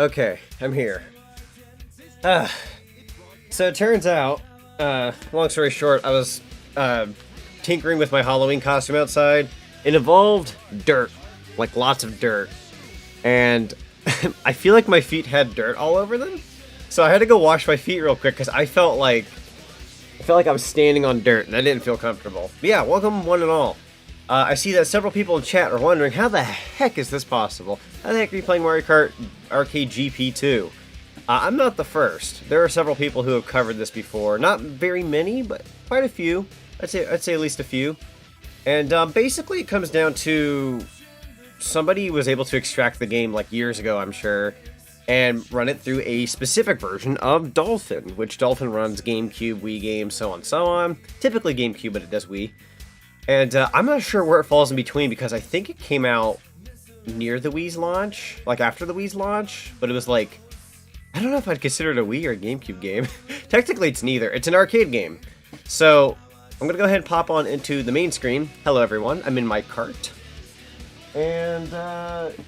Okay, I'm here. So it turns out, long story short, I was tinkering with my Halloween costume outside. It involved dirt, like lots of dirt. And I feel like my feet had dirt all over them. So I had to go wash my feet real quick because I felt like I was standing on dirt and I didn't feel comfortable. But yeah, welcome one and all. I see that several people in chat are wondering, how the heck is this possible? How the heck are you playing Mario Kart Arcade GP2? I'm not the first. There are several people who have covered this before. Not very many, but quite a few. I'd say at least a few. And basically it comes down to somebody was able to extract the game like years ago, I'm sure, and run it through a specific version of Dolphin, which Dolphin runs GameCube, Wii games, so on and so on. Typically GameCube, but it does Wii. And I'm not sure where it falls in between because I think it came out near the Wii's launch, like after the Wii's launch, but it was like, I don't know if I'd consider it a Wii or a GameCube game. Technically it's neither. It's an arcade game. So I'm going to go ahead and pop on into the main screen. Hello everyone, I'm in my cart. And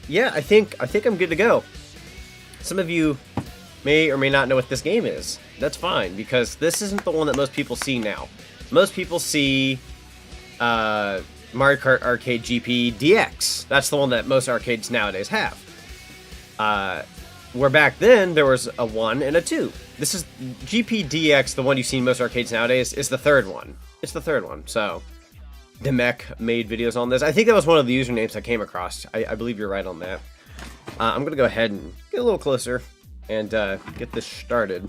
yeah, I think I'm good to go. Some of you may or may not know what this game is. That's fine, because this isn't the one that most people see now. Most people see Mario Kart Arcade GP DX. That's the one that most arcades nowadays have. Where back then, there was a 1 and a 2. This is GP DX, the one you see in most arcades nowadays, is the third one. It's the third one, so Demek made videos on this. I think that was one of the usernames I came across. I believe you're right on that. I'm going to go ahead and get a little closer and get this started.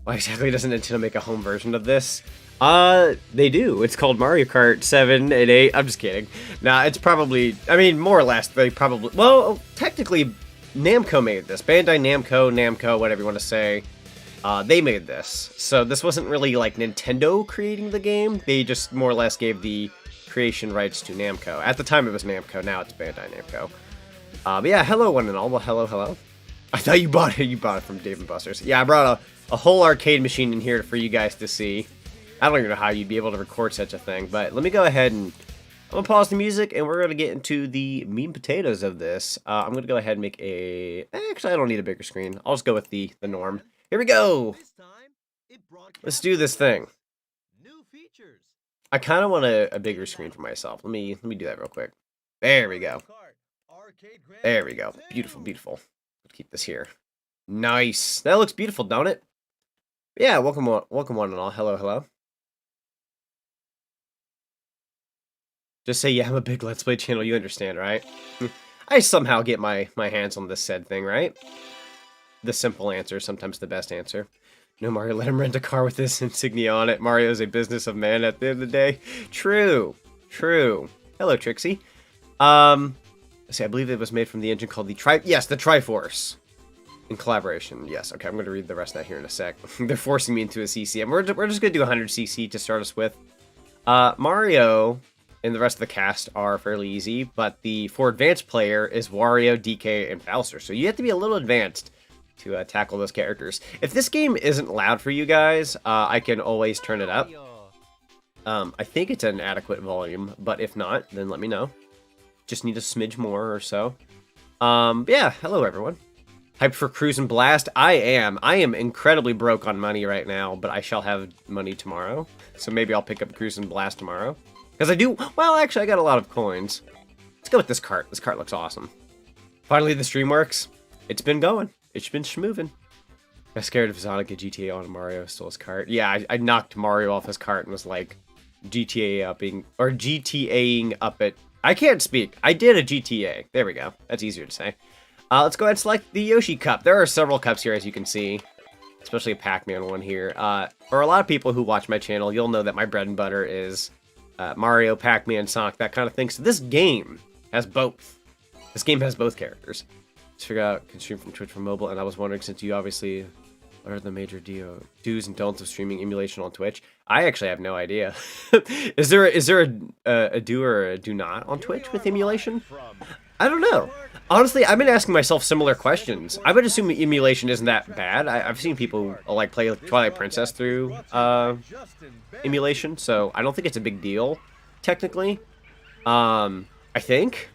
Why exactly doesn't Nintendo make a home version of this? They do. It's called Mario Kart 7 and 8. I'm just kidding. Nah, it's probably, I mean, more or less, they probably, well, technically, Namco made this. Bandai Namco, whatever you want to say. They made this. So this wasn't really like Nintendo creating the game. They just more or less gave the creation rights to Namco. At the time it was Namco, now it's Bandai Namco. But yeah, hello one and all. Well, hello. I thought you bought it from Dave & Buster's. Yeah, I brought a whole arcade machine in here for you guys to see. I don't even know how you'd be able to record such a thing, but let me go ahead and I'm gonna pause the music and we're gonna get into the meat and potatoes of this. I'm gonna go ahead and make a, actually I don't need a bigger screen. I'll just go with the norm. Here we go. Let's do this thing. I kind of want a bigger screen for myself. Let me do that real quick. There we go. There we go. Beautiful. Let's keep this here. Nice. That looks beautiful, don't it? Yeah, welcome one and all. Hello. Just say, yeah, I'm a big Let's Play channel, you understand, right? I somehow get my hands on this said thing, right? The simple answer, sometimes the best answer. No, Mario, let him rent a car with this insignia on it. Mario is a business of man at the end of the day. True. Hello, Trixie. See, I believe it was made from the engine called the Triforce. In collaboration, yes. Okay, I'm going to read the rest of that here in a sec. They're forcing me into a CC. And we're just going to do 100 CC to start us with. Mario and the rest of the cast are fairly easy, but the for advanced player is Wario, DK, and Bowser. So you have to be a little advanced to tackle those characters. If this game isn't loud for you guys, I can always turn it up. I think it's an adequate volume, but if not, then let me know. Just need a smidge more or so. Yeah, hello everyone. Hyped for Cruise and Blast? I am incredibly broke on money right now, but I shall have money tomorrow. So maybe I'll pick up Cruise and Blast tomorrow. Because I do, well, actually, I got a lot of coins. Let's go with this cart. This cart looks awesome. Finally, the stream works. It's been going. It's been schmoving. I was scared of Zonic and GTA on Mario stole his cart. Yeah, I knocked Mario off his cart and was like GTAing up it. I can't speak. I did a GTA. There we go. That's easier to say. Let's go ahead and select the Yoshi Cup. There are several cups here, as you can see. Especially a Pac-Man one here. For a lot of people who watch my channel, you'll know that my bread and butter is Mario, Pac-Man, Sonic, that kind of thing. So this game has both. This game has both characters. Let's figure out can stream from Twitch for mobile, and I was wondering, since you obviously are the major do's and don'ts of streaming emulation on Twitch. I actually have no idea. Is there a do or a do not on Twitch with emulation? I don't know. Honestly, I've been asking myself similar questions. I would assume emulation isn't that bad. I've seen people like play Twilight Princess through emulation, so I don't think it's a big deal, technically. I think.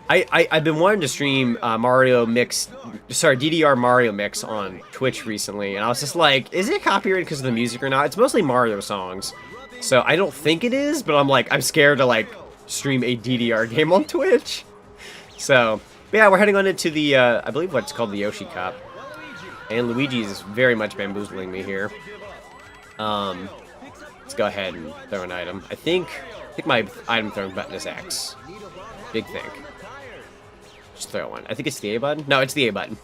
I've been wanting to stream DDR Mario Mix on Twitch recently, and I was just like, is it copyrighted because of the music or not? It's mostly Mario songs, so I don't think it is, but I'm scared to like stream a DDR game on Twitch. So, but yeah, we're heading on into the I believe what's called the Yoshi Cup, and Luigi is very much bamboozling me here. Let's go ahead and throw an item. I think my item throwing button is X. Big think. Just throw one. I think it's the A button. No, it's the A button.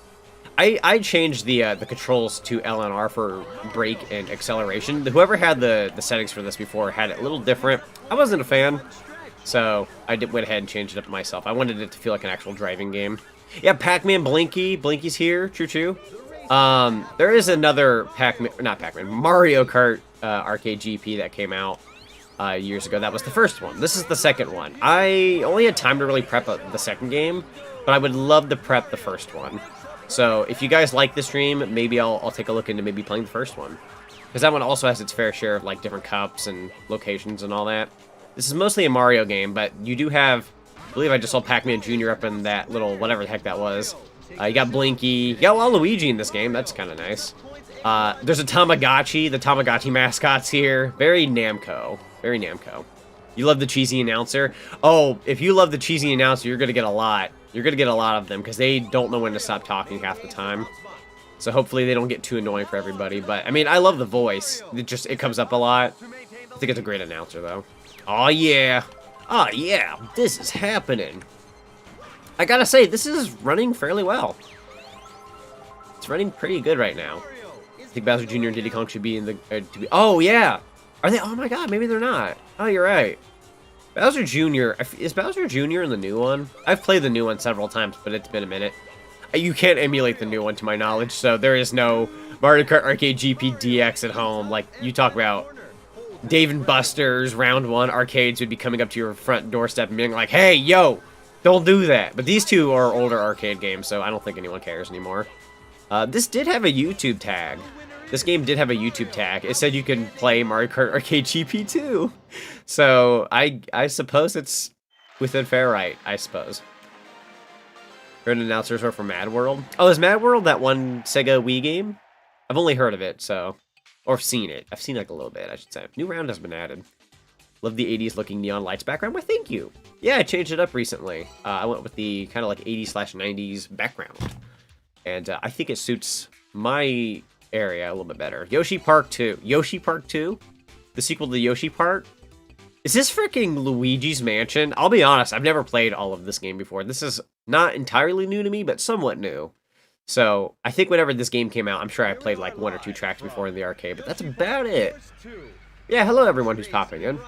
I changed the controls to L and R for brake and acceleration. Whoever had the settings for this before had it a little different. I wasn't a fan, so I went ahead and changed it up myself. I wanted it to feel like an actual driving game. Yeah, Pac-Man Blinky. Blinky's here. True. There is another Mario Kart Arcade GP that came out years ago. That was the first one. This is the second one. I only had time to really prep the second game, but I would love to prep the first one. So if you guys like this stream, maybe I'll take a look into maybe playing the first one, because that one also has its fair share of like different cups and locations and all that. This is mostly a Mario game, but you do have, I believe I just saw Pac-Man Jr. up in that little whatever the heck that was. You got Blinky. You got Waluigi in this game. That's kind of nice. There's a Tamagotchi. The Tamagotchi mascot's here. Very Namco. Very Namco. You love the cheesy announcer? Oh, if you love the cheesy announcer, you're going to get a lot. You're going to get a lot of them, because they don't know when to stop talking half the time. So hopefully they don't get too annoying for everybody. But, I mean, I love the voice. It comes up a lot. I think it's a great announcer, though. Oh, yeah. Oh, yeah. This is happening. I gotta say, this is running fairly well. It's running pretty good right now. I think Bowser Jr. and Diddy Kong should be in the... oh, yeah! Are they? Oh my god, maybe they're not. Oh, you're right. Bowser Jr. Is Bowser Jr. in the new one? I've played the new one several times, but it's been a minute. You can't emulate the new one, to my knowledge, so there is no Mario Kart Arcade GP DX at home. Like, you talk about Dave & Buster's Round 1 arcades would be coming up to your front doorstep and being like, hey, yo! Don't do that. But these two are older arcade games, so I don't think anyone cares anymore. This did have a YouTube tag. This game did have a YouTube tag. It said you can play Mario Kart Arcade GP too. So I suppose it's within fair right, I suppose. Heard announcers are from Mad World. Oh, is Mad World that one Sega Wii game? I've only heard of it, so... or seen it. I've seen like a little bit, I should say. New round has been added. Love the 80s looking neon lights background. Why, thank you. Yeah, I changed it up recently. I went with the kind of like 80s/90s background. And I think it suits my area a little bit better. Yoshi Park 2. Yoshi Park 2? The sequel to Yoshi Park? Is this freaking Luigi's Mansion? I'll be honest, I've never played all of this game before. This is not entirely new to me, but somewhat new. So, I think whenever this game came out, I'm sure I played like 1 or 2 tracks before in the arcade, but that's about it. Yeah, hello everyone who's popping in.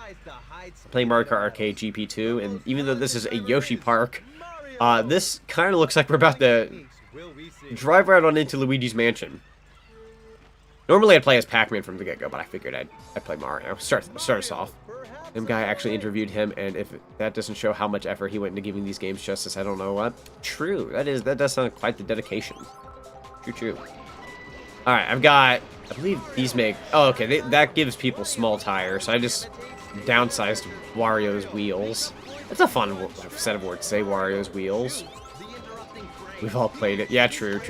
I'm playing Mario Kart Arcade GP2, and even though this is a Yoshi Park, this kind of looks like we're about to drive right on into Luigi's Mansion. Normally I'd play as Pac-Man from the get-go, but I figured I'd play Mario. Start us off. Them guy actually interviewed him, and if that doesn't show how much effort he went into giving these games justice, I don't know what. True, that does sound quite the dedication. True. Alright, I've got... I believe these make... oh, okay, that gives people small tires, so I just downsized Wario's wheels. That's a fun set of words to say, Wario's wheels. We've all played it. Yeah, true.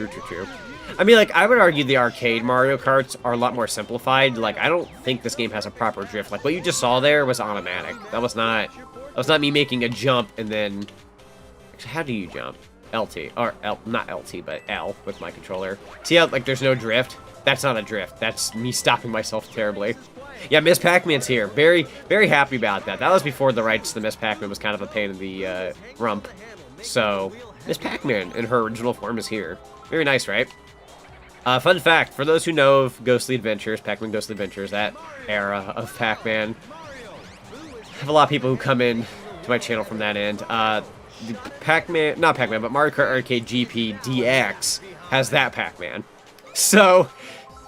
I mean, like, I would argue the arcade Mario Karts are a lot more simplified. Like, I don't think this game has a proper drift. Like, what you just saw there was automatic. That was not me making a jump and then... actually, how do you jump? LT. Or, not LT, but L with my controller. See how, like, there's no drift? That's not a drift. That's me stopping myself terribly. Yeah, Miss Pac-Man's here. Very, very happy about that. That was before the rights to Miss Pac-Man was kind of a pain in the rump. So, Miss Pac-Man in her original form is here. Very nice, right? Fun fact, for those who know of Ghostly Adventures, Pac-Man Ghostly Adventures, that era of Pac-Man, I have a lot of people who come in to my channel from that end. The Pac-Man, not Pac-Man, but Mario Kart Arcade GP DX has that Pac-Man. So,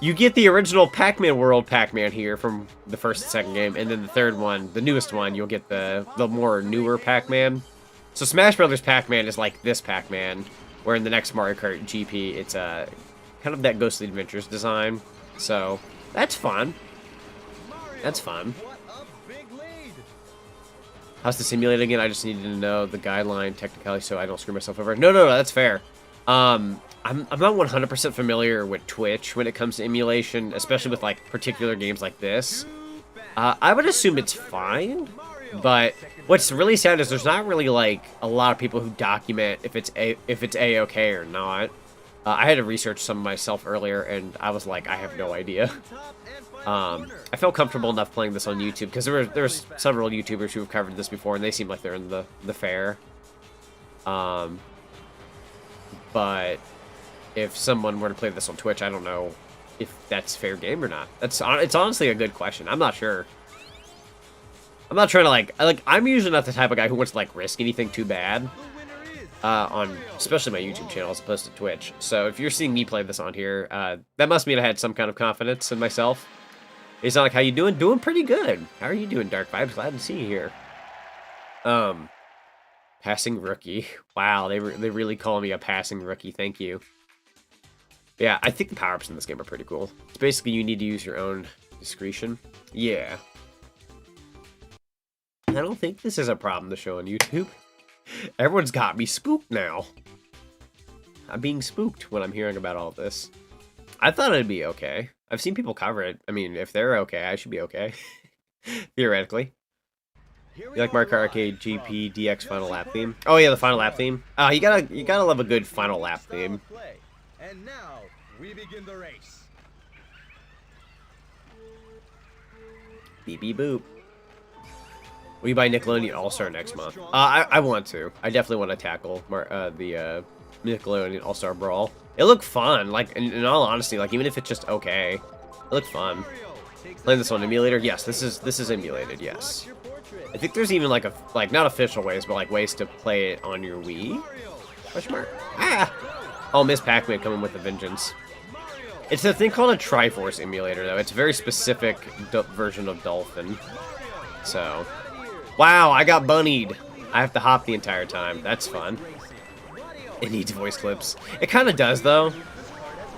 you get the original Pac-Man World Pac-Man here from the first and second game, and then the third one, the newest one, you'll get the more newer Pac-Man. So Smash Brothers Pac-Man is like this Pac-Man, where in the next Mario Kart GP, it's kind of that Ghostly Adventures design. So, that's fun. That's fun. How's the simulator again? I just needed to know the guideline technicality so I don't screw myself over. No, that's fair. I'm not 100% familiar with Twitch when it comes to emulation, especially with like particular games like this. I would assume it's fine, but what's really sad is there's not really like a lot of people who document if it's a-okay or not. I had to research some myself earlier, and I was like, I have no idea. I felt comfortable enough playing this on YouTube because there's several YouTubers who have covered this before, and they seem like they're in the fair. But if someone were to play this on Twitch, I don't know if that's fair game or not. It's honestly a good question. I'm not sure. I'm not trying to like I'm usually not the type of guy who wants to like risk anything too bad on especially my YouTube channel as opposed to Twitch. So if you're seeing me play this on here, that must mean I had some kind of confidence in myself. Hey Zonic, how you doing? Doing pretty good. How are you doing, Dark Vibes? Glad to see you here. Passing rookie. Wow, they really call me a passing rookie. Thank you. Yeah, I think the power-ups in this game are pretty cool. It's basically you need to use your own discretion. Yeah. I don't think this is a problem to show on YouTube. Everyone's got me spooked now. I'm being spooked when I'm hearing about all this. I thought it'd be okay. I've seen people cover it. I mean, if they're okay, I should be okay. Theoretically. You like Mario Kart Arcade GP DX Final Lap theme? Oh yeah, the Final Lap theme. You gotta love a good Final Lap theme. And now we begin the race. Beep beep boop. Will you buy Nickelodeon All-Star next month? I want to. I definitely want to tackle the Nickelodeon All-Star Brawl. It looked fun. Like, in all honesty, like, even if it's just okay, it looked fun. Playing this on Emulator? Yes, this is emulated, yes. I think there's even, like, not official ways, but, like, ways to play it on your Wii? Question mark? Ah! Oh, Miss Pac-Man coming with a vengeance. It's a thing called a Triforce emulator, though. It's a very specific version of Dolphin. So... Wow, I got bunnied. I have to hop the entire time. That's fun. It needs voice clips. It kind of does, though.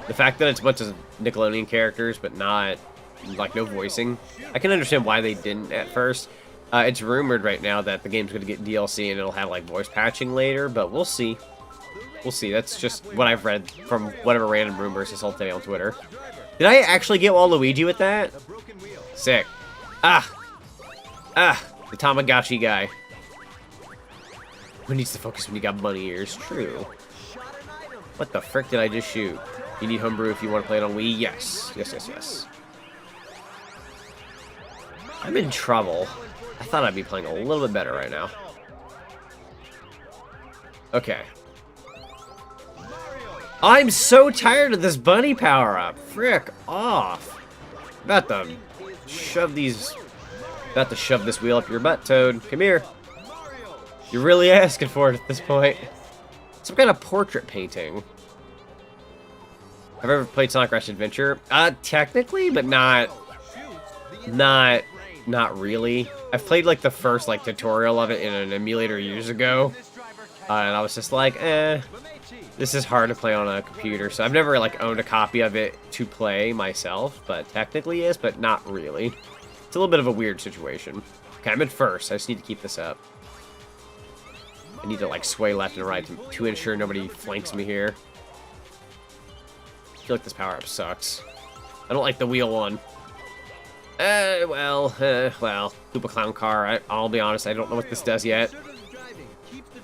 The fact that it's a bunch of Nickelodeon characters, but not, like, no voicing. I can understand why they didn't at first. It's rumored right now that the game's going to get DLC and it'll have, like, voice patching later, but we'll see. We'll see. That's just what I've read from whatever random rumors I saw today on Twitter. Did I actually get Waluigi with that? Sick. Ah! The Tamagotchi guy. Who needs to focus when you got bunny ears? True. What the frick did I just shoot? You need homebrew if you want to play it on Wii? Yes. Yes. I'm in trouble. I thought I'd be playing a little bit better right now. Okay. I'm so tired of this bunny power-up. Frick off. About to shove this wheel up your butt, Toad. Come here. You're really asking for it at this point. Some kind of portrait painting. Have I ever played Sonic Rush Adventure? Technically, but not really. I've played like the first like tutorial of it in an emulator years ago, and I was just like, this is hard to play on a computer. So I've never like owned a copy of it to play myself, but technically yes, but not really. It's a little bit of a weird situation. Okay, I'm in first. I just need to keep this up. I need to like sway left and right to ensure nobody flanks me here. I feel like this power-up sucks. I don't like the wheel one. Well, Koopa Clown Car. I'll be honest, I don't know what this does yet.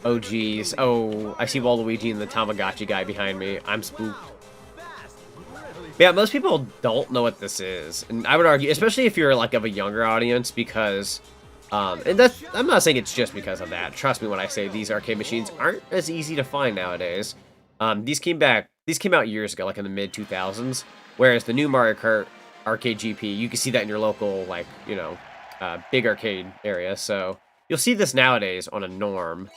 Oh, geez. Oh, I see Waluigi and the Tamagotchi guy behind me. I'm spooked. Yeah, most people don't know what this is. And I would argue, especially if you're, like, of a younger audience, because... and that's, I'm not saying it's just because of that. Trust me when I say these arcade machines aren't as easy to find nowadays. These came out years ago, like in the mid-2000s. Whereas the new Mario Kart Arcade GP, you can see that in your local, like, you know, big arcade area. So you'll see this nowadays on a norm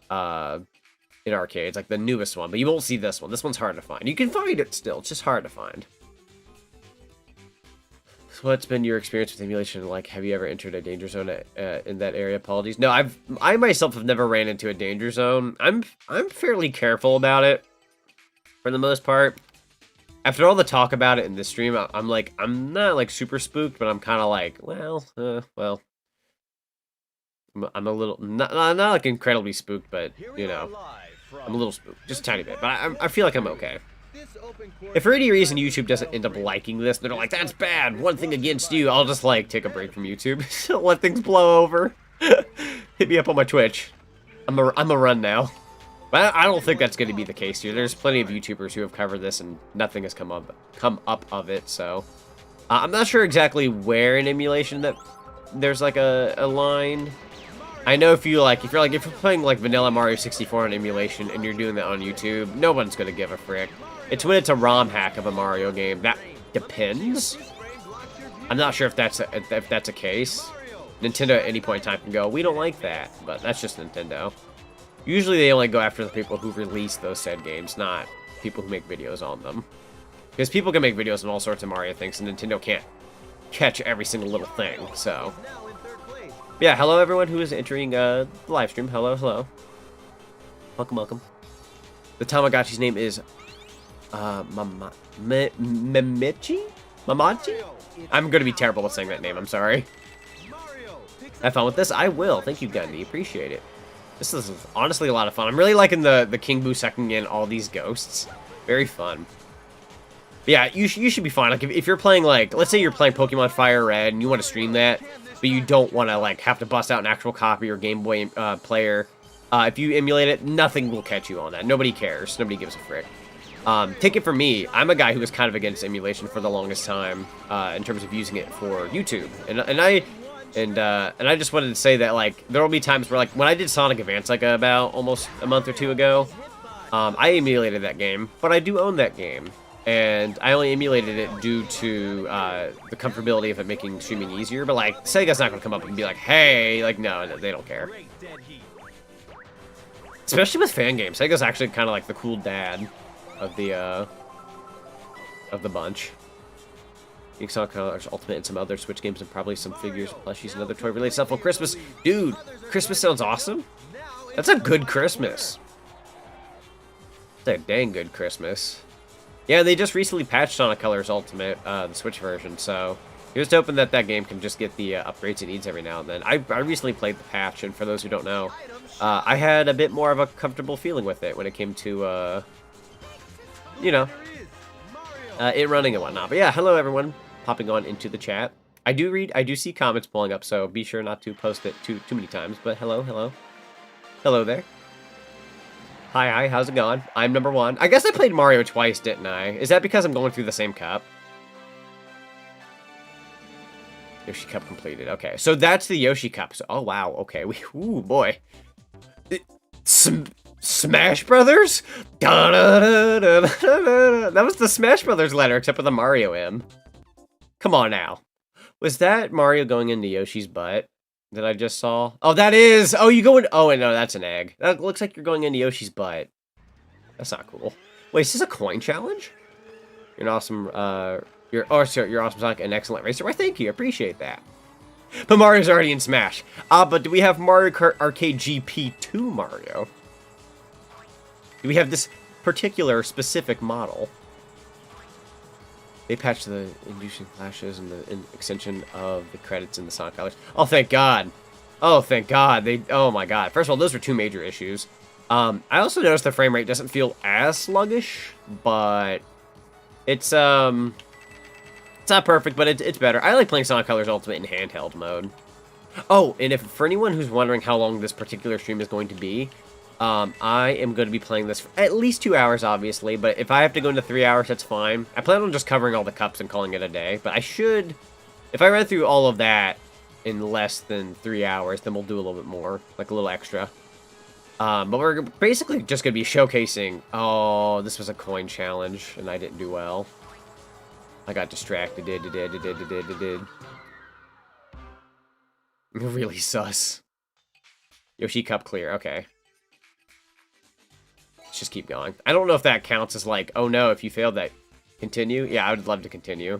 in arcades, like the newest one. But you won't see this one. This one's hard to find. You can find it still. It's just hard to find. So what's been your experience with emulation? Like, have you ever entered a danger zone in that area? Apologies. No, I myself have never ran into a danger zone. I'm fairly careful about it for the most part. After all the talk about it in this stream, I'm not like super spooked, but I'm kind of like, well. I'm a little, not like incredibly spooked, but, Here we you are know, live from I'm a little spooked. Just a tiny bit. But Chibi I feel like I'm okay. This open course If for any reason is YouTube doesn't end up liking this, they're like, that's bad, one thing against you, I'll just, like, take a break from YouTube. Let things blow over. Hit me up on my Twitch. I'm a run now. But I don't think that's going to be the case here. There's plenty of YouTubers who have covered this and nothing has come up of it, so... I'm not sure exactly where in emulation that there's, like, a line. I know if you're playing, like, vanilla Mario 64 on emulation and you're doing that on YouTube, no one's going to give a frick. It's when it's a ROM hack of a Mario game. That depends. I'm not sure if that's a case. Nintendo at any point in time can go, we don't like that, but that's just Nintendo. Usually they only go after the people who release those said games, not people who make videos on them. Because people can make videos on all sorts of Mario things, and Nintendo can't catch every single little thing, so... Yeah, hello everyone who is entering the live stream. Hello, hello. Welcome, welcome. The Tamagotchi's name is... Mamachi? I'm gonna be terrible at saying that name, I'm sorry. Have fun with this? I will. Thank you, Gundy. Appreciate it. This is honestly a lot of fun. I'm really liking the King Boo sucking in all these ghosts. Very fun. But yeah, you should be fine. Like, if you're playing, like, let's say you're playing Pokemon Fire Red and you want to stream that, but you don't want to, like, have to bust out an actual copy or Game Boy player. If you emulate it, nothing will catch you on that. Nobody cares. Nobody gives a frick. Take it from me, I'm a guy who was kind of against emulation for the longest time, in terms of using it for YouTube. And I just wanted to say that, like, there will be times where, like, when I did Sonic Advance, like, about almost a month or two ago, I emulated that game, but I do own that game. And I only emulated it due to, the comfortability of it making streaming easier, but, like, Sega's not gonna come up and be like, hey, like, no, they don't care. Especially with fan games. Sega's actually kind of like the cool dad of the bunch. Sonic Colors Ultimate and some other Switch games and probably some figures, plushies, and other toy-related stuff on Christmas. Dude, Christmas sounds awesome. That's a good Christmas. That's a dang good Christmas. Yeah, they just recently patched Sonic Colors Ultimate, the Switch version, so here's hoping that that game can just get the upgrades it needs every now and then. I recently played the patch, and for those who don't know, I had a bit more of a comfortable feeling with it when it came to, you know, it running and whatnot. But yeah, hello everyone, popping on into the chat. I do see comments pulling up, so be sure not to post it too many times. But hello, hello, hello there. Hi, how's it going? I'm number one. I guess I played Mario twice, didn't I? Is that because I'm going through the same cup? Yoshi Cup completed. Okay, so that's the Yoshi Cup. So, oh wow. Okay, ooh boy. Smash Brothers? That was the Smash Brothers letter, except with a Mario M. Come on now. Was that Mario going into Yoshi's butt that I just saw? Oh, that is! Oh, you go in... Oh, wait, no, that's an egg. That looks like you're going into Yoshi's butt. That's not cool. Wait, is this a coin challenge? You're an awesome, you're awesome Sonic, an excellent racer. Why, thank you, I appreciate that. But Mario's already in Smash. But do we have Mario Kart Arcade GP2 Mario? Do we have this particular specific model? They patched the inducing clashes and the extension of the credits in the Sonic Colors. Oh, thank God. Oh, thank God. Oh, my God. First of all, those were two major issues. I also noticed the frame rate doesn't feel as sluggish, but it's not perfect, but it's better. I like playing Sonic Colors Ultimate in handheld mode. Oh, and for anyone who's wondering how long this particular stream is going to be, I am going to be playing this for at least 2 hours, obviously, but if I have to go into 3 hours, that's fine. I plan on just covering all the cups and calling it a day, but I should, if I run through all of that in less than 3 hours, then we'll do a little bit more, like a little extra. But we're basically just going to be showcasing, oh, this was a coin challenge, and I didn't do well. I got distracted, did. Really sus. Yoshi Cup clear, okay. Let's just keep going. I don't know if that counts as like, oh no, if you failed that, continue? Yeah, I would love to continue.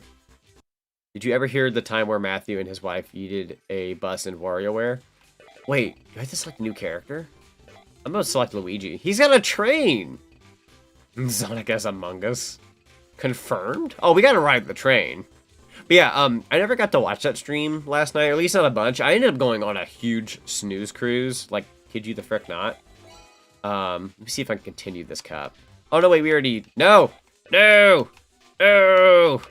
Did you ever hear the time where Matthew and his wife yeeted a bus in WarioWare? Wait, do I have to select a new character? I'm gonna select Luigi. He's got a train! Sonic as Among Us. Confirmed? Oh, we gotta ride the train. But yeah, I never got to watch that stream last night, or at least not a bunch. I ended up going on a huge snooze cruise. Like, kid you the frick not. Let me see if I can continue this cup. Oh, no, wait, we already... No! No! No!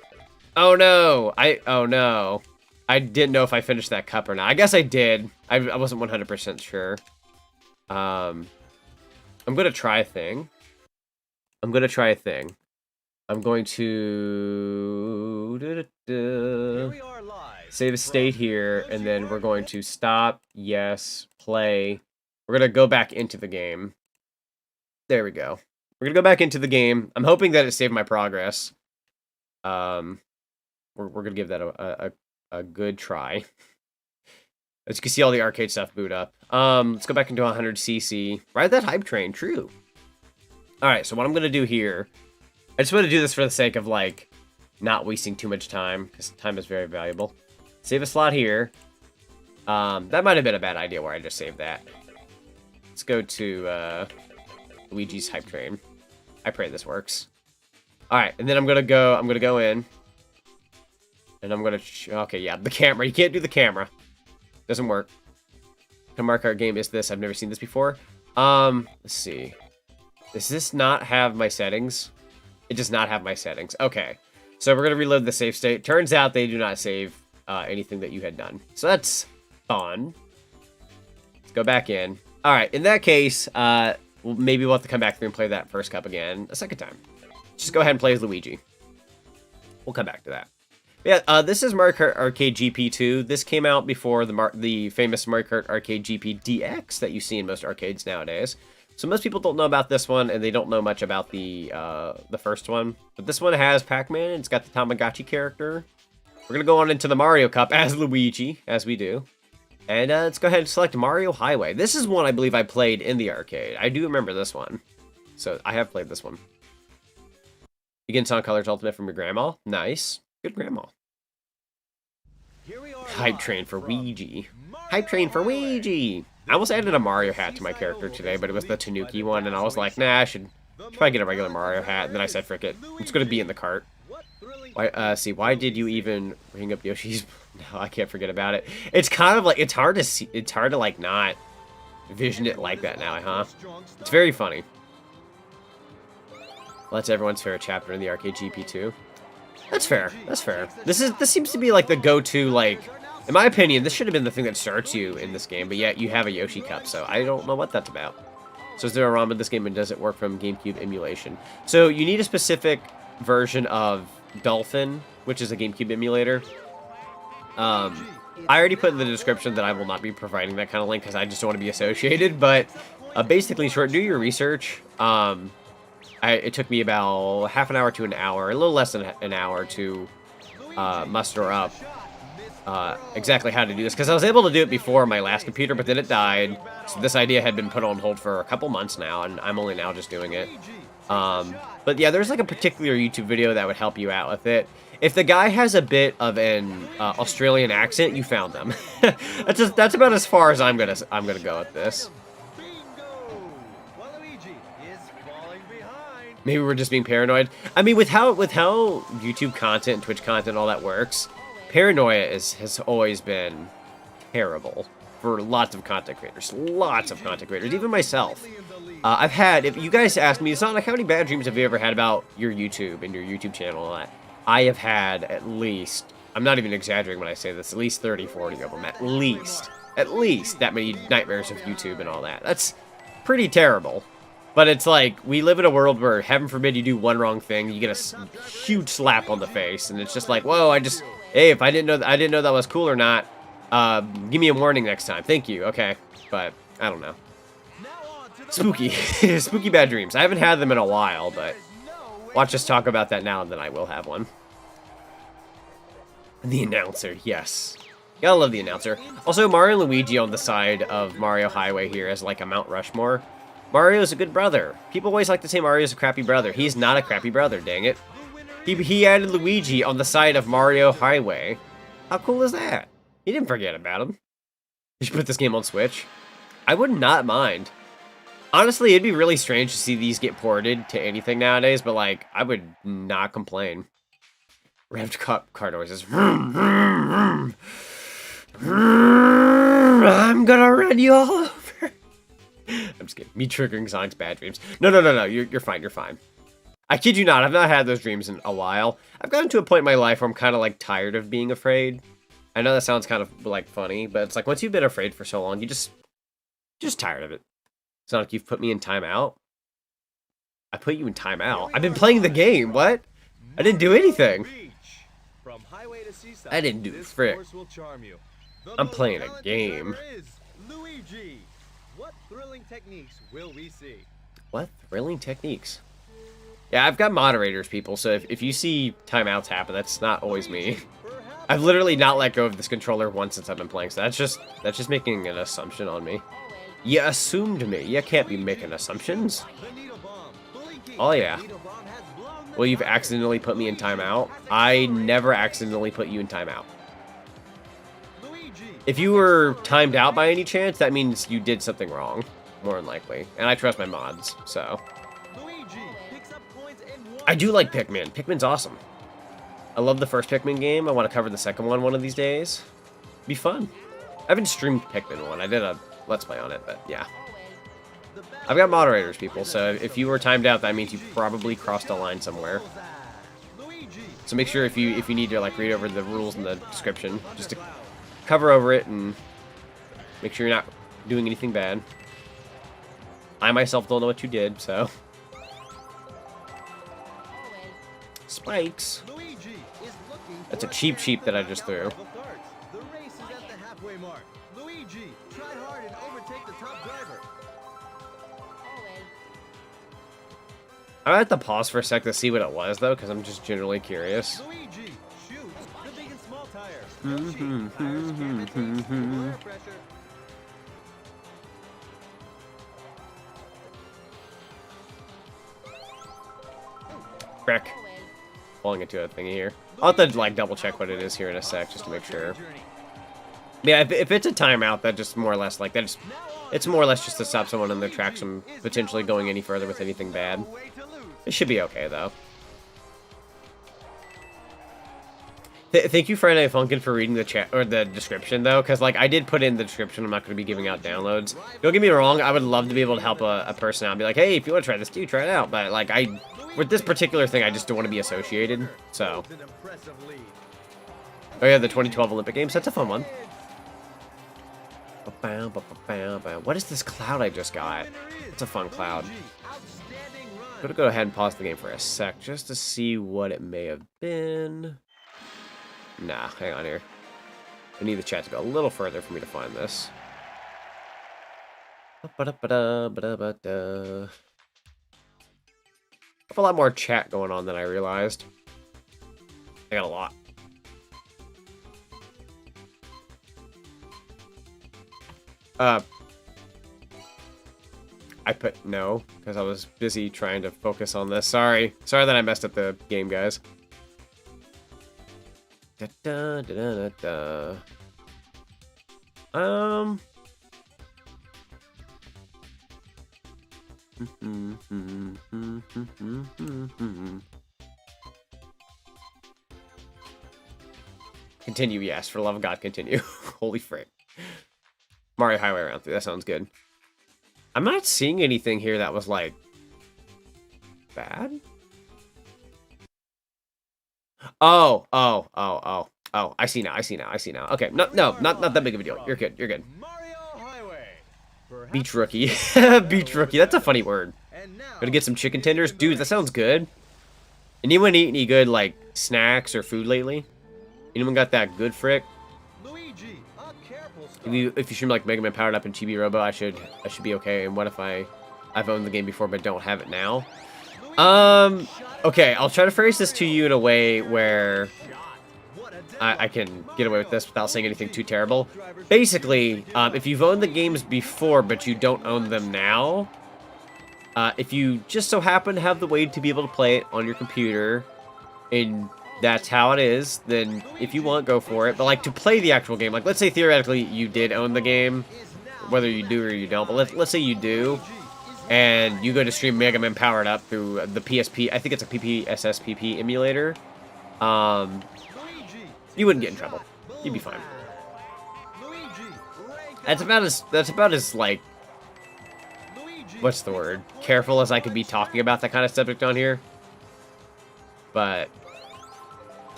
Oh, no! Oh, no. I didn't know if I finished that cup or not. I guess I did. I wasn't 100% sure. I'm gonna try a thing. I'm going to... save a state here, and then we're going to stop, yes, play. We're going to go back into the game. There we go. We're going to go back into the game. I'm hoping that it saved my progress. We're going to give that a good try. As you can see, all the arcade stuff boot up. Let's go back into 100cc. Ride that hype train, true. Alright, so what I'm going to do here... I just want to do this for the sake of, like, not wasting too much time, because time is very valuable. Save a slot here. That might have been a bad idea where I just saved that. Let's go to Luigi's hype train. I pray this works. Alright, and then I'm gonna go in. And I'm gonna okay, yeah, the camera. You can't do the camera. Doesn't work. The Mario Kart game is this. I've never seen this before. Let's see. Does this not have my settings? It does not have my settings. Okay. So we're gonna reload the save state. Turns out they do not save anything that you had done. So that's fun. Let's go back in. Alright, in that case, maybe we'll have to come back through and play that first cup again a second time. Just go ahead and play as Luigi. We'll come back to that. Yeah, this is Mario Kart Arcade GP2. This came out before the famous Mario Kart Arcade GP DX that you see in most arcades nowadays. So most people don't know about this one, and they don't know much about the first one. But this one has Pac-Man, and it's got the Tamagotchi character. We're going to go on into the Mario Cup as Luigi, as we do. And let's go ahead and select Mario Highway. This is one I believe I played in the arcade. I do remember this one. So I have played this one. Begin Sonic Colors Ultimate from your grandma. Nice. Good grandma. Hype train for Ouija. Hype train for Ouija. I almost added a Mario hat to my character today, but it was the Tanuki one, and I was like, nah, I should probably get a regular Mario hat. And then I said, frick it. It's going to be in the cart. Why did you even ring up Yoshi's? No, I can't forget about it. It's kind of like, it's hard to see, it's hard to like not vision it like that now, huh? It's very funny. Well, that's everyone's favorite chapter in the Arcade GP2. That's fair. That's fair. This seems to be like the go-to, like, in my opinion, this should have been the thing that starts you in this game, but yet you have a Yoshi Cup, so I don't know what that's about. So is there a ROM in this game, and does it work from GameCube emulation? So you need a specific version of Dolphin, which is a GameCube emulator. I already put in the description that I will not be providing that kind of link because I just don't want to be associated, but basically, short, do your research. It took me about half an hour to an hour, a little less than an hour to muster up exactly how to do this, because I was able to do it before my last computer, but then it died, so this idea had been put on hold for a couple months now, and I'm only now just doing it. But yeah, there's like a particular YouTube video that would help you out with it. If the guy has a bit of an Australian accent, you found them. That's about as far as I'm gonna go with this. Maybe we're just being paranoid. I mean, with how YouTube content, Twitch content, all that works, paranoia has always been terrible for lots of content creators. Lots of content creators, even myself. I've had, if you guys ask me, it's not like how many bad dreams have you ever had about your YouTube and your YouTube channel and all that. I have had at least, I'm not even exaggerating when I say this, at least 30, 40 of them. At least that many nightmares of YouTube and all that. That's pretty terrible. But it's like, we live in a world where, heaven forbid, you do one wrong thing, you get a huge slap on the face, and it's just like, whoa, hey, if I didn't know that was cool or not, give me a warning next time. Thank you, okay. But, I don't know. Spooky. Spooky bad dreams. I haven't had them in a while, but watch us talk about that now, and then I will have one. The announcer, yes. Gotta love the announcer. Also, Mario and Luigi on the side of Mario Highway here as like a Mount Rushmore. Mario's a good brother. People always like to say Mario's a crappy brother. He's not a crappy brother, dang it. He added Luigi on the side of Mario Highway. How cool is that? He didn't forget about him. You should put this game on Switch. I would not mind. Honestly, it'd be really strange to see these get ported to anything nowadays, but like, I would not complain. Revved car noises. I'm gonna run you all over. I'm just kidding. Me triggering Zonic's bad dreams. No. You're fine. You're fine. I kid you not. I've not had those dreams in a while. I've gotten to a point in my life where I'm kind of like tired of being afraid. I know that sounds kind of like funny, but it's like once you've been afraid for so long, you just tired of it. Sonic, you've put me in timeout. I put you in timeout. I've been playing the game. What? I didn't do anything. I didn't do frick. I'm playing a game. Luigi. What thrilling techniques will we see? What thrilling techniques? Yeah, I've got moderators, people, so if you see timeouts happen, that's not always me. I've literally not let go of this controller once since I've been playing, so that's just making an assumption on me. You assumed me. You can't be making assumptions. Oh, yeah. Well, you've accidentally put me in timeout. I never accidentally put you in timeout. If you were timed out by any chance, that means you did something wrong, more than likely. And I trust my mods, so. I do like Pikmin. Pikmin's awesome. I love the first Pikmin game. I want to cover the second one of these days. Be fun. I haven't streamed Pikmin 1. I did a Let's Play on it, but yeah. I've got moderators, people, so if you were timed out, that means you probably crossed a line somewhere. So make sure if you need to like read over the rules in the description, just to cover over it and make sure you're not doing anything bad. I myself don't know what you did, so. Spikes. That's a cheap that I just threw. The race is at the halfway mark. Luigi, try hard and overtake the top driver. I have to pause for a sec to see what it was, though, because I'm just generally curious. Luigi, shoot the big and small tires. Yoshi, tires can retain stable air pressure. Frick. Falling into a thingy here. I'll have to, like, double check what it is here in a sec, just to make sure. Yeah, if it's a timeout, that just more or less, like, it's more or less just to stop someone in their tracks from potentially going any further with anything bad. It should be okay, though. Thank you, Friday Funkin, for reading the chat or the description, though, because like I did put in the description. I'm not going to be giving out downloads. Don't get me wrong. I would love to be able to help a person out and be like, hey, if you want to try this, too, try it out. But like with this particular thing, I just don't want to be associated. So, oh yeah, the 2012 Olympic Games. That's a fun one. What is this cloud I just got? It's a fun cloud. I'm gonna go ahead and pause the game for a sec just to see what it may have been. Nah, hang on here. I need the chat to go a little further for me to find this. I have a lot more chat going on than I realized. I got a lot. I put no, because I was busy trying to focus on this. Sorry that I messed up the game, guys. Da, da, da, da, da. Continue, yes. For the love of God, continue. Holy frick. Mario Highway round 3. That sounds good. I'm not seeing anything here that was, like, bad. Oh. I see now. Okay, no, not that big of a deal. You're good. Beach rookie. Beach rookie. That's a funny word. Gonna get some chicken tenders? Dude, that sounds good. Anyone eat any good, like, snacks or food lately? Anyone got that good frick? If you stream like Mega Man Powered Up and Chibi Robo, I should be okay. And what if I've owned the game before but don't have it now? Okay, I'll try to phrase this to you in a way where I can get away with this without saying anything too terrible. Basically, if you've owned the games before but you don't own them now, if you just so happen to have the way to be able to play it on your computer, and that's how it is, then if you want, go for it. But like to play the actual game, like let's say theoretically you did own the game, whether you do or you don't, but let's say you do, and you go to stream Mega Man Powered Up through the PSP, I think it's a PPSSPP emulator, you wouldn't get in trouble. You'd be fine. That's about as like, what's the word? Careful as I could be talking about that kind of subject on here. But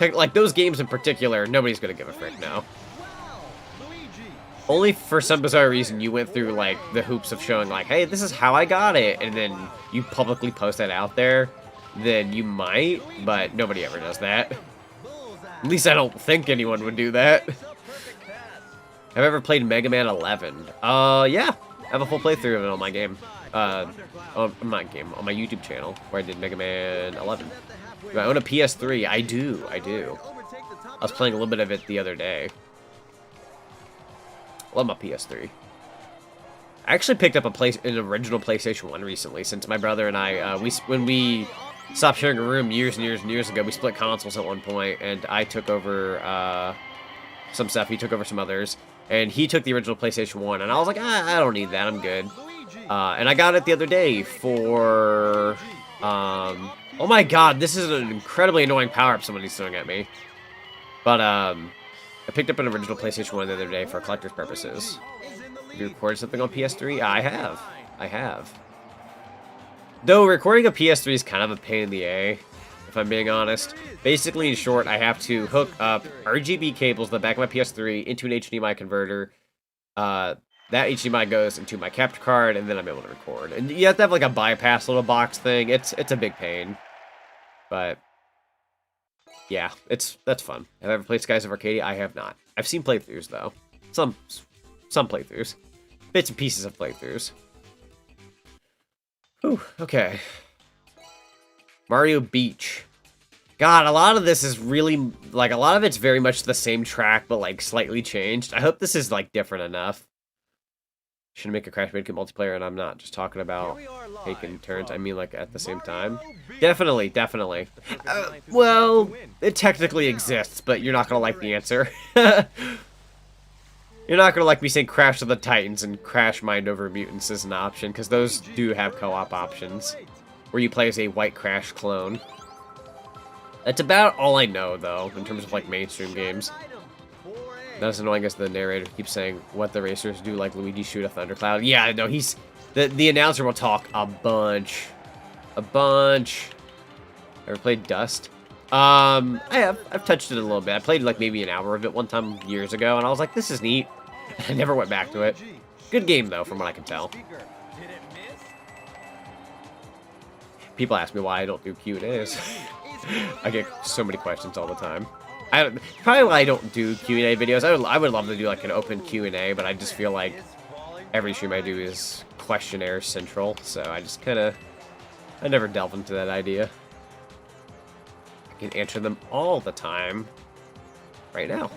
like those games in particular, nobody's gonna give a frick now. Only for some bizarre reason you went through like the hoops of showing like, hey, this is how I got it, and then you publicly post that out there, then you might, but nobody ever does that. At least I don't think anyone would do that. Have I ever played Mega Man 11? Yeah. I have a full playthrough of it on my game. On my YouTube channel, where I did Mega Man 11. Do I own a PS3? I do. I was playing a little bit of it the other day. Love my PS3. I actually picked up an original PlayStation 1 recently, since my brother and I, when we stopped sharing a room years and years and years ago, we split consoles at one point, and I took over some stuff, he took over some others, and he took the original PlayStation 1, and I was like, I don't need that, I'm good. And I got it the other day for, oh my god, this is an incredibly annoying power-up somebody's throwing at me. But, I picked up an original PlayStation 1 the other day for collector's purposes. Have you recorded something on PS3? I have. Though recording a PS3 is kind of a pain in the A, if I'm being honest. Basically, in short, I have to hook up RGB cables to the back of my PS3 into an HDMI converter. That HDMI goes into my capture card, and then I'm able to record. And you have to have like a bypass little box thing. It's a big pain. But yeah, that's fun. Have I ever played Skies of Arcadia? I have not. I've seen playthroughs though. Some playthroughs. Bits and pieces of playthroughs. Whew, okay. Mario Beach. God, a lot of this is really, like, a lot of it's very much the same track, but, like, slightly changed. I hope this is, like, different enough. Should make a Crash Bandicoot multiplayer, and I'm not just talking about taking turns. I mean, like, at the same time. Definitely. Well, it technically exists, but you're not gonna like the answer. You're not gonna like me saying Crash of the Titans and Crash Mind Over Mutants is an option, because those do have co-op options, where you play as a White Crash clone. That's about all I know, though, in terms of, like, mainstream games. Not as annoying as the narrator keeps saying, what the racers do, like Luigi shoot a thundercloud. Yeah, no, he's... The announcer will talk a bunch. Ever played Dust? I've touched it a little bit. I played, like, maybe an hour of it one time years ago, and I was like, this is neat. I never went back to it. Good game, though, from what I can tell. People ask me why I don't do Q&As. I get so many questions all the time. Probably why I don't do Q&A videos. I would love to do like an open Q&A, but I just feel like every stream I do is questionnaire central, so I just I never delve into that idea. I can answer them all the time right now.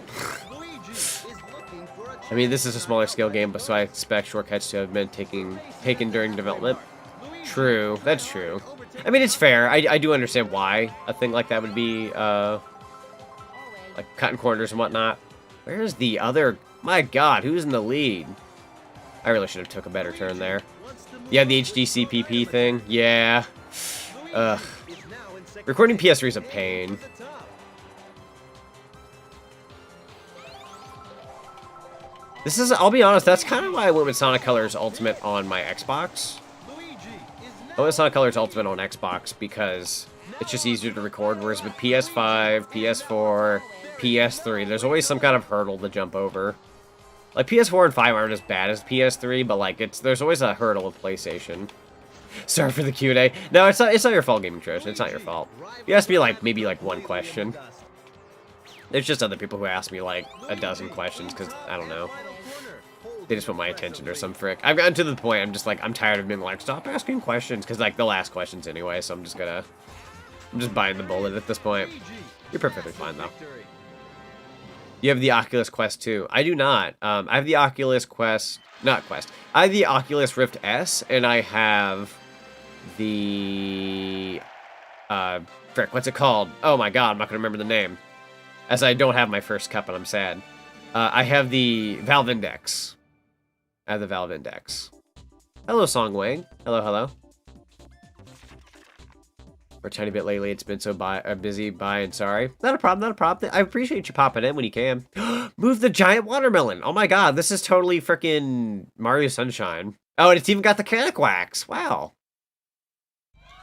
I mean, this is a smaller scale game, but so I expect shortcuts to have been taken during development. True, that's true. I mean, it's fair. I do understand why a thing like that would be, like, cutting corners and whatnot. Where's the other... My god, who's in the lead? I really should have took a better turn there. Yeah, the HDCPP thing. Yeah. Ugh. Recording PS3 is a pain. This is... I'll be honest, that's kind of why I went with Sonic Colors Ultimate on my Xbox. I went with Sonic Colors Ultimate on Xbox because it's just easier to record, whereas with PS5, PS4, PS3, there's always some kind of hurdle to jump over. Like, PS4 and 5 aren't as bad as PS3, but, like, there's always a hurdle with PlayStation. Sorry for the Q&A. No, it's not your fault, Gaming Trojan. It's not your fault. You asked me, like, maybe, like, one question. There's just other people who ask me, like, a dozen questions, because, I don't know. They just want my attention or some frick. I've gotten to the point, I'm just, like, I'm tired of being like, stop asking questions, because, like, they'll ask questions anyway, so I'm just biting the bullet at this point. You're perfectly fine, though. You have the Oculus Quest 2. I do not. I have the Oculus Quest... Not Quest. I have the Oculus Rift S, and I have the... frick, what's it called? Oh my god, I'm not going to remember the name. As I don't have my first cup, and I'm sad. I have the Valve Index. I have the Valve Index. Hello, Songwang. Hello, hello. We're a tiny bit lately. It's been so busy. Bye and sorry. Not a problem. Not a problem. I appreciate you popping in when you can. Move the giant watermelon. Oh my god, this is totally freaking Mario Sunshine. Oh, and it's even got the Canic Wax. Wow.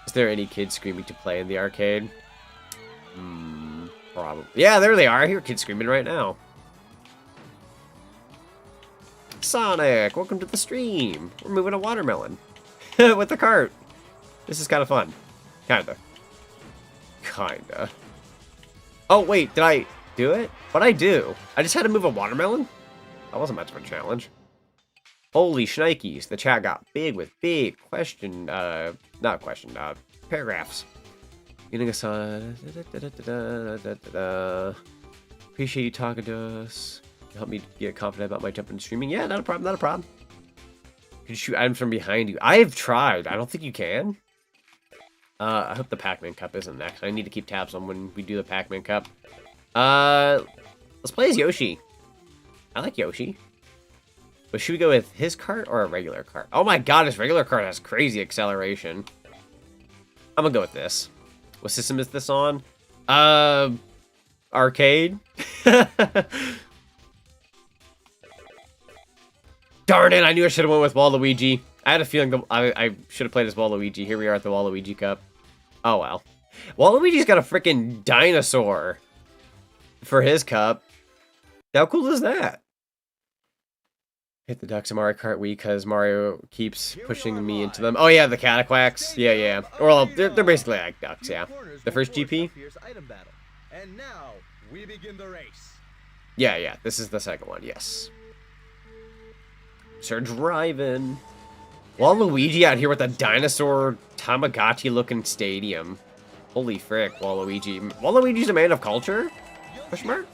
Is there any kids screaming to play in the arcade? Probably. Yeah, there they are. I hear kids screaming right now. Sonic, welcome to the stream. We're moving a watermelon with the cart. This is kind of fun. Kinda. Oh, wait, did I do it? What'd I do? I just had to move a watermelon? That wasn't much of a challenge. Holy shnikes, the chat got big with big paragraphs. Getting us on. Appreciate you talking to us. Help me get confident about my jump in streaming. Yeah, not a problem, not a problem. Can you shoot items from behind you? I have tried. I don't think you can. I hope the Pacman Cup isn't next. I need to keep tabs on when we do the Pacman Cup. Let's play as Yoshi. I like Yoshi. But should we go with his cart or a regular cart? Oh my god, his regular cart has crazy acceleration. I'm gonna go with this. What system is this on? Arcade? Darn it, I knew I should have went with Waluigi. I had a feeling I should have played as Waluigi. Here we are at the Waluigi Cup. Oh, well. Waluigi's got a freaking dinosaur for his cup. How cool is that? Hit the ducks in Mario Kart Wii because Mario keeps pushing me into them. Oh, yeah, the Cataquacks. Yeah, yeah. Well, they're basically like ducks, yeah. The first GP? And now, we begin the race. Yeah, yeah. This is the second one, yes. Start driving. Waluigi out here with a dinosaur Tamagotchi-looking stadium. Holy frick, Waluigi. Waluigi's a man of culture? Question mark?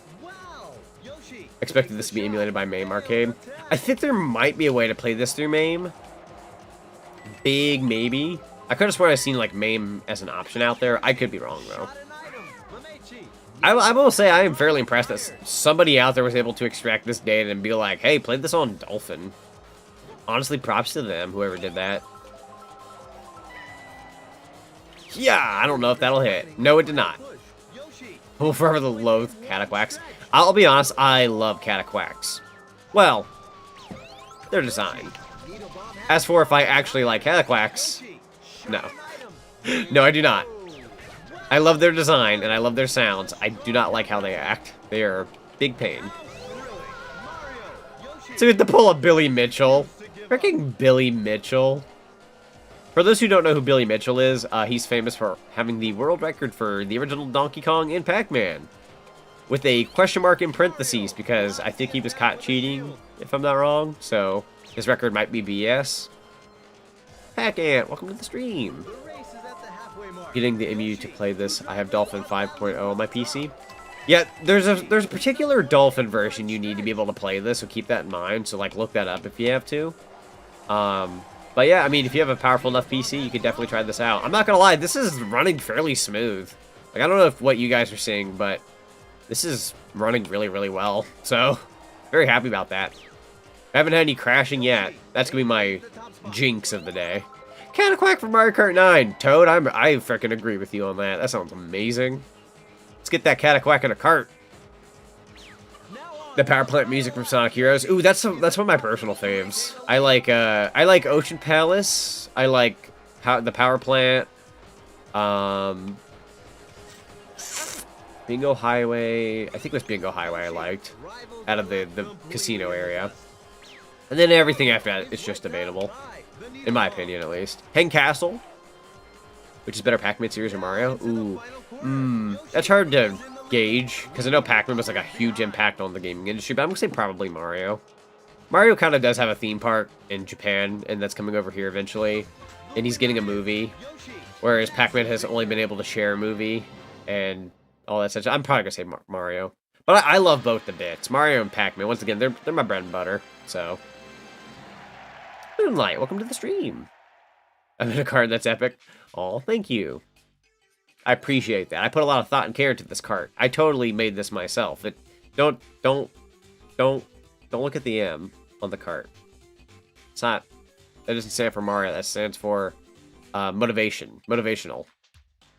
Expected this to be emulated by MAME Arcade. I think there might be a way to play this through MAME. Big maybe. I could have sworn I've seen like MAME as an option out there. I could be wrong though. I will say I am fairly impressed that somebody out there was able to extract this data and be like, hey, play this on Dolphin. Honestly, props to them, whoever did that. Yeah, I don't know if that'll hit. No, it did not. We'll forever loathe Cataquacks. I'll be honest, I love Cataquacks. Well, their design. As for if I actually like Cataquacks, no. No, I do not. I love their design, and I love their sounds. I do not like how they act. They are big pain. So we have to pull a Billy Mitchell. Freaking Billy Mitchell. For those who don't know who Billy Mitchell is, he's famous for having the world record for the original Donkey Kong and Pac-Man. With a question mark in parentheses, because I think he was caught cheating, if I'm not wrong. So, his record might be BS. Pac-Ant, welcome to the stream. Getting the Emu to play this. I have Dolphin 5.0 on my PC. Yeah, there's a particular Dolphin version you need to be able to play this, so keep that in mind. So, like, look that up if you have to. But yeah, I mean, if you have a powerful enough PC, you could definitely try this out. I'm not gonna lie, this is running fairly smooth. Like, I don't know what you guys are seeing, but this is running really, really well. So, very happy about that. I haven't had any crashing yet. That's gonna be my jinx of the day. Cataquack from Mario Kart 9. Toad, I freaking agree with you on that. That sounds amazing. Let's get that Cataquack in a cart. The power plant music from Sonic Heroes. Ooh, that's one of my personal faves. I like Ocean Palace. I like the power plant. Bingo Highway. I think it was Bingo Highway I liked out of the casino area. And then everything after that is just debatable. In my opinion, at least. Hang Castle. Which is better, Pac-Man series or Mario? Ooh. That's hard to gauge, because I know Pac-Man was like a huge impact on the gaming industry, but I'm going to say probably Mario. Mario kind of does have a theme park in Japan, and that's coming over here eventually. And he's getting a movie. Whereas Pac-Man has only been able to share a movie, and all that such. I'm probably going to say Mario. But I love both the bits. Mario and Pac-Man, once again, they're my bread and butter, so. Moonlight, welcome to the stream. I'm in a card that's epic. Oh, thank you. I appreciate that. I put a lot of thought and care into this cart. I totally made this myself. Don't look at the M on the cart. It's not. That doesn't stand for Mario. That stands for motivation. Motivational.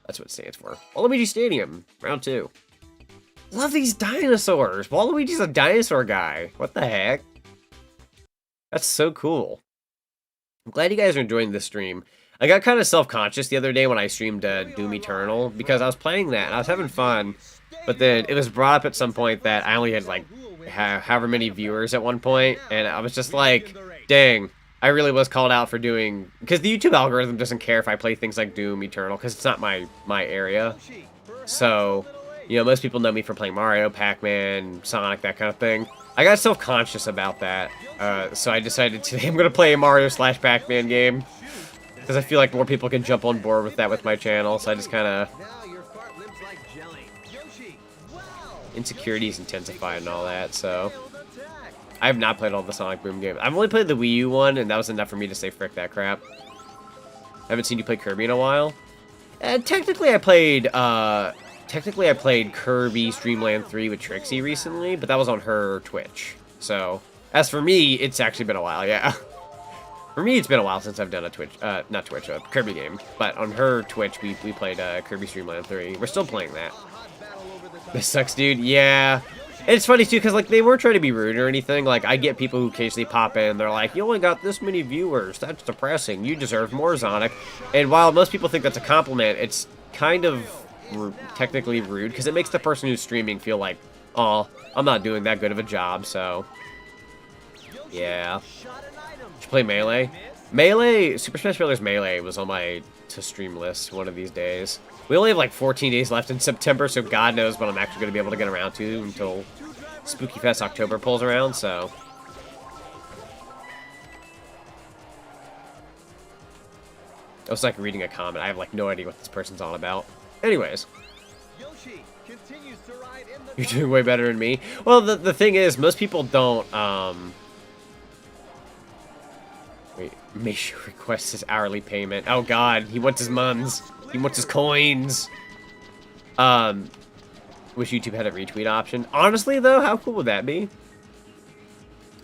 That's what it stands for. Waluigi Stadium, round 2. Love these dinosaurs. Waluigi's a dinosaur guy. What the heck? That's so cool. I'm glad you guys are enjoying this stream. I got kind of self-conscious the other day when I streamed Doom Eternal, because I was playing that, and I was having fun, but then it was brought up at some point that I only had, like, however many viewers at one point, and I was just like, dang, I really was called out for doing... Because the YouTube algorithm doesn't care if I play things like Doom Eternal, because it's not my area. So, you know, most people know me for playing Mario, Pac-Man, Sonic, that kind of thing. I got self-conscious about that, so I decided today I'm going to play a Mario/Pac-Man game. Because I feel like more people can jump on board with that with my channel, so I just kind of... Insecurities intensify and all that, so... I have not played all the Sonic Boom games. I've only played the Wii U one, and that was enough for me to say frick that crap. I haven't seen you play Kirby in a while. Technically I played Kirby's Dream Land 3 with Trixie recently, but that was on her Twitch. So, as for me, it's actually been a while, yeah. For me, it's been a while since I've done a Kirby game. But on her Twitch, we played Kirby's Dream Land 3. We're still playing that. This sucks, dude. Yeah. And it's funny, too, because, like, they weren't trying to be rude or anything. Like, I get people who occasionally pop in. They're like, you only got this many viewers. That's depressing. You deserve more, Zonic. And while most people think that's a compliment, it's kind of technically rude. Because it makes the person who's streaming feel like, oh, I'm not doing that good of a job, so... Yeah. Should play Melee? Melee, Super Smash Bros. Melee was on my to-stream list one of these days. We only have like 14 days left in September, so God knows when I'm actually going to be able to get around to until Spooky Fest October pulls around, so... It was like reading a comment. I have like no idea what this person's on about. Anyways. You're doing way better than me. Well, the thing is, most people don't, Wait, make sure request his hourly payment. Oh God, he wants his muns. He wants his coins. Wish YouTube had a retweet option. Honestly, though, how cool would that be?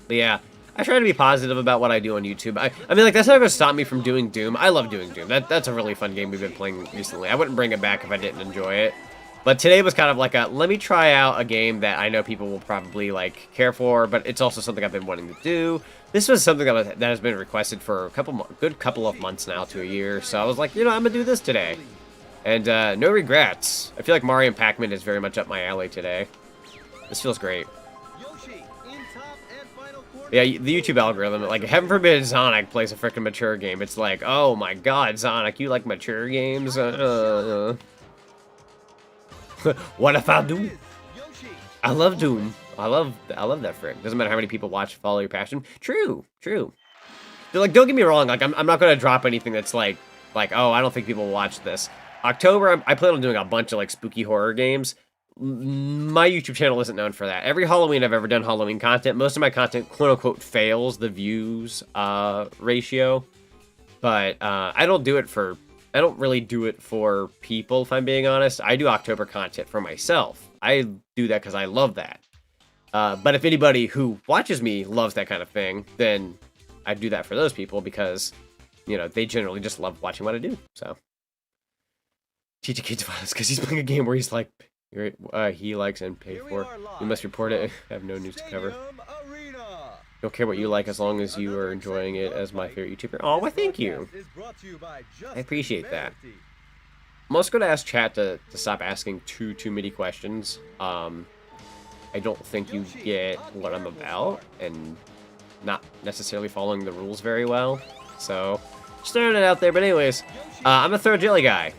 But yeah, I try to be positive about what I do on YouTube. I mean, like, that's not going to stop me from doing Doom. I love doing Doom. That's a really fun game we've been playing recently. I wouldn't bring it back if I didn't enjoy it. But today was kind of like a, let me try out a game that I know people will probably, like, care for, but it's also something I've been wanting to do. This was something that has been requested for a good couple of months now to a year, so I was like, you know, I'm going to do this today. And no regrets. I feel like Mario and Pac-Man is very much up my alley today. This feels great. Yeah, the YouTube algorithm, like, heaven forbid Zonic plays a freaking mature game. It's like, oh my God, Zonic, you like mature games? What if I do? I love Doom. I love that frick. Doesn't matter how many people watch, follow your passion. True. Like, don't get me wrong. Like, I'm not gonna drop anything that's like, oh, I don't think people will watch this. October, I plan on doing a bunch of like spooky horror games. My YouTube channel isn't known for that. Every Halloween I've ever done Halloween content. Most of my content, quote unquote, fails the views ratio. But I don't really do it for people, if I'm being honest. I do October content for myself. I do that because I love that. But if anybody who watches me loves that kind of thing, then I do that for those people because, you know, they generally just love watching what I do. So, teach a kid to violence because he's playing a game where he's like, he likes and pay for. You must report it. I have no news to cover. Don't care what you like as long as you are enjoying it as my favorite YouTuber. Oh, well, thank you. I appreciate that. I'm also going to ask chat to stop asking too many questions. I don't think you get what I'm about, and not necessarily following the rules very well. So, just throwing it out there. But anyways, I'm a throw jelly guy.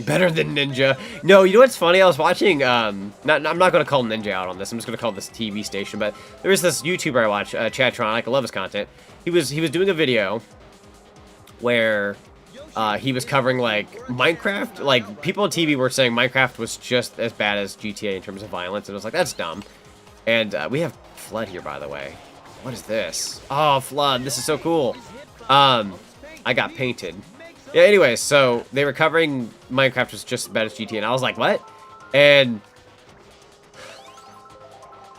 Better than Ninja. No, you know what's funny? I was watching, I'm not going to call Ninja out on this. I'm just going to call this TV station. But there is this YouTuber I watch, Chatronic. I love his content. He was doing a video where he was covering, like, Minecraft. Like, people on TV were saying Minecraft was just as bad as GTA in terms of violence. And I was like, that's dumb. And we have Flood here, by the way. What is this? Oh, Flood. This is so cool. I got painted. Yeah, anyways, so they were covering Minecraft was just as bad as GTA, and I was like, what? And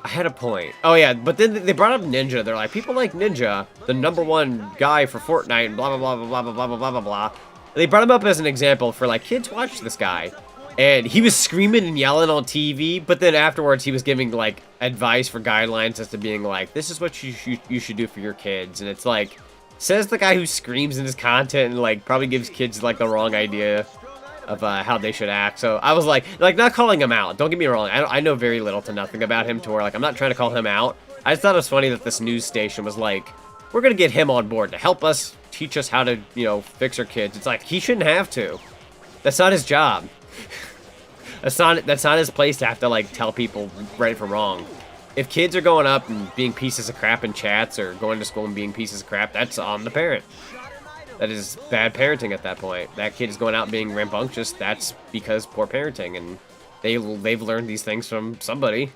I had a point. Oh, yeah, but then they brought up Ninja. They're like, people like Ninja, the #1 guy for Fortnite, and blah, blah, blah, blah, blah, blah, blah, blah, blah, blah. They brought him up as an example for like, kids, watch this guy. And he was screaming and yelling on TV, but then afterwards he was giving like advice for guidelines as to being like, this is what you should do for your kids. And it's like, says the guy who screams in his content and like probably gives kids like the wrong idea of how they should act. So I was like not calling him out. Don't get me wrong. I know very little to nothing about him to where like I'm not trying to call him out. I just thought it was funny that this news station was like, we're going to get him on board to help us, teach us how to, you know, fix our kids. It's like, he shouldn't have to. That's not his job. That's not his place to have to, like, tell people right from wrong. If kids are going up and being pieces of crap in chats or going to school and being pieces of crap, that's on the parent. That is bad parenting at that point. That kid is going out being rambunctious. That's because poor parenting, and they've learned these things from somebody.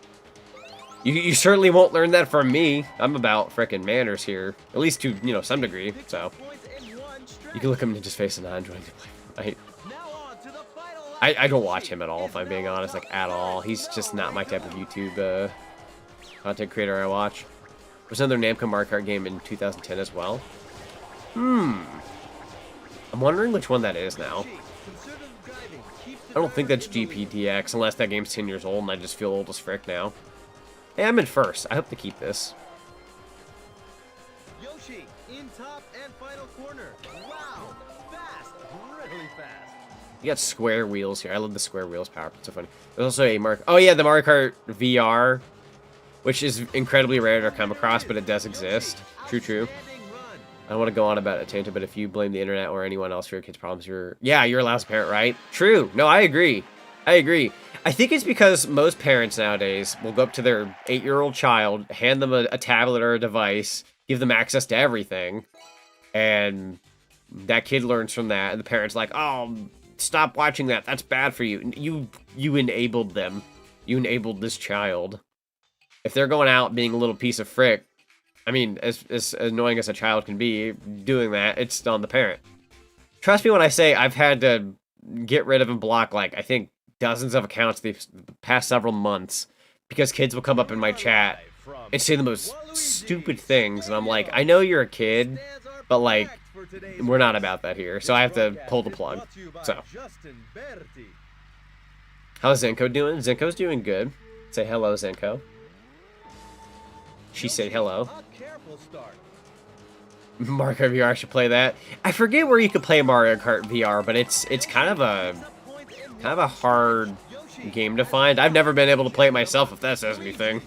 You certainly won't learn that from me. I'm about frickin' manners here, at least to, you know, some degree. So you can look him in his face and not enjoying the play. I don't watch him at all, if I'm being honest, like at all. He's just not my type of YouTube content creator I watch. There's another Namco Mario Kart game in 2010 as well. I'm wondering which one that is now. I don't think that's GPDX, unless that game's 10 years old and I just feel old as frick now. Hey, I'm in first. I hope to keep this. Yoshi in top and final corner. Wow, fast, really fast. You got square wheels here. I love the square wheels power. It's so funny. There's also a oh yeah, the Mario Kart VR, which is incredibly rare to come across, but it does exist. True. I don't want to go on about a tangent, but if you blame the internet or anyone else for your kids' problems, you're a lousy parent, right? True. No, I agree. I think it's because most parents nowadays will go up to their 8-year-old child, hand them a tablet or a device, give them access to everything, and that kid learns from that, and the parent's like, oh, stop watching that. That's bad for you. You enabled them. You enabled this child. If they're going out being a little piece of frick, I mean, as annoying as a child can be, doing that, it's on the parent. Trust me when I say I've had to get rid of and block, like, I think dozens of accounts the past several months because kids will come up in my chat and say the most stupid things, and I'm like, I know you're a kid, but like, we're not about that here, so I have to pull the plug. So, how's Zenko doing? Zenko's doing good. Say hello, Zenko. She said hello. Mario Kart VR, I should play that. I forget where you could play Mario Kart VR, but it's kind of a hard game to find. I've never been able to play it myself, if that says anything.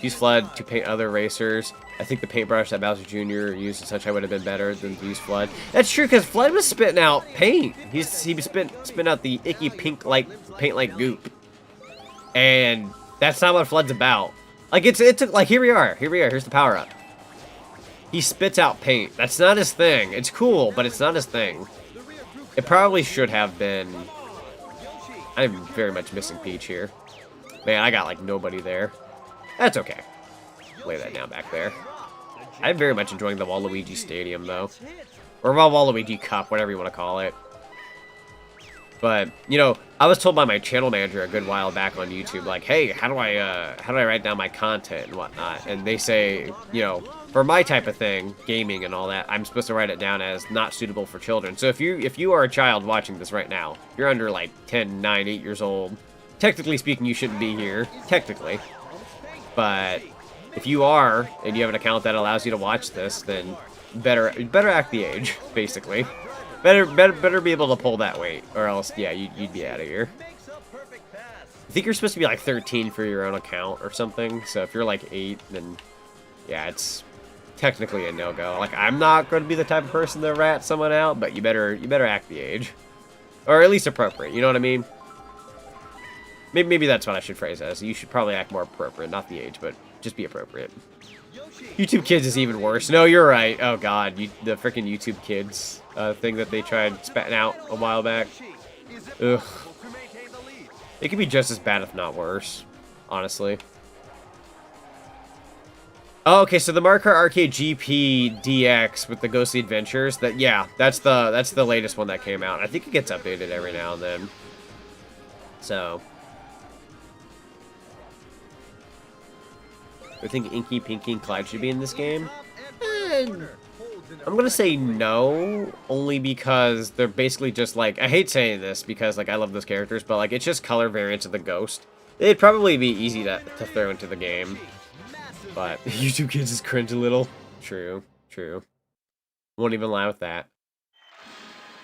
Use Flood to paint other racers. I think the paintbrush that Bowser Jr. used and such I would have been better than to use Flood. That's true, because Flood was spitting out paint. He was spitting out the icky pink paint like goop. And that's not what Flood's about. Like it's like here we are. Here's the power up. He spits out paint. That's not his thing. It's cool, but it's not his thing. It probably should have been. I'm very much missing Peach here. Man, I got like nobody there. That's okay. Lay that down back there. I'm very much enjoying the Waluigi Stadium though. Or Waluigi Cup, whatever you want to call it. But, you know, I was told by my channel manager a good while back on YouTube, like, hey, how do I write down my content and whatnot? And they say, you know, for my type of thing, gaming and all that, I'm supposed to write it down as not suitable for children. So if you are a child watching this right now, you're under like 10, 9, 8 years old, technically speaking, you shouldn't be here, technically. But if you are, and you have an account that allows you to watch this, then better act the age, basically. Better be able to pull that weight, or else, yeah, you'd be out of here. I think you're supposed to be like 13 for your own account or something. So if you're like 8, then yeah, it's technically a no-go. Like, I'm not going to be the type of person to rat someone out, but you better act the age, or at least appropriate. You know what I mean? Maybe that's what I should phrase it as. You should probably act more appropriate, not the age, but just be appropriate. YouTube Kids is even worse. No, you're right. Oh god, the freaking YouTube Kids thing that they tried spatting out a while back. Ugh. It could be just as bad, if not worse, honestly. Oh, okay, so the Mario Kart Arcade GP DX with the Ghostly Adventures, that's the latest one that came out. I think it gets updated every now and then. So I think Inky, Pinky, and Clyde should be in this game. I'm gonna say no, only because they're basically just like, I hate saying this because like I love those characters, but like it's just color variants of the Ghost. It'd probably be easy to throw into the game, but YouTube Kids is cringe a little. True, true. Won't even lie with that.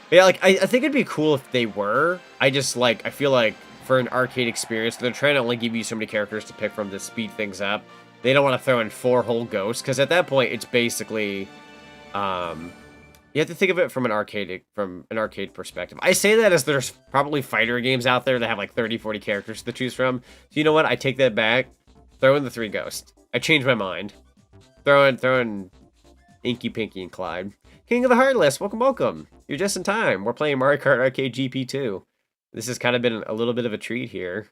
But yeah, like I think it'd be cool if they were. I just like, I feel like for an arcade experience, they're trying to only give you so many characters to pick from to speed things up. They don't want to throw in 4 whole Ghosts, because at that point it's basically, you have to think of it from an arcade perspective. I say that as there's probably fighter games out there that have like 30, 40 characters to choose from. So you know what? I take that back. Throw in the 3 Ghosts. I changed my mind. Throw in Inky, Pinky, and Clyde. King of the Heartless, welcome, welcome. You're just in time. We're playing Mario Kart Arcade GP2. This has kind of been a little bit of a treat here.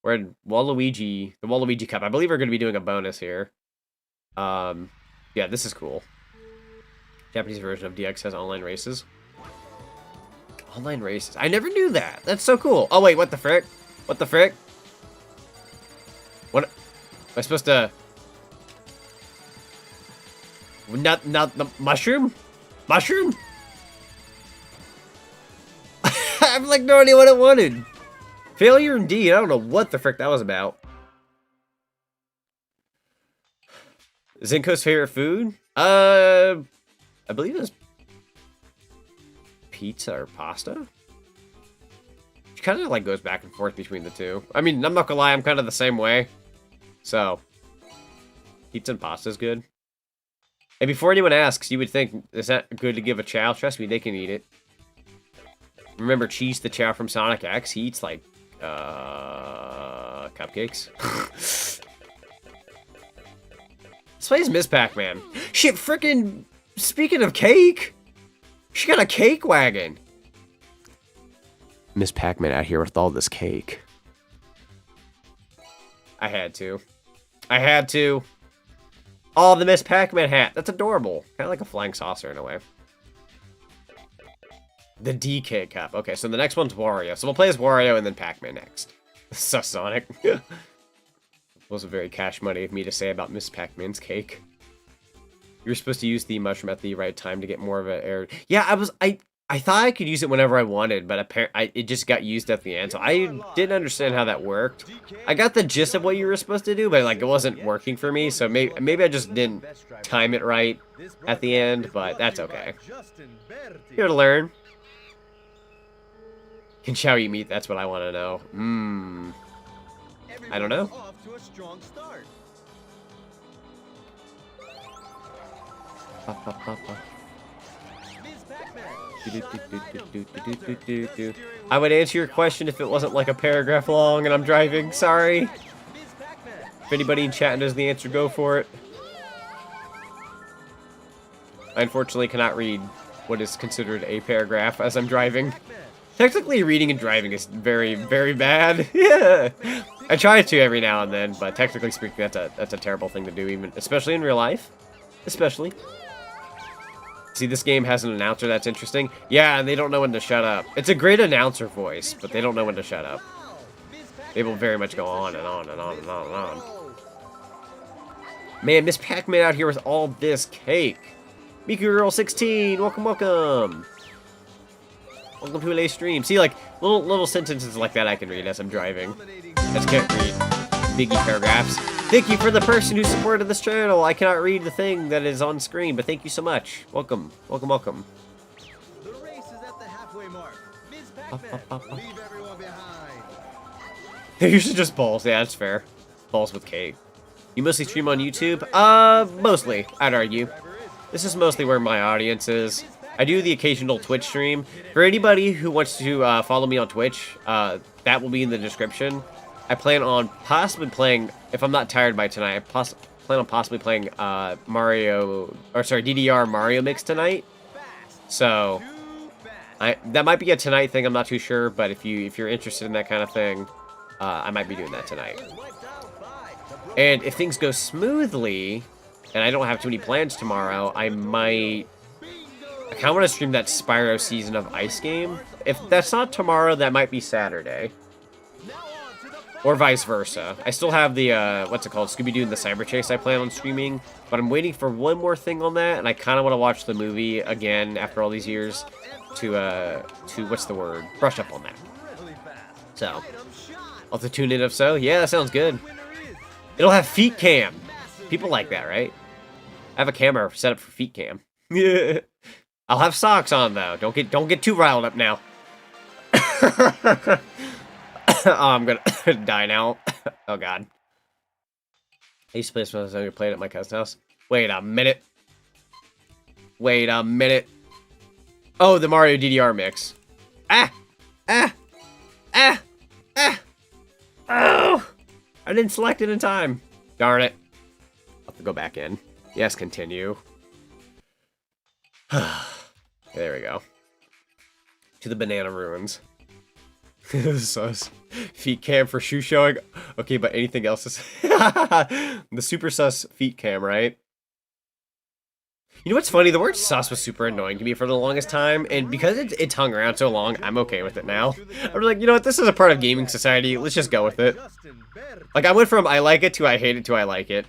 We're in Waluigi, the Waluigi Cup. I believe we're going to be doing a bonus here. Yeah, this is cool. Japanese version of DX has online races. Online races. I never knew that. That's so cool. Oh, wait, what the frick? What the frick? What? Am I supposed to... Not the mushroom? Mushroom? I have like no idea what it wanted. Failure indeed. I don't know what the frick that was about. Zinko's favorite food? I believe it's pizza or pasta. It kind of like goes back and forth between the two. I mean, I'm not gonna lie, I'm kind of the same way. So, pizza and pasta is good. And before anyone asks, you would think, is that good to give a chow? Trust me, they can eat it. Remember Cheese the Chow from Sonic X? He eats like, cupcakes. This plays Miss Pac-Man. Shit, frickin', speaking of cake, she got a cake wagon. Miss Pac-Man out here with all this cake. I had to. Oh, the Miss Pac-Man hat. That's adorable. Kind of like a flying saucer in a way. The DK Cup. Okay, so the next one's Wario. So we'll play as Wario and then Pac-Man next. Sus Sonic. It wasn't very cash money of me to say about Miss Pac-Man's cake. You were supposed to use the mushroom at the right time to get more of an air. Yeah, I thought I could use it whenever I wanted, but apparently it just got used at the end. So I didn't understand how that worked. I got the gist of what you were supposed to do, but like it wasn't working for me. So maybe I just didn't time it right at the end, but that's okay. Here to learn. Can Chow eat meat? That's what I want to know. I don't know. I would answer your question if it wasn't like a paragraph long and I'm driving. Sorry. If anybody in chat knows the answer, go for it. I unfortunately cannot read what is considered a paragraph as I'm driving. Technically, reading and driving is very, very bad. Yeah, I try to every now and then, but technically speaking, that's a terrible thing to do, even especially in real life. Especially. See, this game has an announcer that's interesting. Yeah, and they don't know when to shut up. It's a great announcer voice, but they don't know when to shut up. They will very much go on and on and on and on and on. Man, Miss Pac-Man out here with all this cake. Miku Girl 16, welcome, welcome. Welcome to a stream. See, like, little sentences like that I can read as I'm driving. I just can't read biggie paragraphs. Thank you for the person who supported this channel. I cannot read the thing that is on screen, but thank you so much. Welcome, welcome, welcome. The race is at the halfway mark. Ms. Pac-Man, leave everyone behind. You should just balls. Yeah, that's fair. Balls with cake. You mostly stream on YouTube? Mostly, I'd argue. This is mostly where my audience is. I do the occasional Twitch stream. For anybody who wants to follow me on Twitch, that will be in the description. I plan on possibly playing, if I'm not tired by tonight, I plan on possibly playing DDR Mario Mix tonight. So, that might be a tonight thing, I'm not too sure, but if you're interested in that kind of thing, I might be doing that tonight. And if things go smoothly, and I don't have too many plans tomorrow, I kind of want to stream that Spyro Season of Ice game. If that's not tomorrow, that might be Saturday. Or vice versa. I still have the, what's it called? Scooby-Doo and the Cyber Chase I plan on streaming. But I'm waiting for one more thing on that. And I kind of want to watch the movie again after all these years to, what's the word? Brush up on that. So, I'll have to tune in if so. Yeah, that sounds good. It'll have feet cam. People like that, right? I have a camera set up for feet cam. Yeah. I'll have socks on though. Don't get too riled up now. Oh, I'm gonna die now. Oh god. I used to play this when I was younger, played at my cousin's house. Wait a minute. Wait a minute. Oh, the Mario DDR mix. Ah! Ah! Ah! Ah! Oh! I didn't select it in time. Darn it. I'll have to go back in. Yes, continue. There we go. To the banana ruins. Sus. Feet cam for shoe showing. Okay, but anything else is... The super sus feet cam, right? You know what's funny? The word sus was super annoying to me for the longest time, and because it's hung around so long, I'm okay with it now. I'm like, you know what? This is a part of gaming society. Let's just go with it. Like, I went from I like it to I hate it to I like it.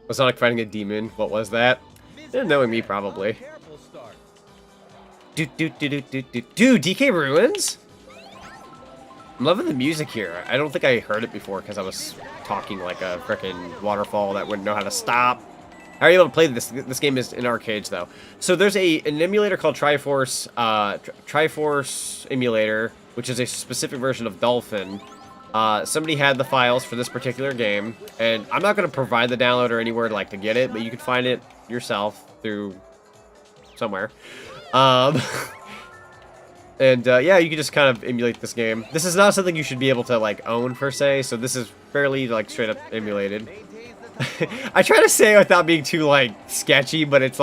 Was Sonic fighting a demon? What was that? Knowing me, probably. Dude, DK Ruins? I'm loving the music here. I don't think I heard it before because I was talking like a frickin' waterfall that wouldn't know how to stop. How are you able to play this? This game is in arcades, though. So there's an emulator called Triforce, Triforce Emulator, which is a specific version of Dolphin. Somebody had the files for this particular game, and I'm not going to provide the download or anywhere to get it, but you can find it yourself through somewhere. And yeah, you can just kind of emulate this game. This is not something you should be able to own per se, so this is fairly straight up emulated. I try to say it without being too sketchy, but it's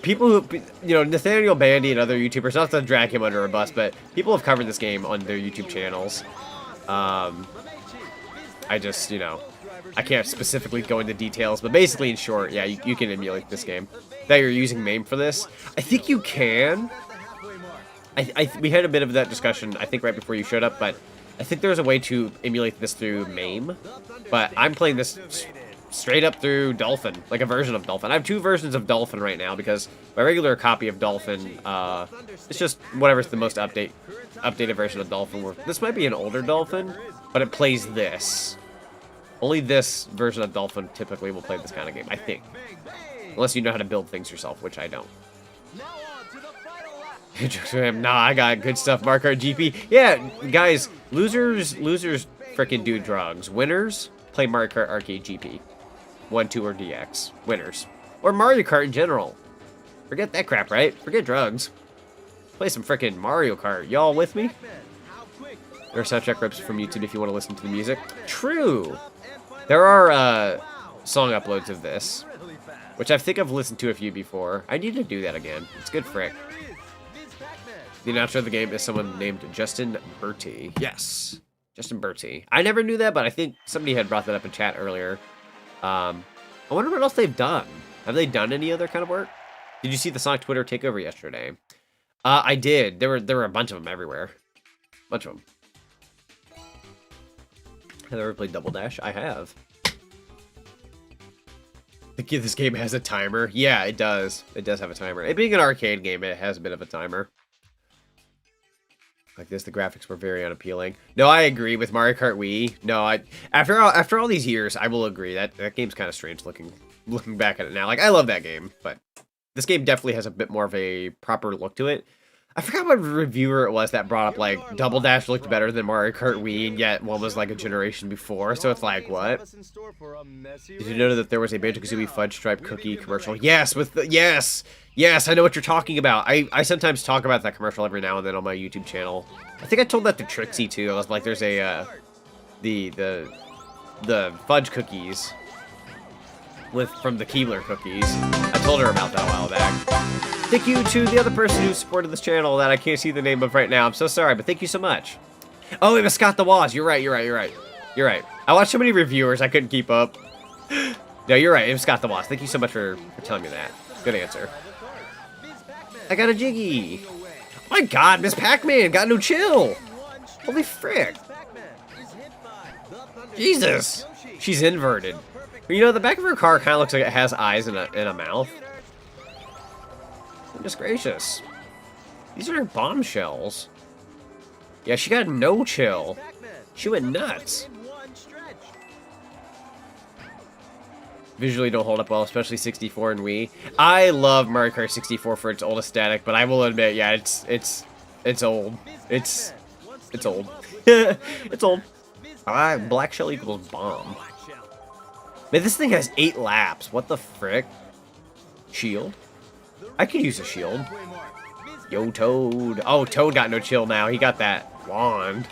people who, Nathaniel Bandy and other YouTubers, not to drag him under a bus, but people have covered this game on their YouTube channels. I just, I can't specifically go into details, but basically, in short, yeah, you can emulate this game. That you're using MAME for this. I think you can. We had a bit of that discussion, I think, right before you showed up, but I think there's a way to emulate this through MAME. But I'm playing this straight up through Dolphin, like a version of Dolphin. I have two versions of Dolphin right now, because my regular copy of Dolphin, it's just whatever's the most updated version of Dolphin. This might be an older Dolphin, but it plays this. Only this version of Dolphin typically will play this kind of game, I think. Unless you know how to build things yourself, which I don't. Nah, I got good stuff, Mario Kart GP. Yeah, guys, losers frickin' do drugs. Winners play Mario Kart Arcade GP. 1, 2, or DX. Winners. Or Mario Kart in general. Forget that crap, right? Forget drugs. Play some frickin' Mario Kart. Y'all with me? There are soundtrack rips from YouTube if you want to listen to the music. True! There are, song uploads of this, which I think I've listened to a few before. I need to do that again. It's good frick. The announcer of the game is someone named Justin Bertie. Yes, Justin Bertie. I never knew that, but I think somebody had brought that up in chat earlier. I wonder what else they've done. Have they done any other kind of work? Did you see the Sonic Twitter takeover yesterday? I did. There were a bunch of them everywhere. Bunch of them. Have I ever played Double Dash? I have. This game has a timer. Yeah, it does. It does have a timer. It being an arcade game, it has a bit of a timer. Like this, the graphics were very unappealing. No, I agree with Mario Kart Wii. No, after all these years, I will agree that game's kind of strange looking back at it now. I love that game, but this game definitely has a bit more of a proper look to it. I forgot what reviewer it was that brought up Double Dash looked better than Mario Kart Wii, and yet one was a generation before. So it's what? Did you know that there was a Banjo-Kazooie Fudge Stripe cookie commercial? Yes, yes, I know what you're talking about. I sometimes talk about that commercial every now and then on my YouTube channel. I think I told that to Trixie too. I was like, there's a the fudge cookies from the Keebler cookies. I told her about that a while back. Thank you to the other person who supported this channel that I can't see the name of right now. I'm so sorry, but thank you so much. Oh, it was Scott the Waz. You're right. I watched so many reviewers, I couldn't keep up. No, you're right. It was Scott the Waz. Thank you so much for telling me that. Good answer. I got a Jiggy. Oh my god, Miss Pac-Man got no chill. Holy frick. Jesus! She's inverted. You know, the back of her car kind of looks like it has eyes and a mouth. Goodness gracious. These are bombshells. Yeah, she got no chill. She went nuts. Visually don't hold up well, especially 64 and Wii. I love Mario Kart 64 for its old aesthetic, but I will admit, yeah, it's old. It's old. It's old. Black shell equals bomb. Man, this thing has 8 laps. What the frick? Shield? I could use a shield. Yo, Toad. Oh, Toad got no chill now. He got that wand.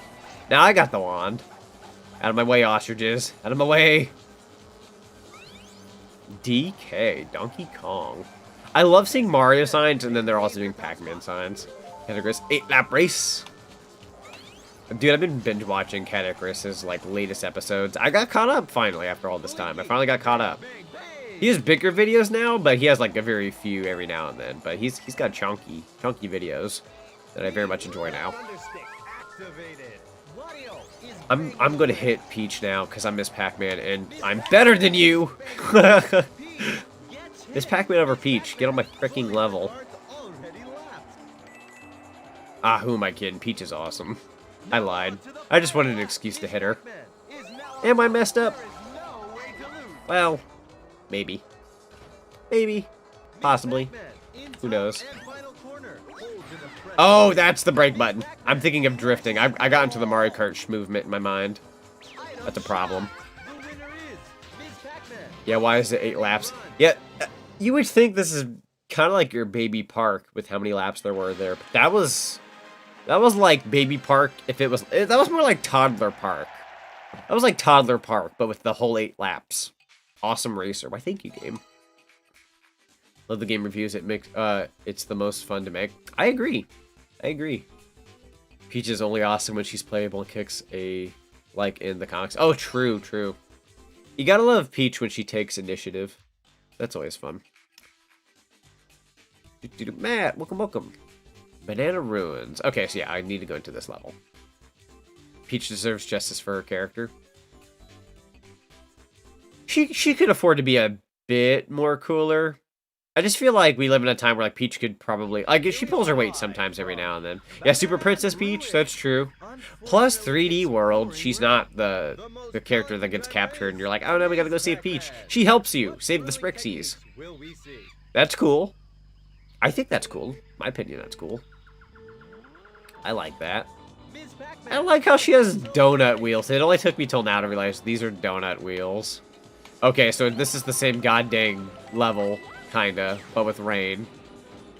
Now I got the wand. Out of my way, ostriches. Out of my way. DK. Donkey Kong. I love seeing Mario signs, and then they're also doing Pac-Man signs. Cat Icarus 8-lap race. Dude, I've been binge watching Cat Icarus's like latest episodes. I got caught up finally after all this time. I finally got caught up. He has bigger videos now, but he has like a very few every now and then. But he's got chunky videos that I very much enjoy now. I'm gonna hit Peach now because I miss Pac-Man and I'm better than you. Miss Pac-Man over Peach. Get on my freaking level. Ah, who am I kidding? Peach is awesome. I lied. I just wanted an excuse to hit her. Am I messed up? Well, maybe. Maybe. Possibly. Who knows? Oh, that's the brake button. I'm thinking of drifting. I got into the Mario Kart movement in my mind. That's a problem. Yeah, why is it 8 laps? Yeah, you would think this is kind of like your baby park with how many laps there were there. But that was like baby park if it was... That was more like toddler park. That was like toddler park, but with the whole 8 laps. Awesome racer. Why, thank you, game. Love the game reviews. It makes it's the most fun to make. I agree. I agree. Peach is only awesome when she's playable and kicks like in the comics. Oh, true, true. You gotta love Peach when she takes initiative. That's always fun. Matt, welcome. Banana Ruins. Okay, so yeah, I need to go into this level. Peach deserves justice for her character. She could afford to be a bit more cooler. I just feel like we live in a time where like Peach could probably like she pulls her weight sometimes every now and then. Yeah, Super Princess Peach, that's true. Plus 3D World, she's not the character that gets captured and you're like, oh no, we gotta go save Peach. She helps you save the Sprixies. That's cool. I think that's cool. In my opinion, that's cool. I like that. I like how she has donut wheels. It only took me till now to realize these are donut wheels. Okay, so this is the same goddamn level. Kinda, but with rain.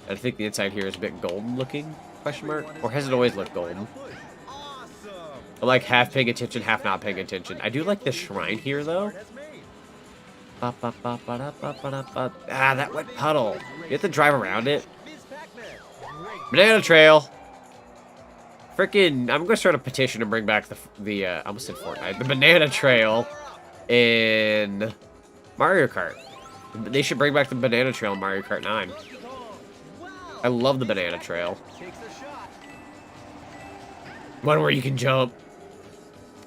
And I think the inside here is a bit golden looking, question mark? Or has it always looked golden? I like half paying attention, half not paying attention. I do like the shrine here though. Ah, that wet puddle. You have to drive around it. Banana Trail. Frickin', I'm gonna start a petition to bring back the I almost said Fortnite. The Banana Trail in Mario Kart. They should bring back the Banana Trail in Mario Kart 9. I love the Banana Trail. One where you can jump.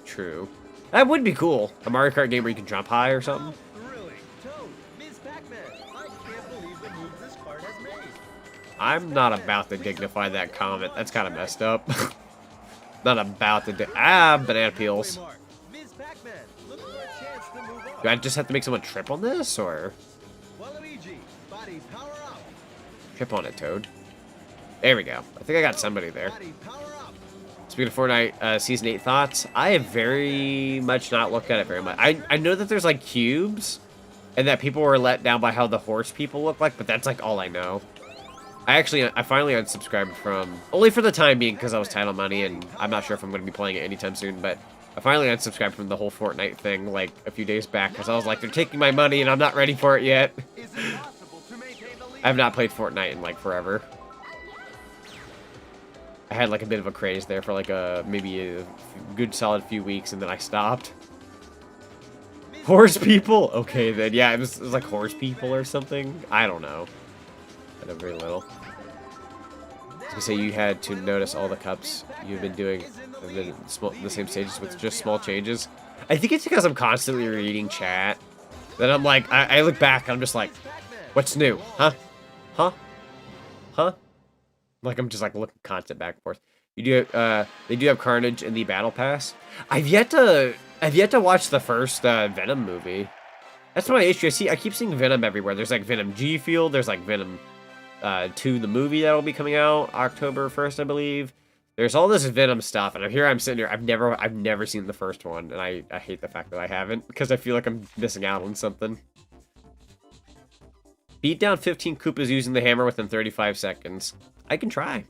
True. That would be cool. A Mario Kart game where you can jump high or something. I'm not about to dignify that comment. That's kind of messed up. Not about to banana peels. Do I just have to make someone trip on this, or? Trip on it, Toad. There we go. I think I got somebody there. Speaking of Fortnite, Season 8 thoughts, I have very much not looked at it very much. I know that there's, like, cubes, and that people were let down by how the horse people look like, but that's, like, all I know. I finally unsubscribed from, only for the time being, because I was title money, and I'm not sure if I'm going to be playing it anytime soon, but I finally unsubscribed from the whole Fortnite thing, like, a few days back, because I was like, they're taking my money, and I'm not ready for it yet. I have not played Fortnite in, like, forever. I had, like, a bit of a craze there for, like, maybe a good solid few weeks, and then I stopped. Horse people? Okay, then, yeah, it was like horse people or something. I don't know. I know very little. I was gonna say you had to notice all the cups you've been doing I've been in the same stages with just small changes. I think it's because I'm constantly reading chat. That I'm like, I look back, I'm just like, what's new? Huh? Huh? Huh? Like, I'm just like looking constant back and forth. You do, they do have Carnage in the Battle Pass. I've yet to watch the first Venom movie. That's my issue. I keep seeing Venom everywhere. There's like Venom G Field. There's like Venom 2, the movie that'll be coming out October 1st, I believe. There's all this Venom stuff, and I'm sitting here. I've never seen the first one, and I hate the fact that I haven't because I feel like I'm missing out on something. Beat down 15 Koopas using the hammer within 35 seconds. I can try.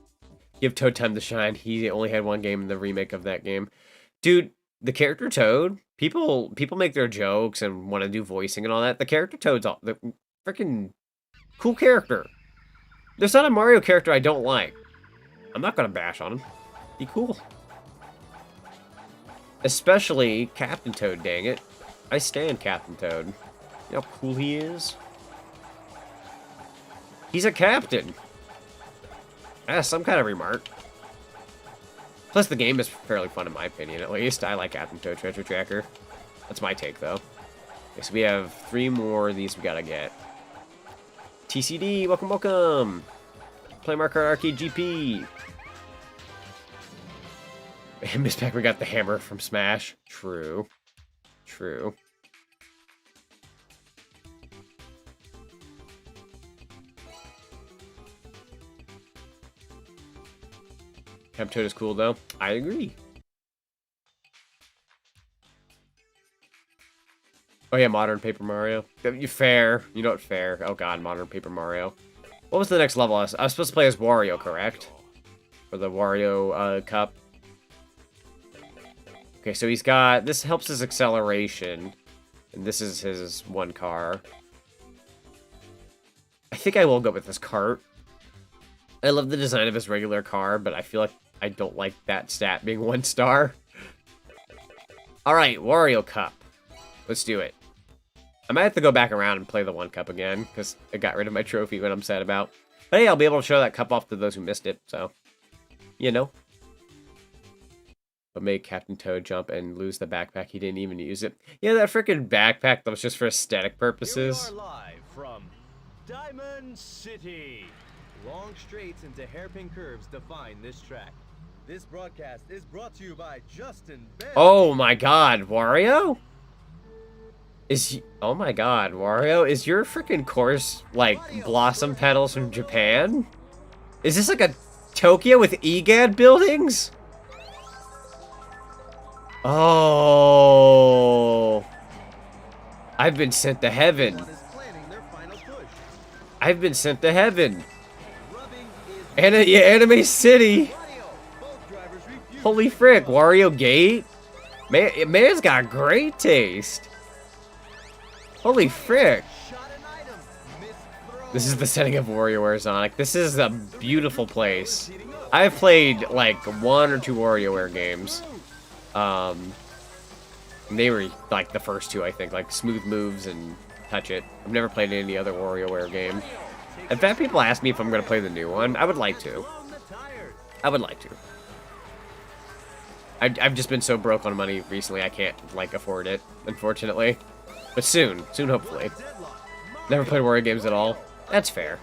Give Toad time to shine. He only had one game in the remake of that game. Dude, the character Toad, people make their jokes and want to do voicing and all that. The character Toad's the freaking cool character. There's not a Mario character I don't like. I'm not gonna bash on him. Be cool. Especially Captain Toad, dang it. I stand Captain Toad. You know how cool he is? He's a captain. That's some kind of remark. Plus, the game is fairly fun in my opinion, at least. I like Captain Toad Treasure Tracker. That's my take, though. Okay, so we have 3 more of these we gotta get. TCD, welcome, welcome! Play Mario Kart Arcade GP. Miss Pac-Man got the hammer from Smash. True. True. Captain Toad is cool, though. I agree. Oh, yeah, Modern Paper Mario. Fair. You know what? Fair. Oh, God, Modern Paper Mario. What was the next level? I was supposed to play as Wario, correct? For the Wario Cup. Okay, so he's got... This helps his acceleration. And this is his one car. I think I will go with this cart. I love the design of his regular car, but I feel like I don't like that stat being 1 star. Alright, Wario Cup. Let's do it. I might have to go back around and play the 1 cup again, because I got rid of my trophy when I'm sad about. But hey, I'll be able to show that cup off to those who missed it, so... You know. But make Captain Toad jump and lose the backpack. He didn't even use it. Yeah, that freaking backpack that was just for aesthetic purposes. Here we are live from Diamond City. Long straights into hairpin curves define this track. This broadcast is brought to you by Justin Bell. Oh my god, Wario? Oh my god, Wario, is your freaking course like blossom petals from Japan? Is this like a Tokyo with EGAD buildings? Oh, I've been sent to heaven. I've been sent to heaven. Anime City. Holy frick, Wario Gate? Man's got great taste. Holy frick. This is the setting of WarioWare Zonic. This is a beautiful place. I've played like 1 or 2 WarioWare games. They were like the first 2, I think, like Smooth Moves and Touch It. I've never played any other WarioWare game. In fact, people ask me if I'm going to play the new one. I would like to. I would like to. I've just been so broke on money recently, I can't, like, afford it, unfortunately. But soon. Soon, hopefully. Never played Wario games at all. That's fair.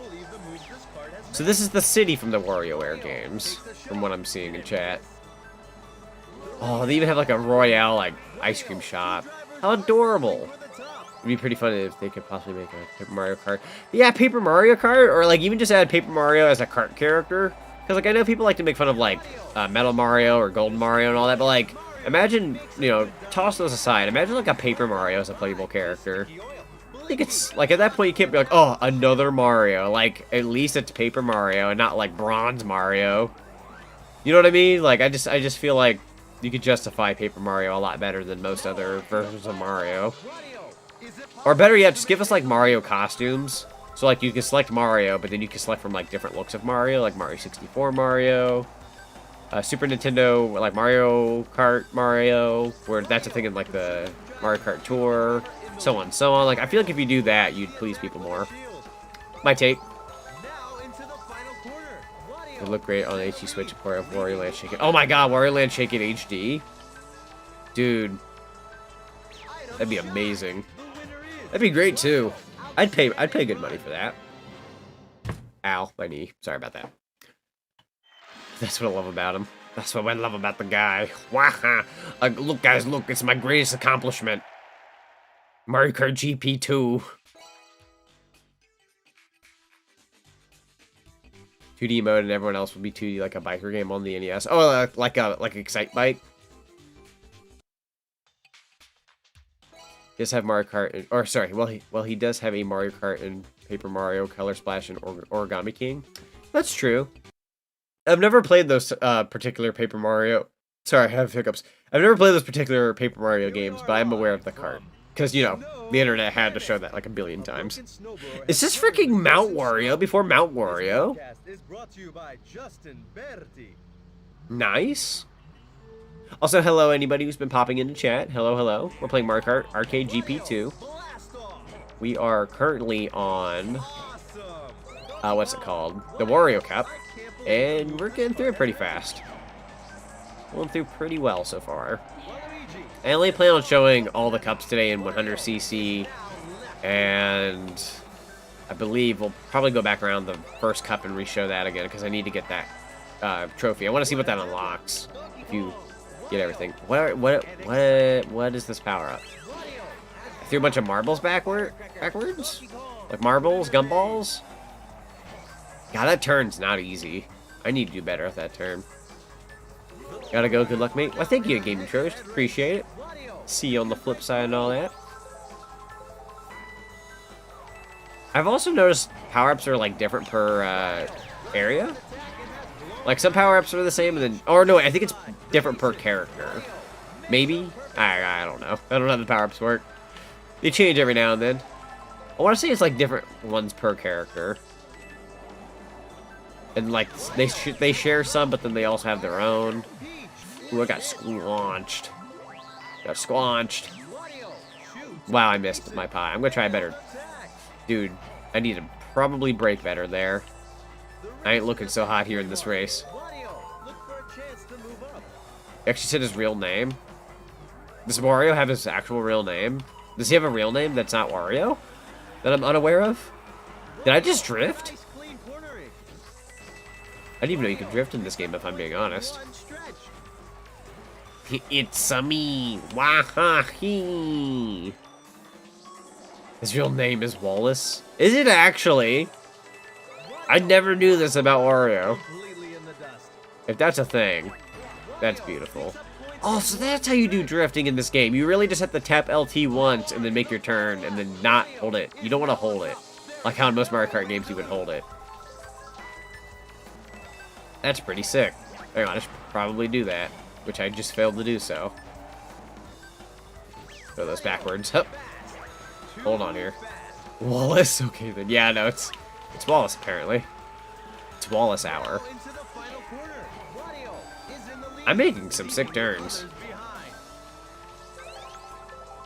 So this is the city from the WarioWare games, from what I'm seeing in chat. Oh, they even have, like, a Royale, like, ice cream shop. How adorable. It'd be pretty fun if they could possibly make a Paper Mario Kart. Yeah, Paper Mario Kart, or like even just add Paper Mario as a kart character. Because like I know people like to make fun of like Metal Mario or Golden Mario and all that, but like imagine, you know, toss those aside. Imagine like a Paper Mario as a playable character. I think it's like at that point you can't be like, oh, another Mario. Like at least it's Paper Mario and not like Bronze Mario. You know what I mean? Like I just feel like you could justify Paper Mario a lot better than most other versions of Mario. Or better yet, just give us, like, Mario costumes. So, like, you can select Mario, but then you can select from, like, different looks of Mario, like Mario 64 Mario, Super Nintendo, like, Mario Kart Mario, where that's a thing in, like, the Mario Kart Tour, so on and so on. Like, I feel like if you do that, you'd please people more. My take. It looked great on HD Switch port of Wario Land Shake It. Oh my god, Wario Land Shake It HD? Dude. That'd be amazing. That'd be great too. I'd pay good money for that. Ow, my knee. Sorry about that. That's what I love about him. That's what I love about the guy. Waha! Look, guys, look, it's my greatest accomplishment. Mario Kart GP2. 2D mode, and everyone else would be 2D like a biker game on the NES. Oh, like Excite Bike. He does have Mario Kart, or sorry, well he does have a Mario Kart and Paper Mario, Color Splash, and Origami King. That's true. I've never played those particular Paper Mario. Sorry, I have hiccups. I've never played those particular Paper Mario games, but I'm aware of the cart. Because, you know, the internet had to show that like a billion times. Is this freaking Mount Wario before Mount Wario? Nice. Also, hello anybody who's been popping into chat. Hello, hello. We're playing Mario Kart Arcade GP2. We are currently on... what's it called? The Wario Cup. And we're getting through it pretty fast. Going through pretty well so far. I only plan on showing all the cups today in 100cc. And I believe we'll probably go back around the first cup and re-show that again. Because I need to get that trophy. I want to see what that unlocks. If you get everything. What is this power up? I threw a bunch of marbles backwards? Like marbles? Gumballs? God, that turn's not easy. I need to do better at that turn. Gotta go. Good luck, mate. Well, thank you, Gaming Trost. Appreciate it. See you on the flip side and all that. I've also noticed power-ups are, like, different per area. Like, some power-ups are the same, and then... Or, no, I think it's different per character. Maybe? I don't know. I don't know how the power-ups work. They change every now and then. I want to say it's, like, different ones per character. And, like, they share some, but then they also have their own. Ooh, I got squanched. Got squanched. Wow, I missed my pie. I'm gonna try better. Dude, I need to probably brake better there. I ain't looking so hot here in this race. He actually said his real name. Does Wario have his actual real name? Does he have a real name that's not Wario? That I'm unaware of? Did I just drift? I didn't even know you could drift in this game, if I'm being honest. It's me. Wahahi. His real name is Wallace. Is it actually? I never knew this about Wario. If that's a thing, that's beautiful. Oh, so that's how you do drifting in this game. You really just have to tap LT once and then make your turn and then not hold it. You don't want to hold it. Like how in most Mario Kart games you would hold it. That's pretty sick. Hang on, I should probably do that. Which I just failed to do so. Throw those backwards. Hup. Hold on here. Wallace? Okay then. Yeah, no, it's Wallace apparently. It's Wallace hour. I'm making some sick turns.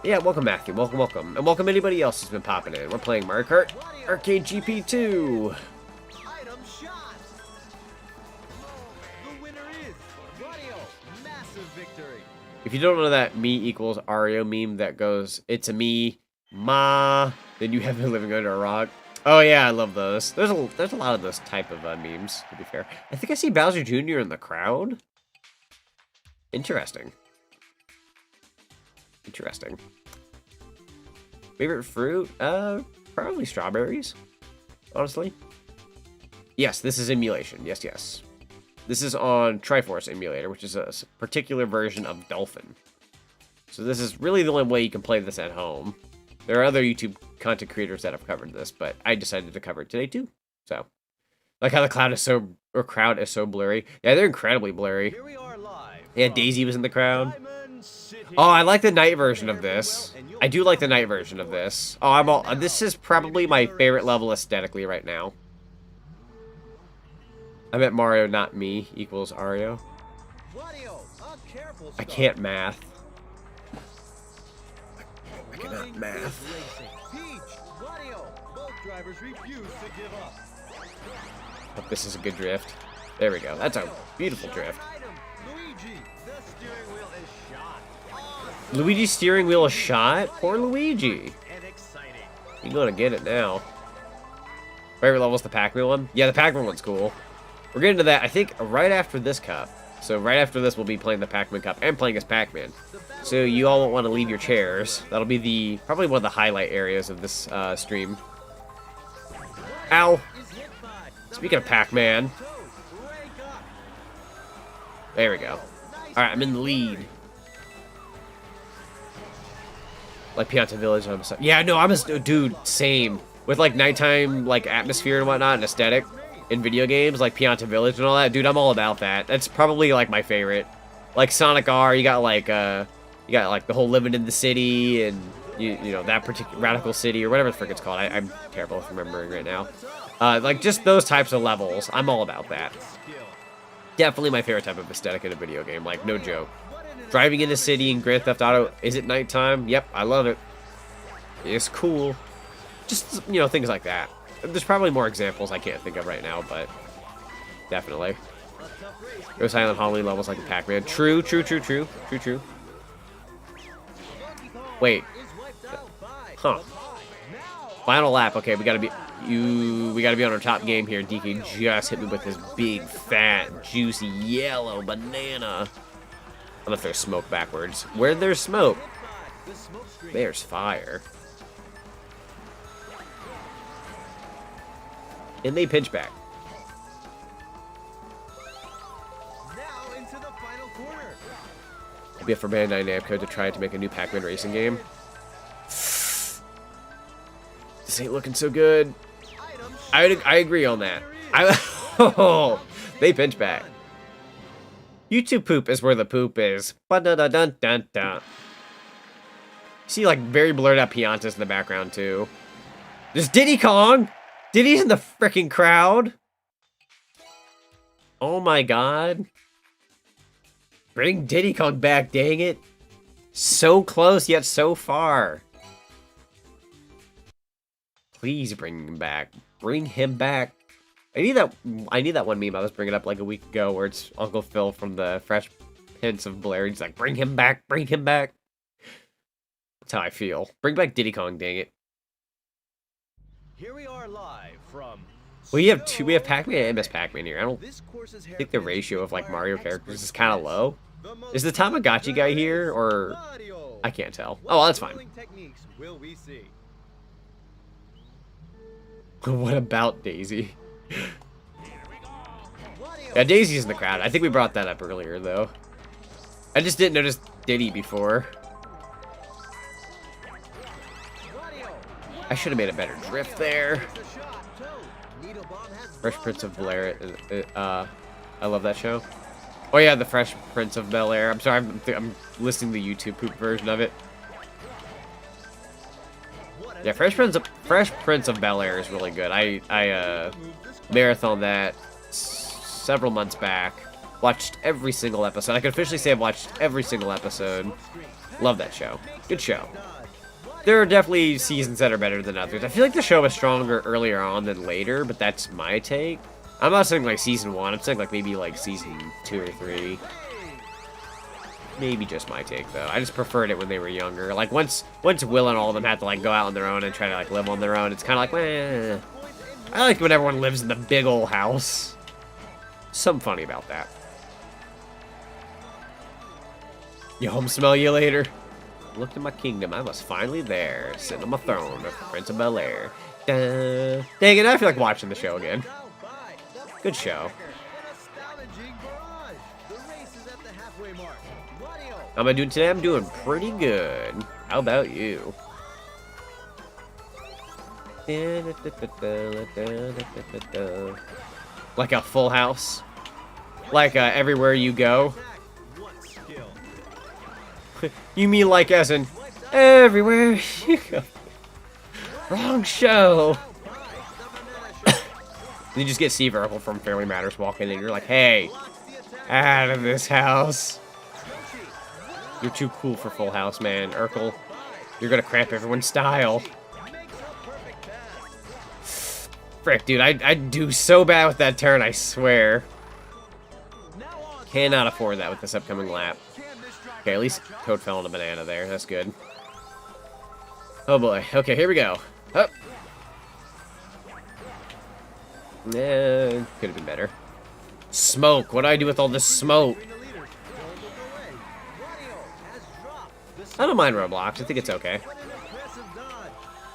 Yeah, welcome Matthew. Welcome, welcome. And welcome anybody else who's been popping in. We're playing Mario Kart Arcade GP2. If you don't know that me equals Ario meme that goes, it's a me, ma, then you have been living under a rock. Oh yeah, I love those. There's a lot of those type of memes, to be fair. I think I see Bowser Jr. in the crowd. Interesting. Interesting. Favorite fruit? Probably strawberries, honestly. Yes, this is emulation. Yes, yes. This is on Triforce Emulator, which is a particular version of Dolphin. So this is really the only way you can play this at home. There are other YouTube content creators that have covered this, but I decided to cover it today too. So, like how the crowd is so blurry. Yeah, they're incredibly blurry. Yeah, Daisy was in the crowd. Oh, I like the night version of this. I do like the night version of this. Oh, this is probably my favorite level aesthetically right now. I meant Mario, not me, equals Ario. I can't math. I cannot math. Hope this is a good drift. There we go. That's a beautiful drift. Luigi, the steering wheel is shot. Awesome Luigi's steering wheel is shot? Poor Luigi. and exciting. You're gonna get it now. Favorite level's the Pac-Man one? Yeah, the Pac-Man one's cool. We're getting to that, I think, right after this cup. So right after this, we'll be playing the Pacman Cup and playing as Pac-Man. So you all won't want to leave your chairs. That'll be probably one of the highlight areas of this stream. Ow! Speaking of Pac-Man. There we go. Alright, I'm in the lead. Like Pianta Village, I'm sorry. Yeah, no, I'm a dude, same. With like nighttime like atmosphere and whatnot and aesthetic in video games, like Pianta Village and all that, dude, I'm all about that. That's probably like my favorite. Like Sonic R, you got like the whole living in the city and you know that particular Radical City or whatever the frick it's called. I'm terrible at remembering right now. Like just those types of levels, I'm all about that. Definitely my favorite type of aesthetic in a video game, like no joke. Driving in the city in Grand Theft Auto, is it nighttime? Yep, I love it. It's cool. Just, you know, things like that. There's probably more examples I can't think of right now, but definitely. Go Silent Holly levels like a Pac-Man. True. Wait. Huh. Final lap. Okay, we gotta be on our top game here. DK just hit me with this big, fat, juicy, yellow banana. I'm gonna throw smoke backwards. Where there's smoke, there's fire. And they pinch back. Now into the final corner. It'd be for Bandai Namco to try to make a new Pac-Man racing game. This ain't looking so good. I agree on that. Oh, they pinch back. YouTube poop is where the poop is. Ba-da-da-dun-dun-dun. See, like, very blurred out Piantas in the background, too. There's Diddy Kong! Diddy's in the freaking crowd! Oh my god. Bring Diddy Kong back, dang it. So close, yet so far. Please bring him back. Bring him back. I need that one meme I was bringing up like a week ago where it's Uncle Phil from the Fresh Prince of Blair. He's like, bring him back, bring him back. That's how I feel. Bring back Diddy Kong, dang it. Here we are live from We have Pac-Man and Miss Pac-Man here. I don't think the ratio of like Mario characters is kind of low. Is the Tamagotchi guy here or I can't tell. Oh, well, that's fine. What about Daisy? Yeah, Daisy's in the crowd. I think we brought that up earlier, though. I just didn't notice Diddy before. I should have made a better drift there. Fresh Prince of Bel-Air. I love that show. Oh yeah, the Fresh Prince of Bel-Air. I'm sorry, I'm listening to the YouTube poop version of it. Yeah, Fresh Prince of Bel-Air is really good. I marathoned that several months back. Watched every single episode. I can officially say I've watched every single episode. Love that show. Good show. There are definitely seasons that are better than others. I feel like the show was stronger earlier on than later, but that's my take. I'm not saying like season 1. I'm saying like maybe like season 2 or 3. Maybe just my take though. I just preferred it when they were younger. Like once Will and all of them had to like go out on their own and try to like live on their own, it's kind of like, eh. I like when everyone lives in the big old house. Something funny about that. You home, smell you later. Look to my kingdom, I was finally there, sitting on my throne of Prince of Bel-Air. Dang it, I feel like watching the show again. Good show. How am I doing today? I'm doing pretty good. How about you? Like a full house? Like everywhere you go? You mean like as in everywhere you go? Wrong show. You just get Steve Urkel from Family Matters walking in. You're like, hey, out of this house. You're too cool for Full House, man. Urkel, you're gonna cramp everyone's style. Frick, dude, I do so bad with that turn, I swear. cannot afford that with this upcoming lap. Okay, at least Toad fell on a banana there. That's good. Oh boy. Okay, here we go. Up. Nah, could have been better. Smoke. What do I do with all this smoke? I don't mind Roblox. I think it's okay.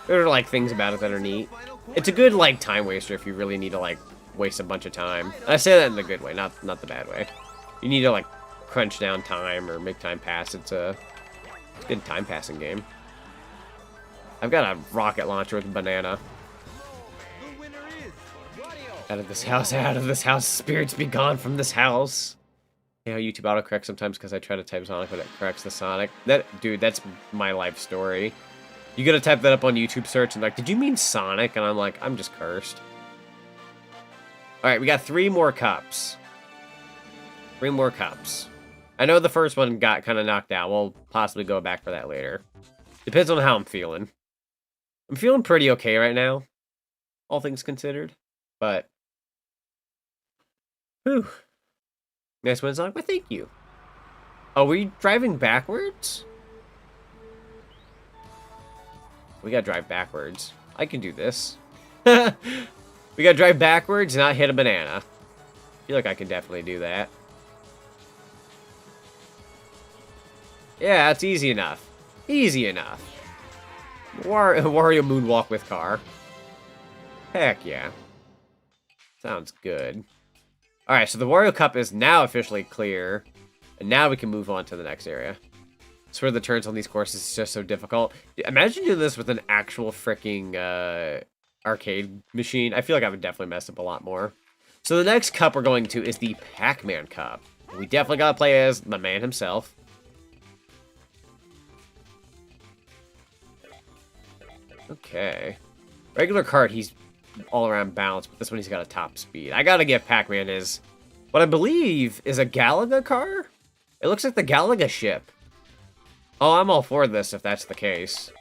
There are, like, things about it that are neat. It's a good, like, time waster if you really need to, like, waste a bunch of time. I say that in the good way, not the bad way. You need to, like, crunch down time or make time pass. It's a good time passing game. I've got a rocket launcher with a banana. Out of this house, out of this house. Spirits be gone from this house. Yeah, YouTube autocorrects sometimes because I try to type Sonic, but it corrects the Sonic. Dude, that's my life story. You gotta type that up on YouTube search and like, did you mean Sonic? And I'm like, I'm just cursed. Alright, we got 3 more cups. 3 more cups. I know the first one got kind of knocked out. We'll possibly go back for that later. Depends on how I'm feeling. I'm feeling pretty okay right now. All things considered. But... whew. Nice win, Sonic. Well, thank you. Oh, were you driving backwards? We gotta drive backwards. I can do this. We gotta drive backwards and not hit a banana. I feel like I can definitely do that. Yeah, it's easy enough. Easy enough. Wario moonwalk with car. Heck yeah. Sounds good. Alright, so the Wario Cup is now officially clear. And now we can move on to the next area. It's where the turns on these courses is just so difficult. Imagine doing this with an actual freaking arcade machine. I feel like I would definitely mess up a lot more. So the next cup we're going to is the Pacman Cup. We definitely gotta play as the man himself. Okay. Regular cart, he's all around balanced, but this one he's got a top speed. I gotta give Pac-Man his, what I believe is a Galaga car? It looks like the Galaga ship. Oh, I'm all for this if that's the case.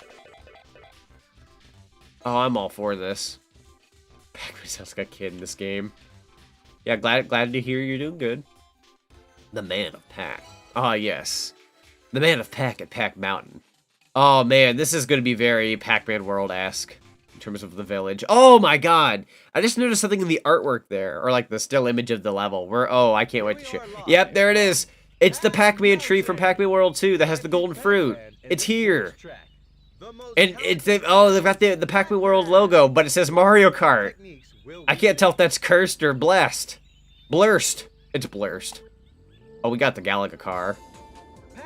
Oh, I'm all for this. Pac-Man sounds like a kid in this game. Yeah, glad to hear you're doing good. The man of Pac. Ah, yes. The man of Pac at Pac Mountain. Oh, man, this is going to be very Pac-Man World-esque in terms of the village. Oh, my God. I just noticed something in the artwork there, or like the still image of the level where, oh, I can't wait to share. Yep, there it is. It's the Pac-Man tree from Pac-Man World 2 that has the golden fruit. It's here. And it's, oh, they've got the Pac-Man World logo, but it says Mario Kart. I can't tell if that's cursed or blessed. Blurst. It's blurst. Oh, we got the Galaga car.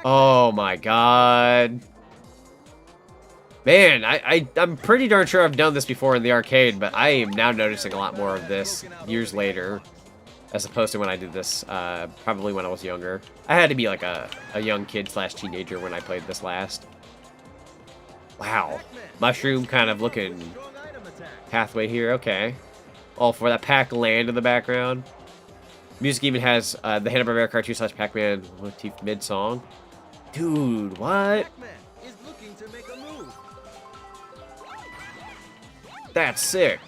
Oh my God. Man, I'm pretty darn sure I've done this before in the arcade, but I am now noticing a lot more of this years later. As opposed to when I did this, probably when I was younger. I had to be like a young kid slash teenager when I played this last. Wow. Mushroom kind of looking pathway here, okay. All for that Pac-Land in the background. Music even has the Hanna-Barbera cartoon slash Pac-Man motif mid-song. Dude, what? That's sick.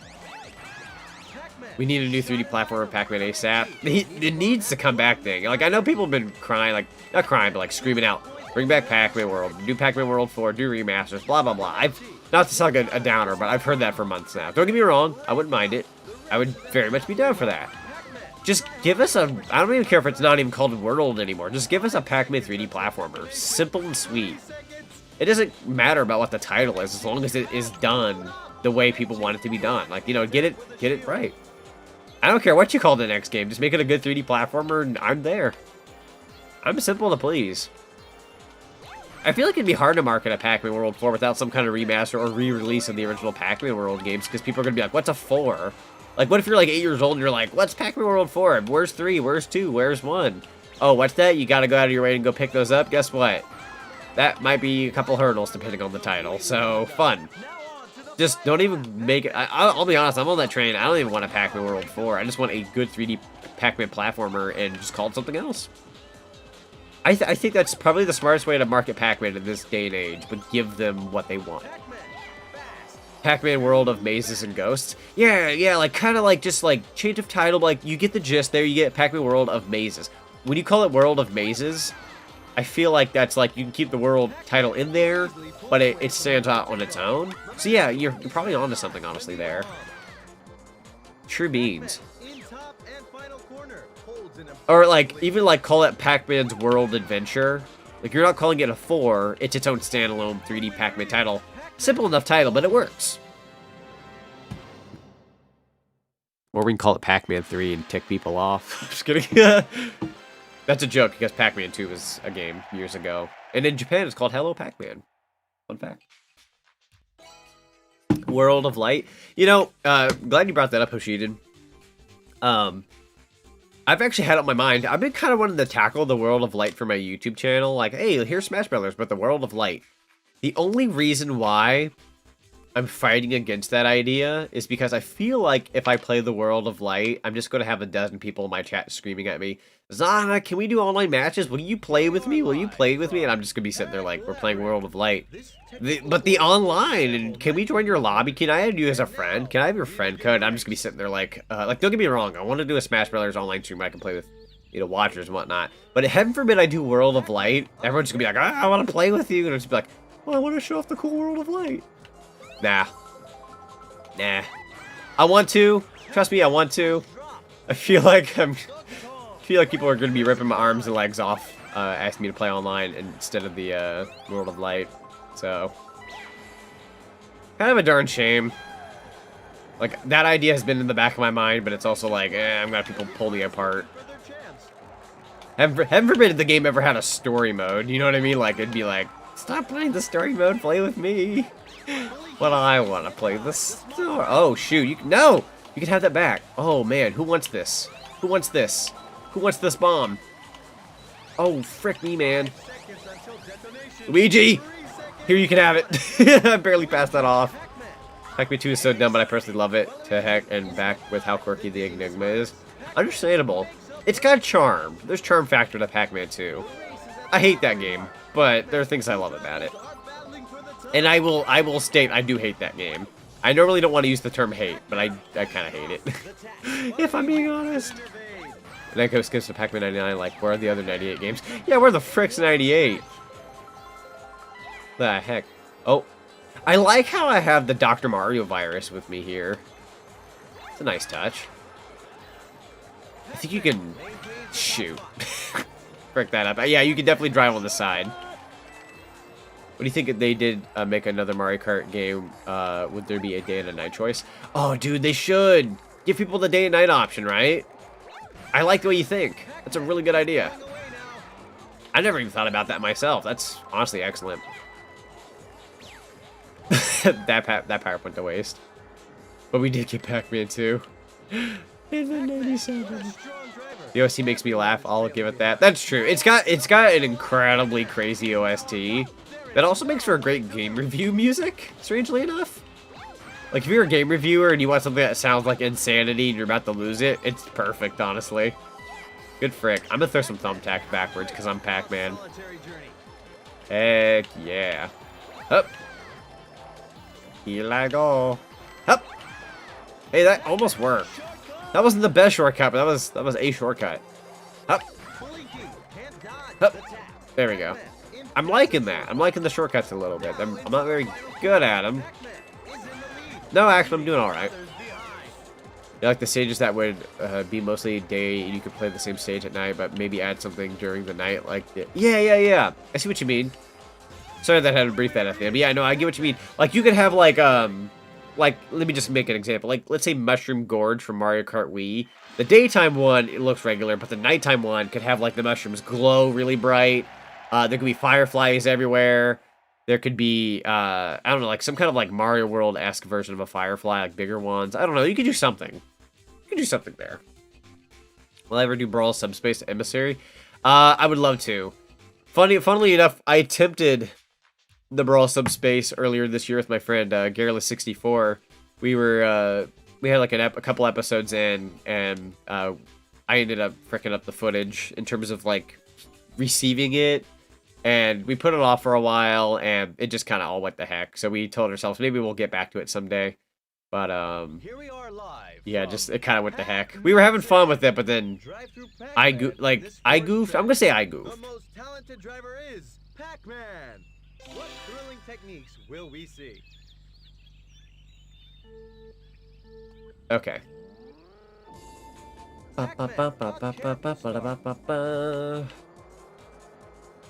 We need a new 3D platform of Pac-Man ASAP. It needs to come back thing. Like, I know people have been crying, like, not crying, but like screaming out, bring back Pac-Man World, do Pac-Man World 4, do remasters, blah, blah, blah. Not to sound like a downer, but I've heard that for months now. Don't get me wrong, I wouldn't mind it. I would very much be down for that. Just give us a, I don't even care if it's not even called World anymore. Just give us a Pac-Man 3D platformer. Simple and sweet. It doesn't matter about what the title is, as long as it is done the way people want it to be done. Like, you know, get it right. I don't care what you call the next game. Just make it a good 3D platformer, and I'm there. I'm simple to please. I feel like it'd be hard to market a Pac-Man World 4 without some kind of remaster or re-release of the original Pac-Man World games, because people are going to be like, what's a 4? Like, what if you're like 8 years old and you're like, what's Pac-Man World 4? Where's 3? Where's 2? Where's 1? Oh, what's that? You got to go out of your way and go pick those up? Guess what? That might be a couple hurdles depending on the title, so fun. Just don't even make it. I'll be honest, I'm on that train. I don't even want a Pac-Man World 4. I just want a good 3D Pac-Man platformer and just call it something else. I think that's probably the smartest way to market Pac-Man in this day and age, but give them what they want. Pac-Man World of Mazes and Ghosts. Yeah, like kind of like just like change of title. Like you get the gist there. You get Pac-Man World of Mazes. when you call it World of Mazes, I feel like that's like you can keep the world title in there, but it stands out on its own. So yeah, you're probably onto something, honestly, there. True beans. Or like, even like call it Pac-Man's World Adventure. Like, you're not calling it a 4, it's its own standalone 3D Pac-Man title. Simple enough title, but it works. Or we can call it Pac-Man 3 and tick people off. Just kidding. That's a joke, because Pac-Man 2 was a game years ago. And in Japan, it's called Hello Pac-Man. Fun fact. World of Light. You know, glad you brought that up, Hoshiden. I've actually had it on my mind. I've been kind of wanting to tackle the World of Light for my YouTube channel. Like, hey, here's Smash Brothers, but the World of Light. The only reason why I'm fighting against that idea is because I feel like if I play the World of Light, I'm just going to have a dozen people in my chat screaming at me, Zana, can we do online matches? Will you play with me? Will you play with me? And I'm just going to be sitting there like, we're playing World of Light. But the online, and can we join your lobby? Can I add you as a friend? Can I have your friend code? I'm just going to be sitting there like, don't get me wrong, I want to do a Smash Brothers online stream where I can play with, you know, watchers and whatnot. But heaven forbid I do World of Light, everyone's going to be like, I want to play with you. And I'll just be like, well, I want to show off the cool World of Light. Nah. I want to. Trust me, I want to. I feel like people are going to be ripping my arms and legs off, asking me to play online instead of the World of Light. So, kind of a darn shame. Like, that idea has been in the back of my mind, but it's also like, I'm gonna have people pull me apart. Heaven forbid the game ever had a story mode, you know what I mean? Like, it'd be like, stop playing the story mode, play with me. But I want to play the story. Oh, shoot, you can have that back. Oh, man, who wants this? Who wants this? Who wants this bomb? Oh, frick me, man. Luigi! Here, you can have it. I barely passed that off. Pac-Man 2 is so dumb, but I personally love it to heck, and back with how quirky the Enigma is. Understandable. It's got charm. There's charm factor to Pac-Man 2. I hate that game, but there are things I love about it. And I will state I do hate that game. I normally don't want to use the term hate, but I kind of hate it. If I'm being honest. And that goes to Pac-Man 99, like, where are the other 98 games? Yeah, where the frick's 98? The heck? Oh, I like how I have the Dr. Mario virus with me here. It's a nice touch. I think you can shoot. Frick that up. Yeah, you can definitely drive on the side. What do you think if they did make another Mario Kart game? Would there be a day and a night choice? Oh, dude, they should give people the day and night option, right? I like the way you think. That's a really good idea. I never even thought about that myself. That's honestly excellent. that power went to waste. But we did get Pac-Man 2. In the 97. The OST makes me laugh. I'll give it that. That's true. It's got an incredibly crazy OST. That also makes for a great game review music, strangely enough. Like, if you're a game reviewer and you want something that sounds like insanity and you're about to lose it, it's perfect, honestly. Good frick. I'm gonna throw some thumbtacks backwards because I'm Pac-Man. Heck yeah. Up. Here I go. Up. Hey, that almost worked. That wasn't the best shortcut, but that was a shortcut. Up. Up. There we go. I'm liking that. I'm liking the shortcuts a little bit. I'm not very good at them. No, actually, I'm doing all right. You like the stages that would be mostly day, and you could play the same stage at night, but maybe add something during the night, like the... Yeah. I see what you mean. Sorry that I had to brief that at the end. But yeah, no, I get what you mean. Like, you could have, like, let me just make an example. Like, let's say Mushroom Gorge from Mario Kart Wii. The daytime one, it looks regular, but the nighttime one could have, like, the mushrooms glow really bright. There could be fireflies everywhere. There could be, I don't know, like some kind of like Mario World-esque version of a firefly, like bigger ones. I don't know. You could do something. You could do something there. Will I ever do Brawl Subspace Emissary? I would love to. Funnily enough, I attempted the Brawl Subspace earlier this year with my friend Garrulous64. We had like a couple episodes in, and I ended up fricking up the footage in terms of like receiving it. And we put it off for a while, and it just kind of all went to heck. So we told ourselves maybe we'll get back to it someday. But, Here we are live yeah, from just, it kind of went to heck. We were having fun with it, but then Drive-thru I Pac-Man. This I first goofed. I'm track, gonna say I the goofed. most talented driver is Pac-Man. What thrilling techniques will we see? Okay.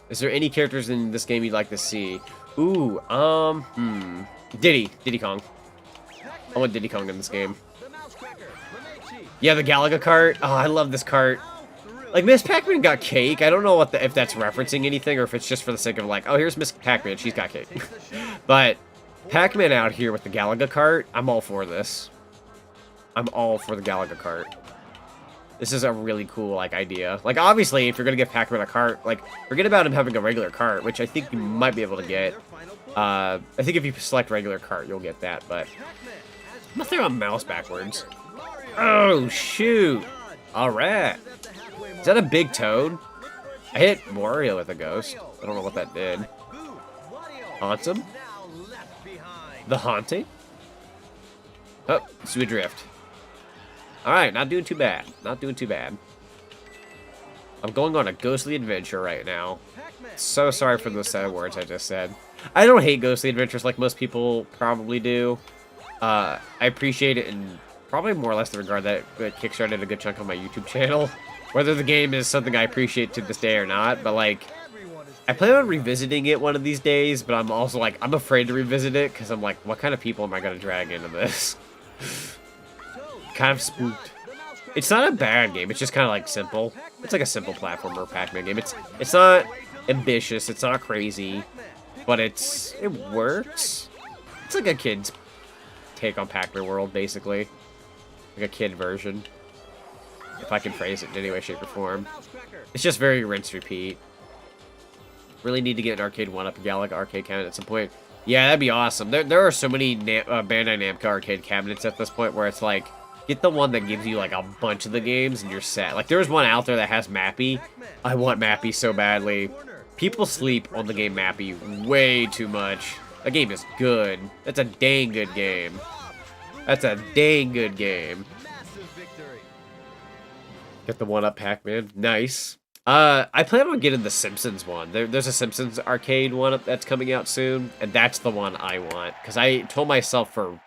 Is there any characters in this game you'd like to see? Ooh, Diddy Kong. I want Diddy Kong in this game. The mouse cracker, the Mechi. Yeah, the Galaga cart. Oh, I love this cart. Like, Miss Pac-Man got cake. I don't know if that's referencing anything or if it's just for the sake of like, oh, here's Miss Pac-Man, she's got cake. But Pac-Man out here with the Galaga cart, I'm all for this. I'm all for the Galaga cart. This is a really cool, like, idea. Like, obviously, if you're gonna give Pac-Man a cart, like, forget about him having a regular cart, which I think you might be able to get. I think if you select regular cart, you'll get that, but I'm gonna throw a mouse backwards. Oh, shoot. Alright. Is that a big toad? I hit Wario with a ghost. I don't know what that did. Haunts him? The haunting? Oh, it's a drift. Alright, not doing too bad. Not doing too bad. I'm going on a ghostly adventure right now. So sorry for those sad words I just said. I don't hate ghostly adventures like most people probably do. I appreciate it in probably more or less the regard that it kickstarted a good chunk of my YouTube channel. Whether the game is something I appreciate to this day or not, but like, I plan on revisiting it one of these days, but I'm also like, I'm afraid to revisit it because I'm like, what kind of people am I going to drag into this? Kind of spooked. It's not a bad game. It's just kind of like simple. It's like a simple platformer Pac-Man game. It's not ambitious. It's not crazy, but it works. It's like a kid's take on Pac-Man World, basically, like a kid version, if I can phrase it in any way, shape, or form. It's just very rinse repeat. Really need to get an arcade one-up Galaga arcade cabinet at some point. Yeah, that'd be awesome. There are so many Bandai Namco arcade cabinets at this point where it's like, get the one that gives you like a bunch of the games and you're set. Like there's one out there that has Mappy. I want Mappy so badly. People sleep on the game Mappy way too much. That game is good. That's a dang good game. That's a dang good game. Get the one-up Pac-Man. Nice. I plan on getting the Simpsons one. There's a Simpsons arcade one that's coming out soon, and that's the one I want. Because I told myself for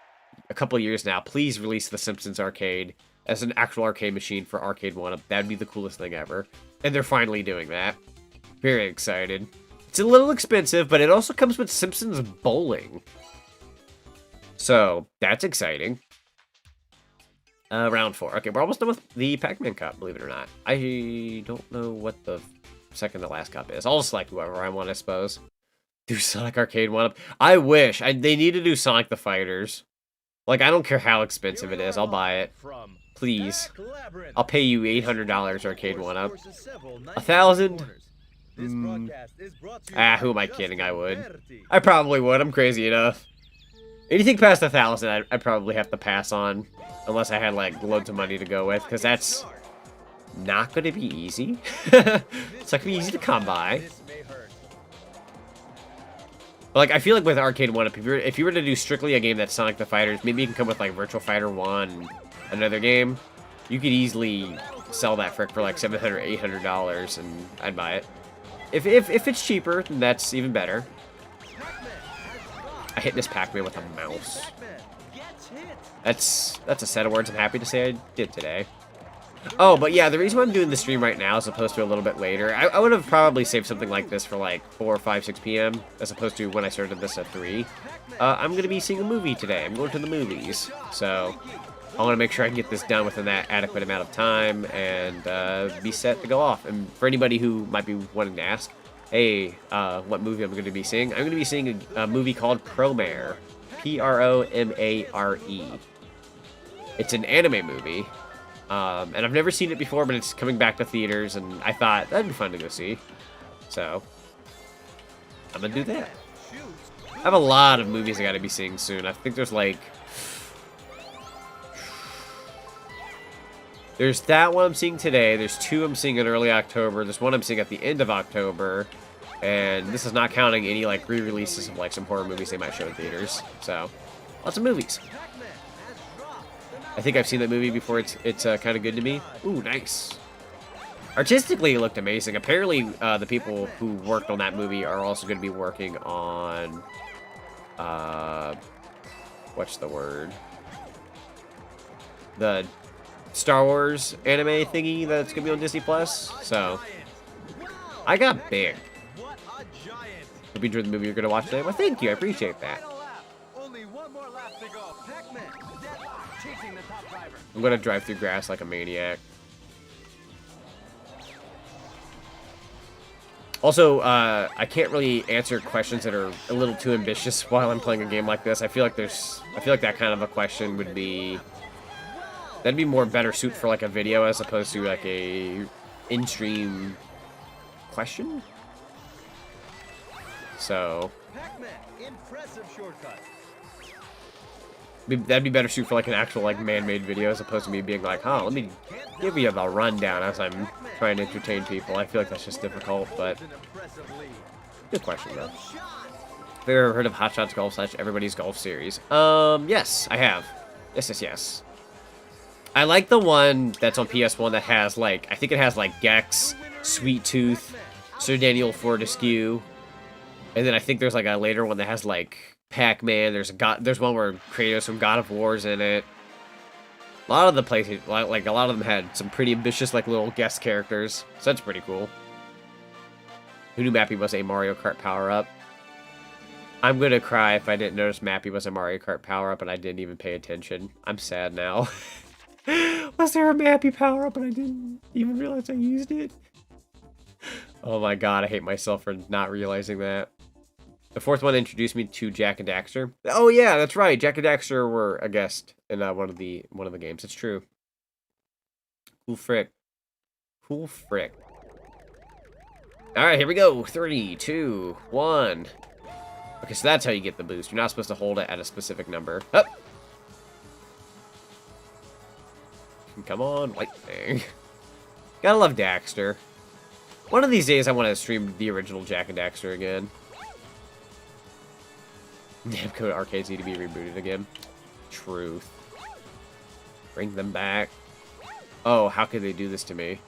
a couple of years now, please release the Simpsons arcade as an actual arcade machine for arcade one-up. That'd be the coolest thing ever. And they're finally doing that. Very excited. It's a little expensive, but it also comes with Simpsons Bowling. So, that's exciting. Round 4. Okay, we're almost done with the Pacman Cup, believe it or not. I don't know what the second to last cup is. I'll select whoever I want, I suppose. Do Sonic Arcade one-up. I wish. They need to do Sonic the Fighters. Like, I don't care how expensive it is. I'll buy it. Please. I'll pay you $800 arcade one-up. 1,000? Who am I kidding? I would. I probably would. I'm crazy enough. Anything past 1,000, I'd probably have to pass on. Unless I had, like, loads of money to go with. Because that's not going to be easy. It's not going to be easy to come by. But, like, I feel like with Arcade 1-Up, if you were to do strictly a game that's Sonic the Fighters, maybe you can come with, like, Virtual Fighter 1, another game. You could easily sell that for like $700, $800, and I'd buy it. If it's cheaper, then that's even better. I hit this Pac-Man with a mouse. That's a set of words I'm happy to say I did today. Oh, but yeah, the reason why I'm doing the stream right now as opposed to a little bit later, I would have probably saved something like this for like 4, 5, 6 p.m. as opposed to when I started this at 3. I'm going to be seeing a movie today. I'm going to the movies. So I want to make sure I can get this done within that adequate amount of time and be set to go off. And for anybody who might be wanting to ask, hey, what movie I'm going to be seeing? I'm going to be seeing a movie called Promare. Promare. It's an anime movie. And I've never seen it before, but it's coming back to theaters, and I thought that'd be fun to go see. So, I'm gonna do that. I have a lot of movies I gotta be seeing soon. I think there's like... There's that one I'm seeing today. There's 2 I'm seeing in early October. There's 1 I'm seeing at the end of October. And this is not counting any like re-releases of like some horror movies they might show in theaters. So, lots of movies. I think I've seen that movie before. It's kind of good to me. Ooh, nice. Artistically, it looked amazing. Apparently, the people who worked on that movie are also going to be working on, what's the word? The Star Wars anime thingy that's going to be on Disney Plus. So, I got big. Hope you enjoyed the movie you're going to watch today. Well, thank you. I appreciate that. Only one more lap to go. Pac-Man, deadlock, chasing the top driver. I'm going to drive through grass like a maniac. Also, I can't really answer questions that are a little too ambitious while I'm playing a game like this. I feel like that kind of a question would be... That'd be more better suit for like a video as opposed to like a in-stream question. So... Pac-Man, impressive shortcut. That'd be better suit for like an actual like man-made video as opposed to me being like, let me give you the rundown as I'm trying to entertain people. I feel like that's just difficult, but good question though. Have you ever heard of Hot Shots Golf / Everybody's Golf series? Yes, I have. Yes. I like the one that's on PS1 that has like, I think it has like Gex, Sweet Tooth, Sir Daniel Fortescue, and then I think there's like a later one that has like Pac-Man. There's one where Kratos from God of War's in it. A lot of the places, like a lot of them had some pretty ambitious like little guest characters. So that's pretty cool. Who knew Mappy was a Mario Kart power-up? I'm gonna cry if I didn't notice Mappy was a Mario Kart power-up and I didn't even pay attention. I'm sad now. Was there a Mappy power-up and I didn't even realize I used it? Oh my god, I hate myself for not realizing that. The fourth one introduced me to Jak and Daxter. Oh yeah, that's right. Jak and Daxter were a guest in one of the games. It's true. Cool frick. Cool frick. All right, here we go. 3, 2, 1. Okay, so that's how you get the boost. You're not supposed to hold it at a specific number. Up. Come on, lightning. Gotta love Daxter. One of these days, I want to stream the original Jak and Daxter again. Namco arcades need to be rebooted again. Truth. Bring them back. Oh, how could they do this to me?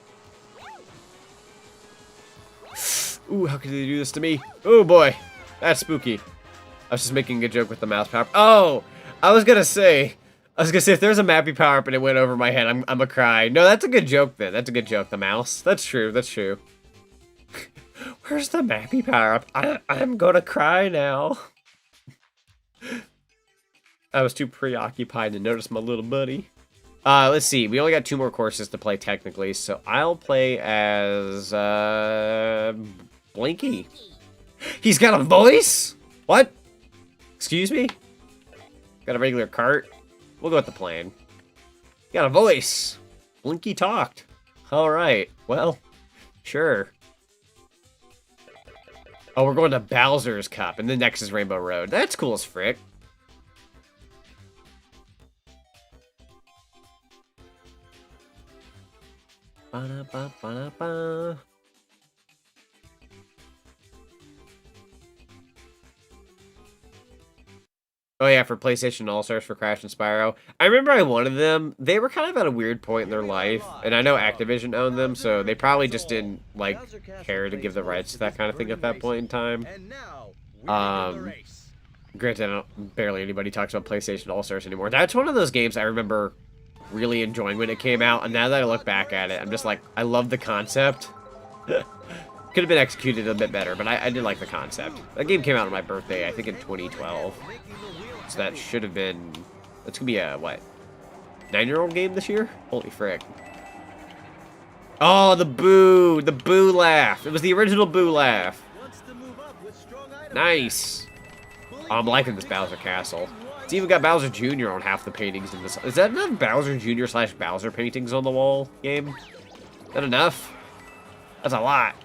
Ooh, how could they do this to me? Oh boy, that's spooky. I was just making a joke with the mouse power. Oh, I was gonna say if there's a Mappy power up and it went over my head, I'm gonna cry. No, that's a good joke then. That's a good joke. The mouse. That's true. That's true. Where's the Mappy power up? I'm gonna cry now. I was too preoccupied to notice my little buddy. Let's see. We only got 2 more courses to play technically, so I'll play as Blinky. He's got a voice? What? Excuse me? Got a regular cart? We'll go with the plane. Got a voice. Blinky talked. Alright. Well, sure. Oh, we're going to Bowser's Cup, and then next is Rainbow Road. That's cool as frick. Ba-da-ba-ba-da-ba. Oh yeah, for PlayStation All-Stars for Crash and Spyro. I remember I wanted them. They were kind of at a weird point in their life, and I know Activision owned them, so they probably just didn't, like, care to give the rights to that kind of thing at that point in time. Granted, barely anybody talks about PlayStation All-Stars anymore. That's one of those games I remember really enjoying when it came out, and now that I look back at it, I'm just like, I love the concept. Could have been executed a bit better, but I did like the concept. That game came out on my birthday, I think in 2012. So that should have been... That's gonna be a, what? 9-year-old game this year? Holy frick. Oh, the boo! The boo laugh! It was the original boo laugh. Nice! Oh, I'm liking this Bowser Castle. It's even got Bowser Jr. on half the paintings in this. Is that enough Bowser Jr. / Bowser paintings on the wall game? Is that enough? That's a lot.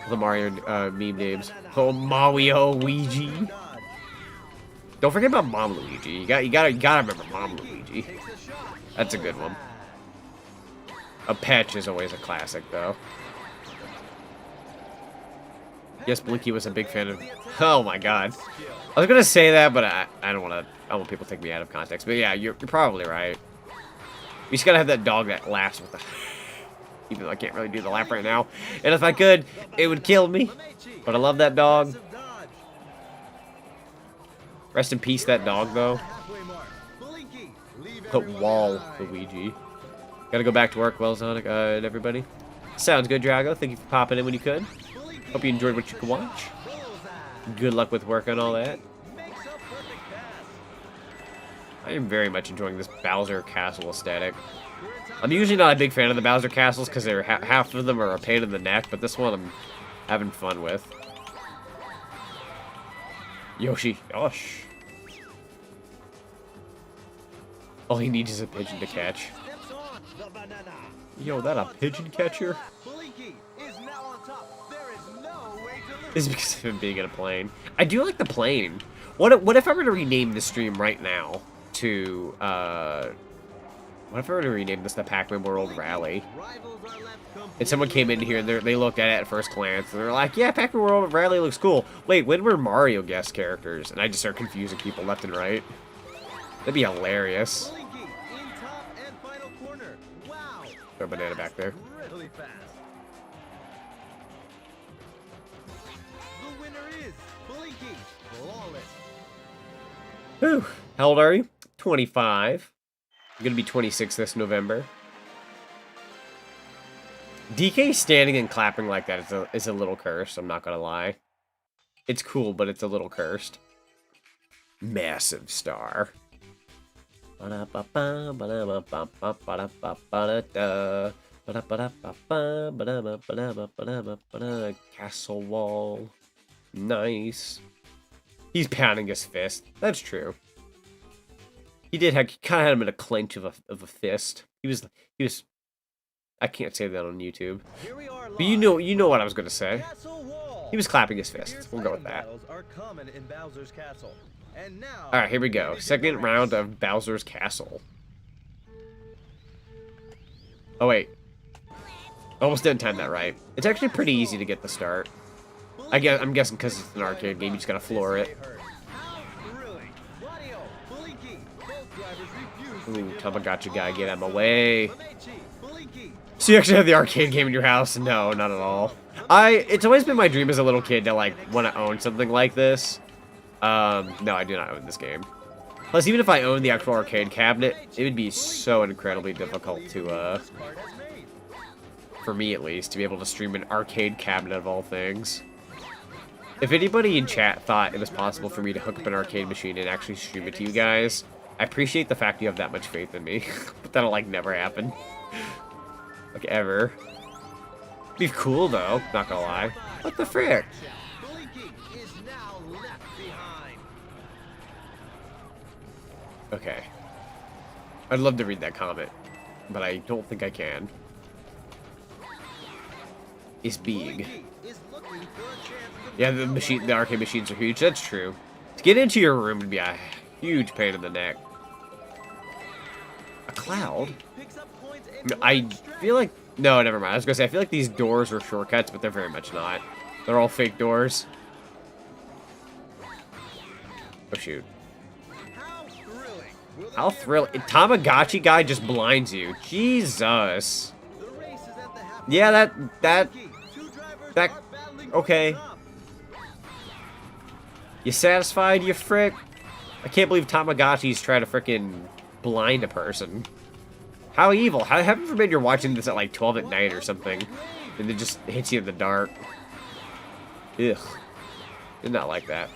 The Mario meme names. Oh, Mario Luigi. Don't forget about Mom Luigi. You gotta remember Mom Luigi. That's a good one. A Patch is always a classic, though. Yes, Blinky was a big fan of... Oh my god. I was gonna say that, but I don't want to I want people to take me out of context. But yeah, you're probably right. We just gotta have that dog that laughs with the... Even though I can't really do the laugh right now. And if I could, it would kill me. But I love that dog. Rest in peace, that dog, though. Put wall, Luigi. Gotta go back to work, well, Zonic, and everybody. Sounds good, Drago. Thank you for popping in when you could. Hope you enjoyed what you could watch. Good luck with work and all that. I am very much enjoying this Bowser Castle aesthetic. I'm usually not a big fan of the Bowser Castles because they're half of them are a pain in the neck, but this one I'm having fun with. Yoshi, gosh. All he needs is a pigeon to catch. Yo, that a pigeon catcher? This is because of him being in a plane. I do like the plane. What if I were to rename the stream right now to, what if I were to rename this the Pac-Man World Rally? And someone came in here and they looked at it at first glance and they're like, yeah, Pac-Man World Rally looks cool. Wait, when were Mario guest characters? And I just start confusing people left and right. That'd be hilarious. Throw a banana back there. Really fast. The winner is Blinky Flawless. Whew. How old are you? 25. I'm gonna be 26 this November. DK standing and clapping like that is a little cursed, I'm not gonna lie. It's cool, but it's a little cursed. Massive star. Castle wall. Nice. He's pounding his fist. That's true. He did have, kind of had him in a clench of a fist. He was. I can't say that on YouTube. But you know what I was gonna say. He was clapping his fists. We'll go with that. Alright, here we go. Second round of Bowser's Castle. Oh, wait. Almost didn't time that right. It's actually pretty easy to get the start. I'm guessing because it's an arcade game, you just gotta floor it. Ooh, Tamagotchi guy, get out of my way. So you actually have the arcade game in your house? No, not at all. It's always been my dream as a little kid to, like, want to own something like this. No, I do not own this game. Plus, even if I owned the actual arcade cabinet, it would be so incredibly difficult to, for me at least, to be able to stream an arcade cabinet of all things. If anybody in chat thought it was possible for me to hook up an arcade machine and actually stream it to you guys, I appreciate the fact you have that much faith in me. But that'll, like, never happen. Like, ever. Be cool, though, not gonna lie. What the frick? Okay. I'd love to read that comment, but I don't think I can. It's big. Yeah, the arcade machines are huge. That's true. To get into your room would be a huge pain in the neck. A cloud? I feel like... No, never mind. I was gonna say, I feel like these doors are shortcuts, but they're very much not. They're all fake doors. Oh, shoot. How thrilling. Tamagotchi guy just blinds you. Jesus. Yeah, that... Okay. You satisfied, you frick? I can't believe Tamagotchis try to frickin' blind a person. How evil. Heaven forbid you're watching this at like 12 at night or something. And it just hits you in the dark. Ugh. Did not like that.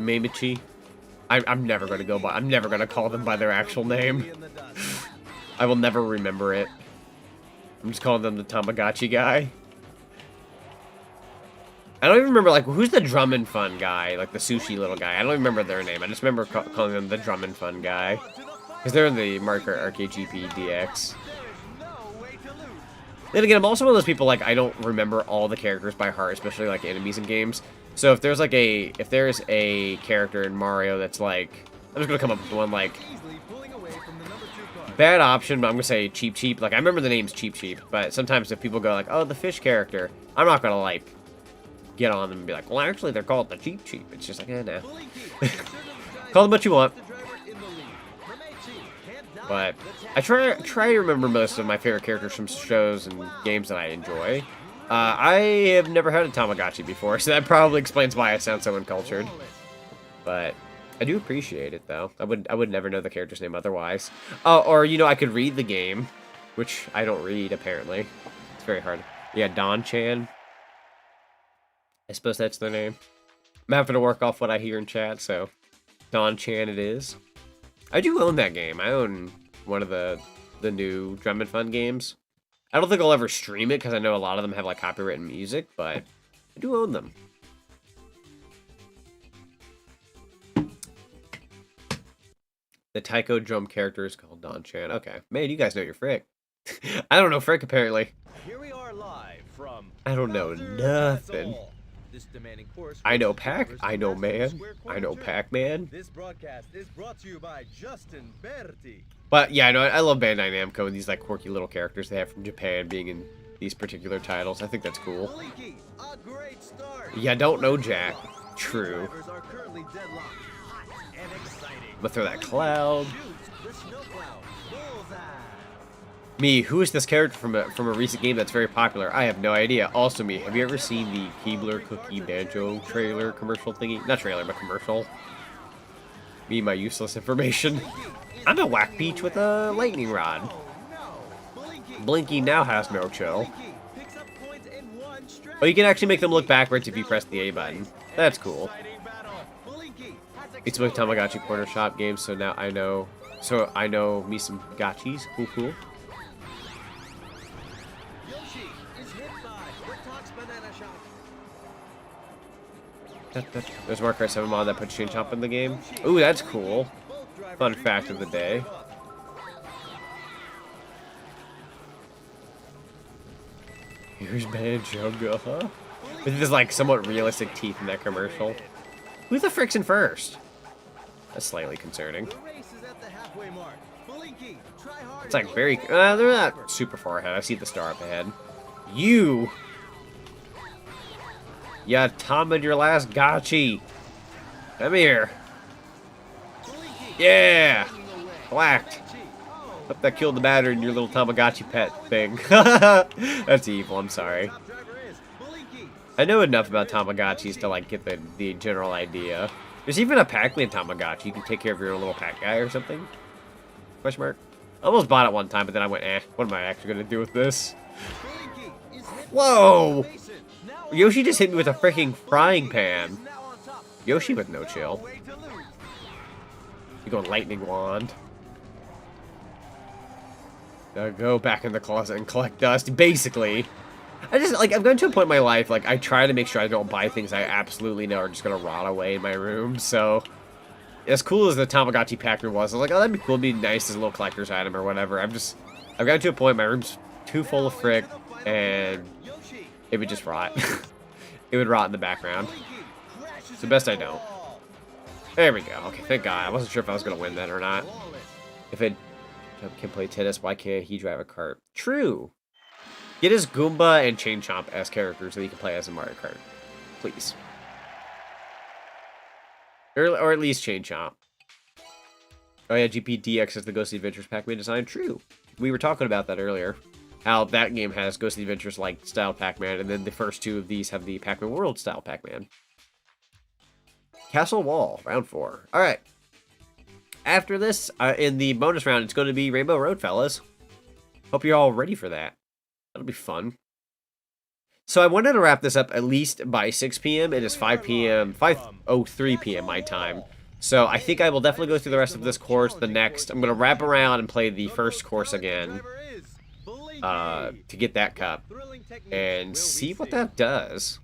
Mamichi. I'm never gonna go by. I'm never gonna call them by their actual name. I will never remember it. I'm just calling them the Tamagotchi guy. I don't even remember, like, who's the Drum and Fun guy? Like, the sushi little guy. I don't remember their name. I just remember calling them the Drum and Fun guy. Because they're in the Mario Kart Arcade GP DX. Then again, I'm also one of those people, like, I don't remember all the characters by heart, especially, like, enemies in games. So if there's, like, if there's a character in Mario that's, like, I'm just gonna come up with one, like, bad option, but I'm gonna say Cheep. Like, I remember the name's Cheep, but sometimes if people go, like, oh, the fish character, I'm not gonna, like, get on them and be like, well, actually, they're called the Cheep. It's just like, nah. Call them what you want. But I try to remember most of my favorite characters from shows and games that I enjoy. I have never had a Tamagotchi before, so that probably explains why I sound so uncultured. But I do appreciate it, though. I would never know the character's name otherwise. Oh, or, you know, I could read the game, which I don't read, apparently. It's very hard. Yeah, Don-chan. I suppose that's their name. I'm having to work off what I hear in chat, so Don-chan it is. I do own that game. I own one of the new Drum and Fun games. I don't think I'll ever stream it, because I know a lot of them have, like, copyrighted music, but I do own them. The Taiko drum character is called Don-chan. Okay. Man, you guys know your Frick. I don't know Frick, apparently. Here we are live from I don't know nothing. This demanding course I know Pac, I know Man, I know Pac-Man. This broadcast is brought to you by Justin Berti. But yeah, I love Bandai Namco and these like quirky little characters they have from Japan being in these particular titles. I think that's cool. A great start. Yeah, don't know Jack. True. Drivers are currently deadlocked. Hot and exciting. I'm gonna throw that cloud. Shoot the snow cloud. Bullseye. Me, who is this character from a recent game that's very popular? I have no idea. Also me, have you ever seen the Keebler Cookie Banjo trailer commercial thingy? Not trailer, but commercial. Me, my useless information. I'm a whack peach with a lightning rod. Blinky now has no chill. Oh, you can actually make them look backwards if you press the A button. That's cool. It's a Tamagotchi corner shop game, so now I know. So I know me some gotchis. Cool, cool. Yoshi is hit by Ritox Banana Shot. There's Mario Kart 7 mod that puts Chain Chomp in the game. Ooh, that's cool. Fun fact of the day. Here's Banjo, huh? With his like somewhat realistic teeth in that commercial. Who the frick's in first? That's slightly concerning. It's like very. They're not super far ahead. I see the star up ahead. You Tommed your last gotchi. Come here. Yeah! Whacked. Hope that killed the battery in your little Tamagotchi pet thing. That's evil, I'm sorry. I know enough about Tamagotchis to like get the general idea. There's even a Pacman Tamagotchi. You can take care of your little Pac guy or something. Question mark. I almost bought it one time, but then I went, what am I actually going to do with this? Whoa! Yoshi just hit me with a freaking frying pan. Yoshi with no chill. You go lightning wand. Now go back in the closet and collect dust. Basically, I've gotten to a point in my life, like, I try to make sure I don't buy things I absolutely know are just gonna rot away in my room, so... As cool as the Tamagotchi Pac-Man was, I was like, oh, that'd be cool, it'd be nice as a little collector's item or whatever. I've gotten to a point, my room's too full of frick, and it would just rot. It would rot in the background. It's the best I don't. There we go. Okay, thank God. I wasn't sure if I was going to win that or not. If it can play tennis, why can't he drive a kart? True. Get his Goomba and Chain Chomp as characters so he can play as a Mario Kart. Please. Or at least Chain Chomp. Oh yeah, GPDX is the Ghostly Adventures Pac-Man design. True. We were talking about that earlier. How that game has Ghostly Adventures like style Pac-Man, and then the first two of these have the Pac-Man World style Pac-Man. Castle Wall, round 4. Alright. After this, in the bonus round, it's going to be Rainbow Road, fellas. Hope you're all ready for that. That'll be fun. So I wanted to wrap this up at least by 6 p.m. It is 5 p.m., 5:03 p.m. my time. So I think I will definitely go through the rest of this course. The next, I'm going to wrap around and play the first course again. To get that cup. And see what that does.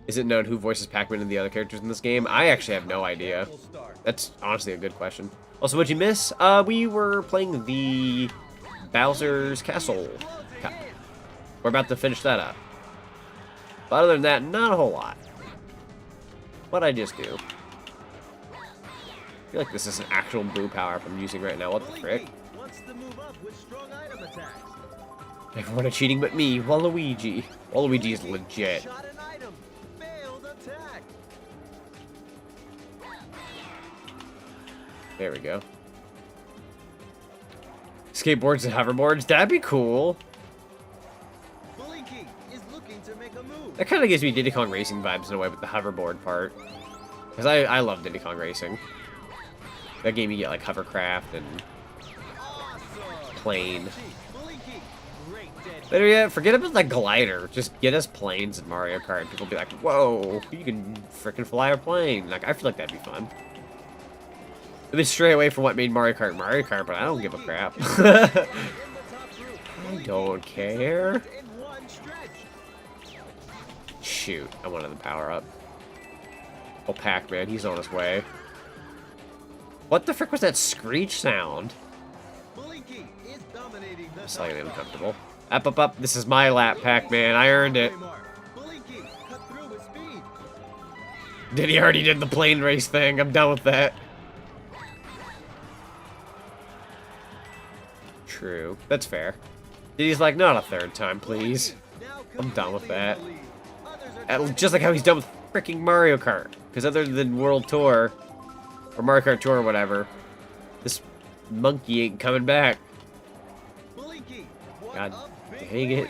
Is it known who voices Pac-Man and the other characters in this game? I actually have no idea. That's honestly a good question. Also, what'd you miss? We were playing the Bowser's Castle Cup. We're about to finish that up. But other than that, not a whole lot. What'd I just do? I feel like this is an actual blue power-up I'm using right now. What the frick? Everyone is cheating but me, Waluigi. Waluigi's legit. Shot an item. Failed attack. There we go. Skateboards and hoverboards, that'd be cool. Blinky is looking to make a move. That kind of gives me Diddy Kong Racing vibes in a way with the hoverboard part. Because I love Diddy Kong Racing. That game you get like hovercraft and Awesome. plane. Blinky, great dead. Better yet, forget about the glider. Just get us planes in Mario Kart. People will be like, whoa, you can freaking fly a plane. Like, I feel like that'd be fun. It was stray away from what made Mario Kart, but I don't give a crap. I don't care. In one stretch. Shoot, I wanted the power up. Oh, Pac-Man, he's on his way. What the frick was that screech sound? Blinky is dominating the Slightly uncomfortable. Up. This is my lap, Pac-Man. I earned it. Blinky cut through with speed. Did he already did the plane race thing? I'm done with that. True. That's fair. He's like, not a third time, please. I'm done with that. Just like how he's done with freaking Mario Kart. Because other than World Tour, or Mario Kart Tour or whatever, this monkey ain't coming back. God dang it.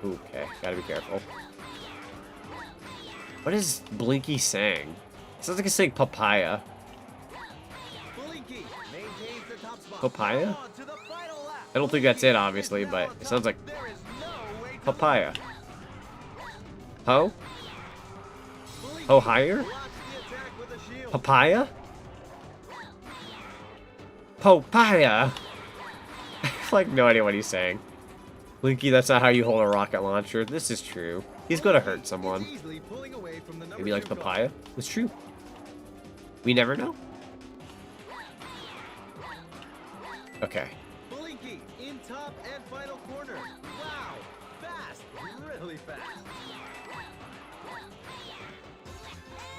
Okay, gotta be careful. What is Blinky saying? It sounds like he's saying papaya. Papaya? I don't think that's it, obviously, but it sounds like papaya. Ho? Ho higher? Papaya? Papaya? I have like no idea what he's saying. Blinky, that's not how you hold a rocket launcher. This is true. He's gonna hurt someone. Maybe he likes papaya. It's true. We never know. Okay. Blinky in top and final corner. Wow, fast, really fast.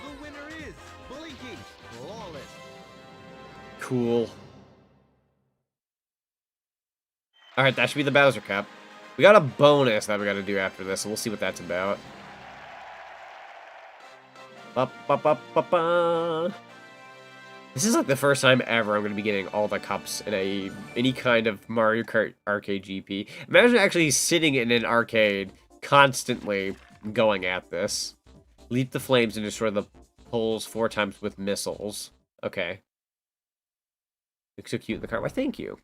The winner is Blinky, flawless. Cool. All right, that should be the Bowser Cup. We got a bonus that we got to do after this, so we'll see what that's about. Ba-ba-ba-ba-ba. This is like the first time ever I'm going to be getting all the cups in any kind of Mario Kart Arcade GP. Imagine actually sitting in an arcade constantly going at this. Leap the flames and destroy the poles 4 times with missiles. Okay. Looks so cute in the car. Why, thank you.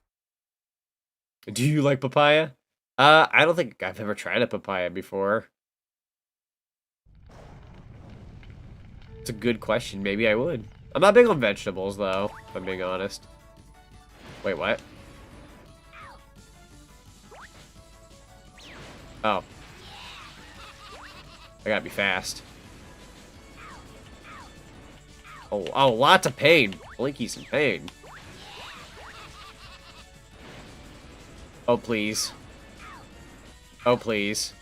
Do you like papaya? I don't think I've ever tried a papaya before. It's a good question. Maybe I would. I'm not big on vegetables, though, if I'm being honest. Wait, what? Oh. I gotta be fast. Oh, lots of pain. Blinky's in pain. Oh, please. Oh, please.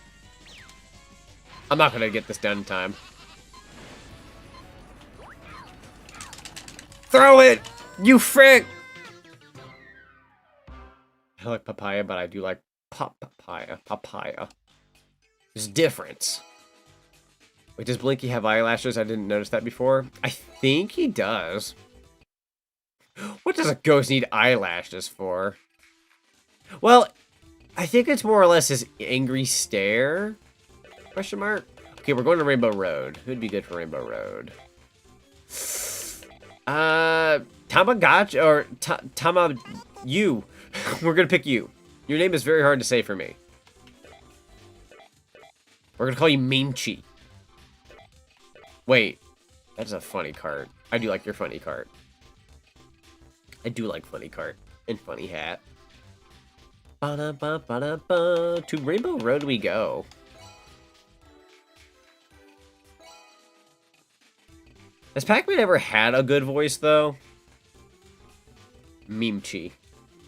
I'm not gonna get this done in time. Throw it! You frick! I like papaya, but I do like papaya. Papaya. There's a difference. Wait, does Blinky have eyelashes? I didn't notice that before. I think he does. What does a ghost need eyelashes for? Well, I think it's more or less his angry stare. Question mark? Okay, we're going to Rainbow Road. Who'd be good for Rainbow Road? Tamagotchi or Tama you. We're gonna pick you. Your name is very hard to say for me. We're gonna call you Minchi. Wait, that's a funny cart. I do like your funny cart. I do like funny cart and funny hat. Ba-da-ba-ba-da-ba. To Rainbow Road we go. Has Pac-Man ever had a good voice, though? Mimchi.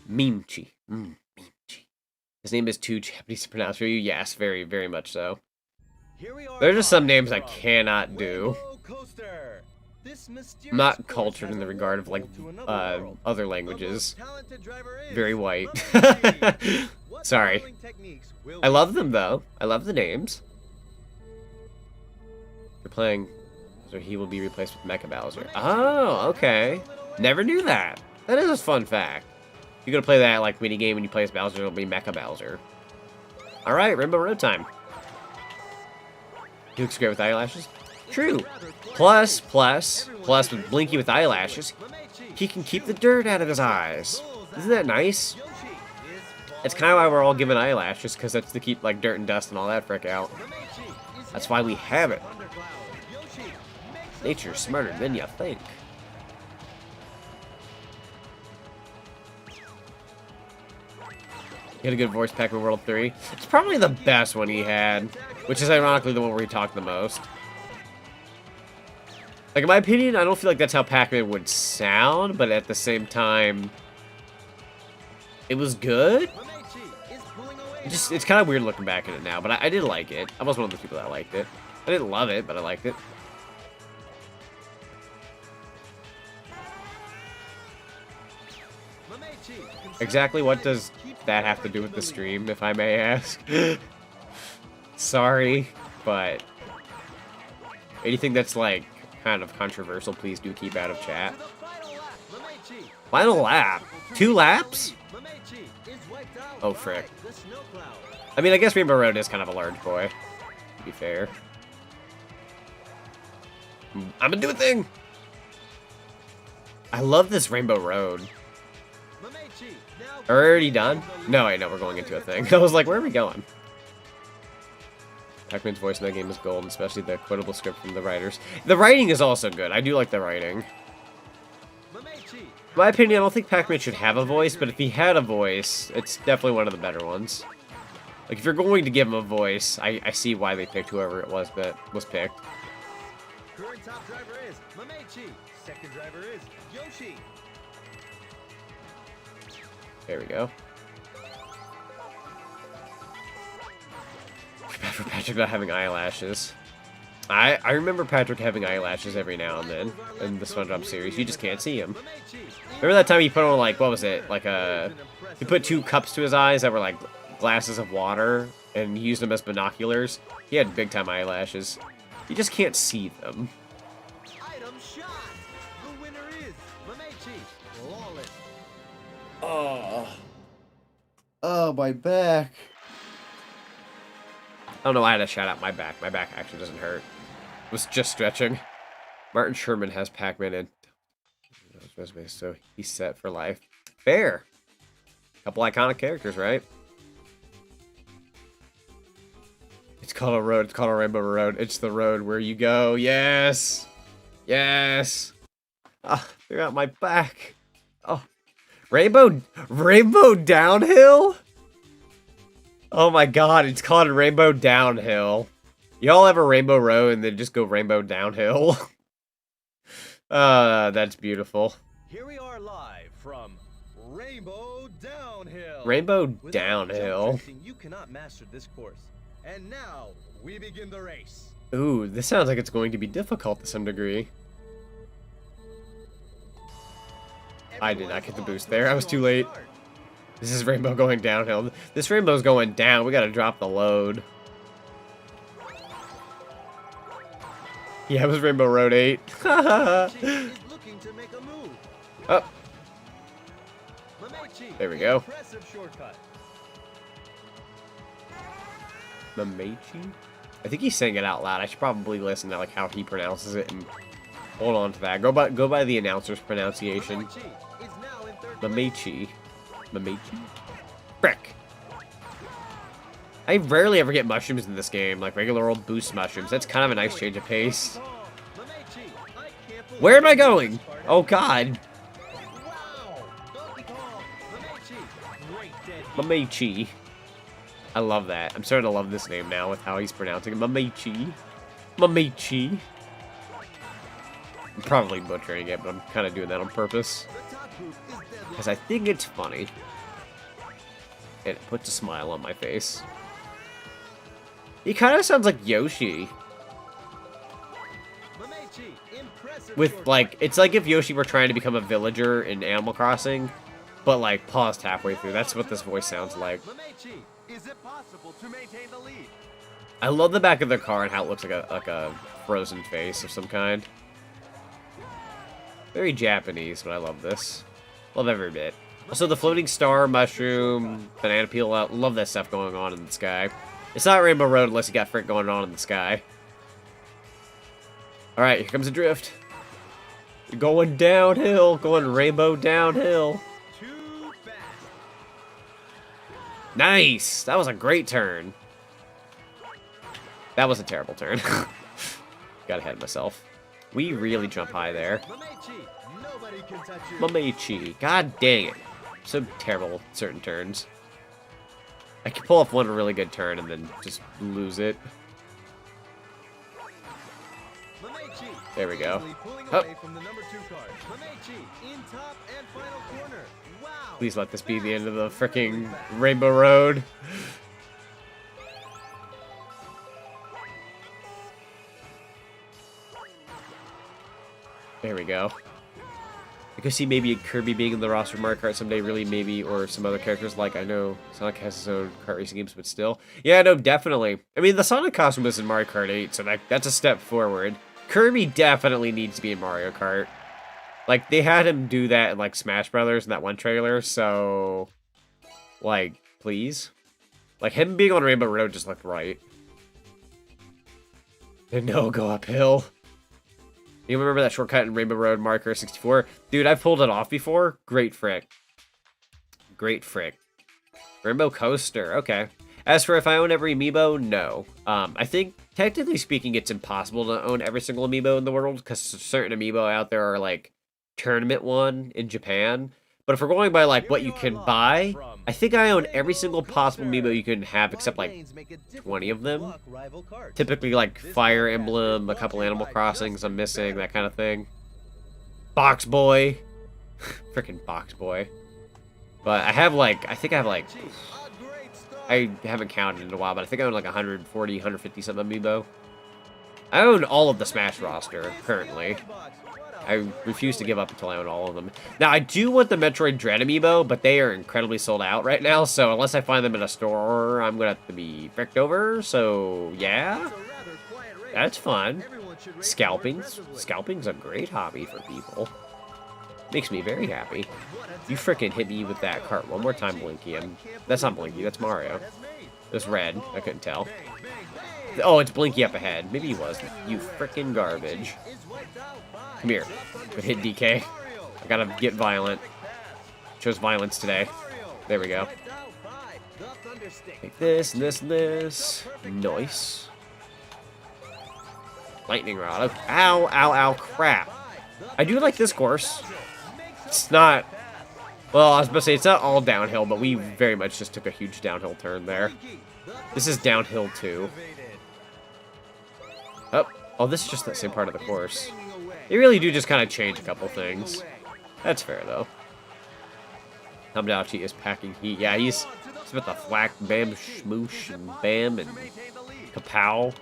Mimchi. Mimchi. His name is too Japanese to pronounce for you? Yes, very, very much so. There are just some names I cannot do. I'm not cultured in the regard of, like, other languages. Very white. Sorry. following techniques will I love them, though. I love the names. You're playing... So he will be replaced with Mecha Bowser. Oh, okay. Never knew that. That is a fun fact. You're gonna play that, like, mini game when you play as Bowser, it'll be Mecha Bowser. Alright, Rainbow Road time. He looks great with eyelashes. True. Plus, with Blinky with eyelashes, he can keep the dirt out of his eyes. Isn't that nice? It's kind of why we're all given eyelashes, because that's to keep, like, dirt and dust and all that frick out. That's why we have it. Nature's smarter than you think. He had a good voice, Pac-Man World 3. It's probably the best one he had, which is ironically the one where he talked the most. Like, in my opinion, I don't feel like that's how Pac-Man would sound, but at the same time, it was good. It's kind of weird looking back at it now, but I did like it. I was one of the people that liked it. I didn't love it, but I liked it. Exactly what does that have to do with the stream, if I may ask? Sorry, but anything that's, like, kind of controversial, please do keep out of chat. Final lap? 2 laps? Oh, frick. I mean, I guess Rainbow Road is kind of a large boy, to be fair. I'm gonna do a thing! I love this Rainbow Road. Already done? No, I know we're going into a thing. I was like, where are we going? Pac-Man's voice in that game is gold, especially the quotable script from the writers. The writing is also good. I do like the writing. In my opinion, I don't think Pac-Man should have a voice, but if he had a voice, it's definitely one of the better ones. Like, if you're going to give him a voice, I see why they picked whoever it was that was picked. Current top driver is Mamechi. Second driver is Yoshi. There we go. Bad for Patrick not having eyelashes. I remember Patrick having eyelashes every now and then in the SpongeBob series. You just can't see him. Remember that time he put on, like, what was it? Like he put 2 cups to his eyes that were like glasses of water and he used them as binoculars? He had big time eyelashes. You just can't see them. Item shot. The winner is Mamechi. Flawless. Oh, my back. I don't know why I had to shout out my back. My back actually doesn't hurt. It was just stretching. Martin Sherman has Pac-Man in his resume, so he's set for life. Fair. Couple iconic characters, right? It's called a road. It's called a Rainbow Road. It's the road where you go. Yes. Yes. Ah, figure out my back. Oh. Rainbow Downhill? Oh my god, it's called Rainbow Downhill. Y'all have a Rainbow Road and then just go Rainbow Downhill? That's beautiful. Here we are live from Rainbow Downhill. Rainbow Without Downhill. jump drifting, you cannot master this course. And now, we begin the race. Ooh, this sounds like it's going to be difficult to some degree. I did not get the boost there. I was too late. This is Rainbow going downhill. This Rainbow's going down. We gotta drop the load. Yeah, it was Rainbow Road 8. Oh. There we go. Mamechi? I think he's saying it out loud. I should probably listen to like how he pronounces it and hold on to that. Go by the announcer's pronunciation. Mamechi. Mamechi? Frick. I rarely ever get mushrooms in this game, like regular old boost mushrooms. That's kind of a nice change of pace. Where am I going? Oh god. Mamechi. I love that. I'm starting to love this name now with how he's pronouncing it. Mamechi. Mamechi. I'm probably butchering it, but I'm kind of doing that on purpose. Because I think it's funny. And it puts a smile on my face. He kind of sounds like Yoshi. With, like, it's like if Yoshi were trying to become a villager in Animal Crossing. but like paused halfway through. That's what this voice sounds like. LilMissAnimator, is it possible to maintain the lead? I love the back of the car and how it looks like a frozen face of some kind. Very Japanese, but I love this. Love every bit. Also, the floating star, mushroom, banana peel, love that stuff going on in the sky. It's not Rainbow Road unless you got frick going on in the sky. Alright, here comes a drift. You're going downhill, going rainbow downhill. Too fast. Nice! That was a great turn. That was a terrible turn. Got ahead of myself. We really jump high there. LilMissAnimator, nobody can touch you. Mamaichi. God dang it. So terrible at certain turns. I can pull off one really good turn and then just lose it. LilMissAnimator, There we go. easily pulling Oh. away from the number 2 card. LilMissAnimator, in top and final corner. Wow. Please let this be the end of the freaking Rainbow Road. There we go. I could see maybe Kirby being in the roster of Mario Kart someday, really, maybe, or some other characters. Like, I know Sonic has his own kart racing games, but still. Yeah, no, definitely. I mean, the Sonic costume was in Mario Kart 8, so that's a step forward. Kirby definitely needs to be in Mario Kart. Like, they had him do that in, like, Smash Brothers in that one trailer, so... Like, please? Like, him being on Rainbow Road just looked right. And no, go uphill. You remember that shortcut in Rainbow Road, Mario Kart 64? Dude, I've pulled it off before. Great frick. Great frick. Rainbow Coaster, okay. As for if I own every amiibo, no. I think, technically speaking, it's impossible to own every single amiibo in the world, because certain amiibo out there are, like, Tournament 1 in Japan. But if we're going by, like, what you can buy, I think I own every single possible amiibo you can have, except, like, 20 of them. Typically, like, Fire Emblem, a couple Animal Crossings I'm missing, that kind of thing. Box Boy. Freaking Box Boy. But I have, like, I haven't counted in a while, but I think I own, like, 140, 150 something amiibo. I own all of the Smash roster, currently. I refuse to give up until I own all of them. Now, I do want the Metroid Dread amiibo, but they are incredibly sold out right now, so unless I find them in a store, I'm gonna have to be fricked over, so yeah. That's fun. Scalping's a great hobby for people. Makes me very happy. You frickin' hit me with that cart one more time, Blinky. That's not Blinky, that's Mario. That's red, I couldn't tell. Oh, it's Blinky up ahead. Maybe he was. You frickin' garbage. Come here. Good hit, DK. I gotta get violent. Chose violence today. There we go. Take this, and this, and this. Nice. Lightning rod. Ow, ow, ow, crap. I do like this course. It's not... Well, I was about to say, it's not all downhill, but we very much just took a huge downhill turn there. This is downhill, too. Oh, this is just that same part of the course. They really do just kind of change a couple things. That's fair, though. Hamdauchi is packing heat. Yeah, he's with the thwack, bam, smoosh, and bam, and kapow.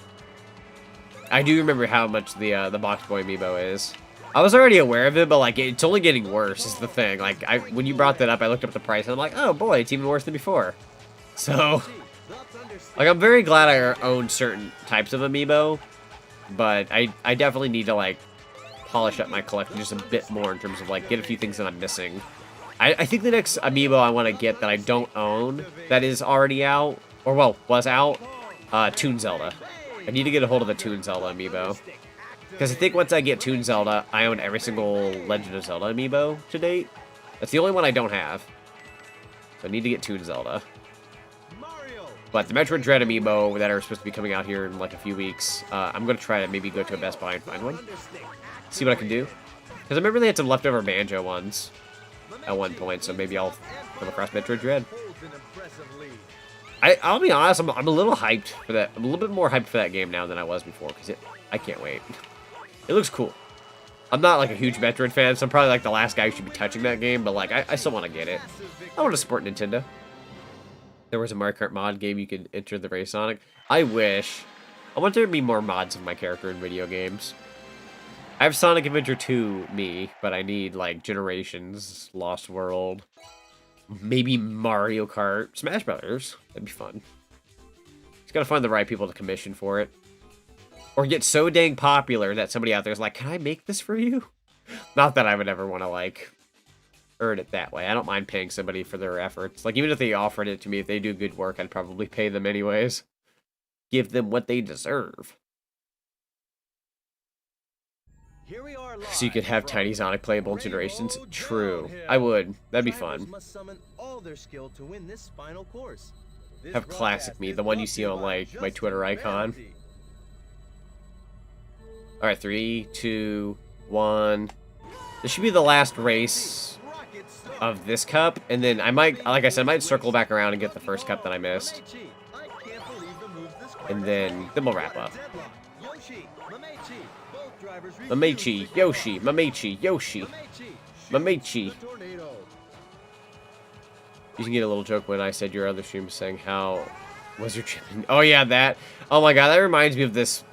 I do remember how much the Box Boy amiibo is. I was already aware of it, but, like, it's only getting worse is the thing. Like, when you brought that up, I looked up the price, and I'm like, oh, boy, it's even worse than before. So, like, I'm very glad I own certain types of amiibo, but I definitely need to, like, polish up my collection just a bit more in terms of, like, get a few things that I'm missing. I think the next amiibo I want to get that I don't own, that is already out, or, well, was out, Toon Zelda. I need to get a hold of the Toon Zelda amiibo. Because I think once I get Toon Zelda, I own every single Legend of Zelda amiibo to date. That's the only one I don't have. So I need to get Toon Zelda. But the Metroid Dread amiibo that are supposed to be coming out here in like a few weeks, I'm going to try to maybe go to a Best Buy and find one. See what I can do. Because I remember they had some leftover Banjo ones at one point, so maybe I'll come across Metroid Dread. I'll be honest, I'm a little hyped for that. I'm a little bit more hyped for that game now than I was before, because I can't wait. It looks cool. I'm not like a huge Metroid fan, so I'm probably like the last guy who should be touching that game, but like I still want to get it. I want to support Nintendo. There was a Mario Kart mod game you could enter the race Sonic. I wish. I want there to be more mods of my character in video games. I have Sonic Adventure 2, me, but I need like Generations, Lost World, Maybe Mario Kart, Smash Brothers. That'd be fun. Just gotta find the right people to commission for it. Or get so dang popular that somebody out there is like, can I make this for you? Not that I would ever want to, like, earn it that way. I don't mind paying somebody for their efforts. Like, even if they offered it to me, if they do good work, I'd probably pay them anyways. Give them what they deserve. Here we are So you could have Tiny Zonic playable in Generations? True. I would. That'd be fun. Must summon all their skill to win this final course. This Have Classic Me, the one you see on, like, my Twitter icon. Alright, 3, 2, 1. This should be the last race of this cup, and then I might, like I said, I might circle back around and get the first cup that I missed. And then we'll wrap up. Mamechi, Yoshi, Mamechi, Yoshi, Mamechi. You can get a little joke when I said your other stream saying how was your trip? Oh yeah, that. Oh my god, that reminds me of this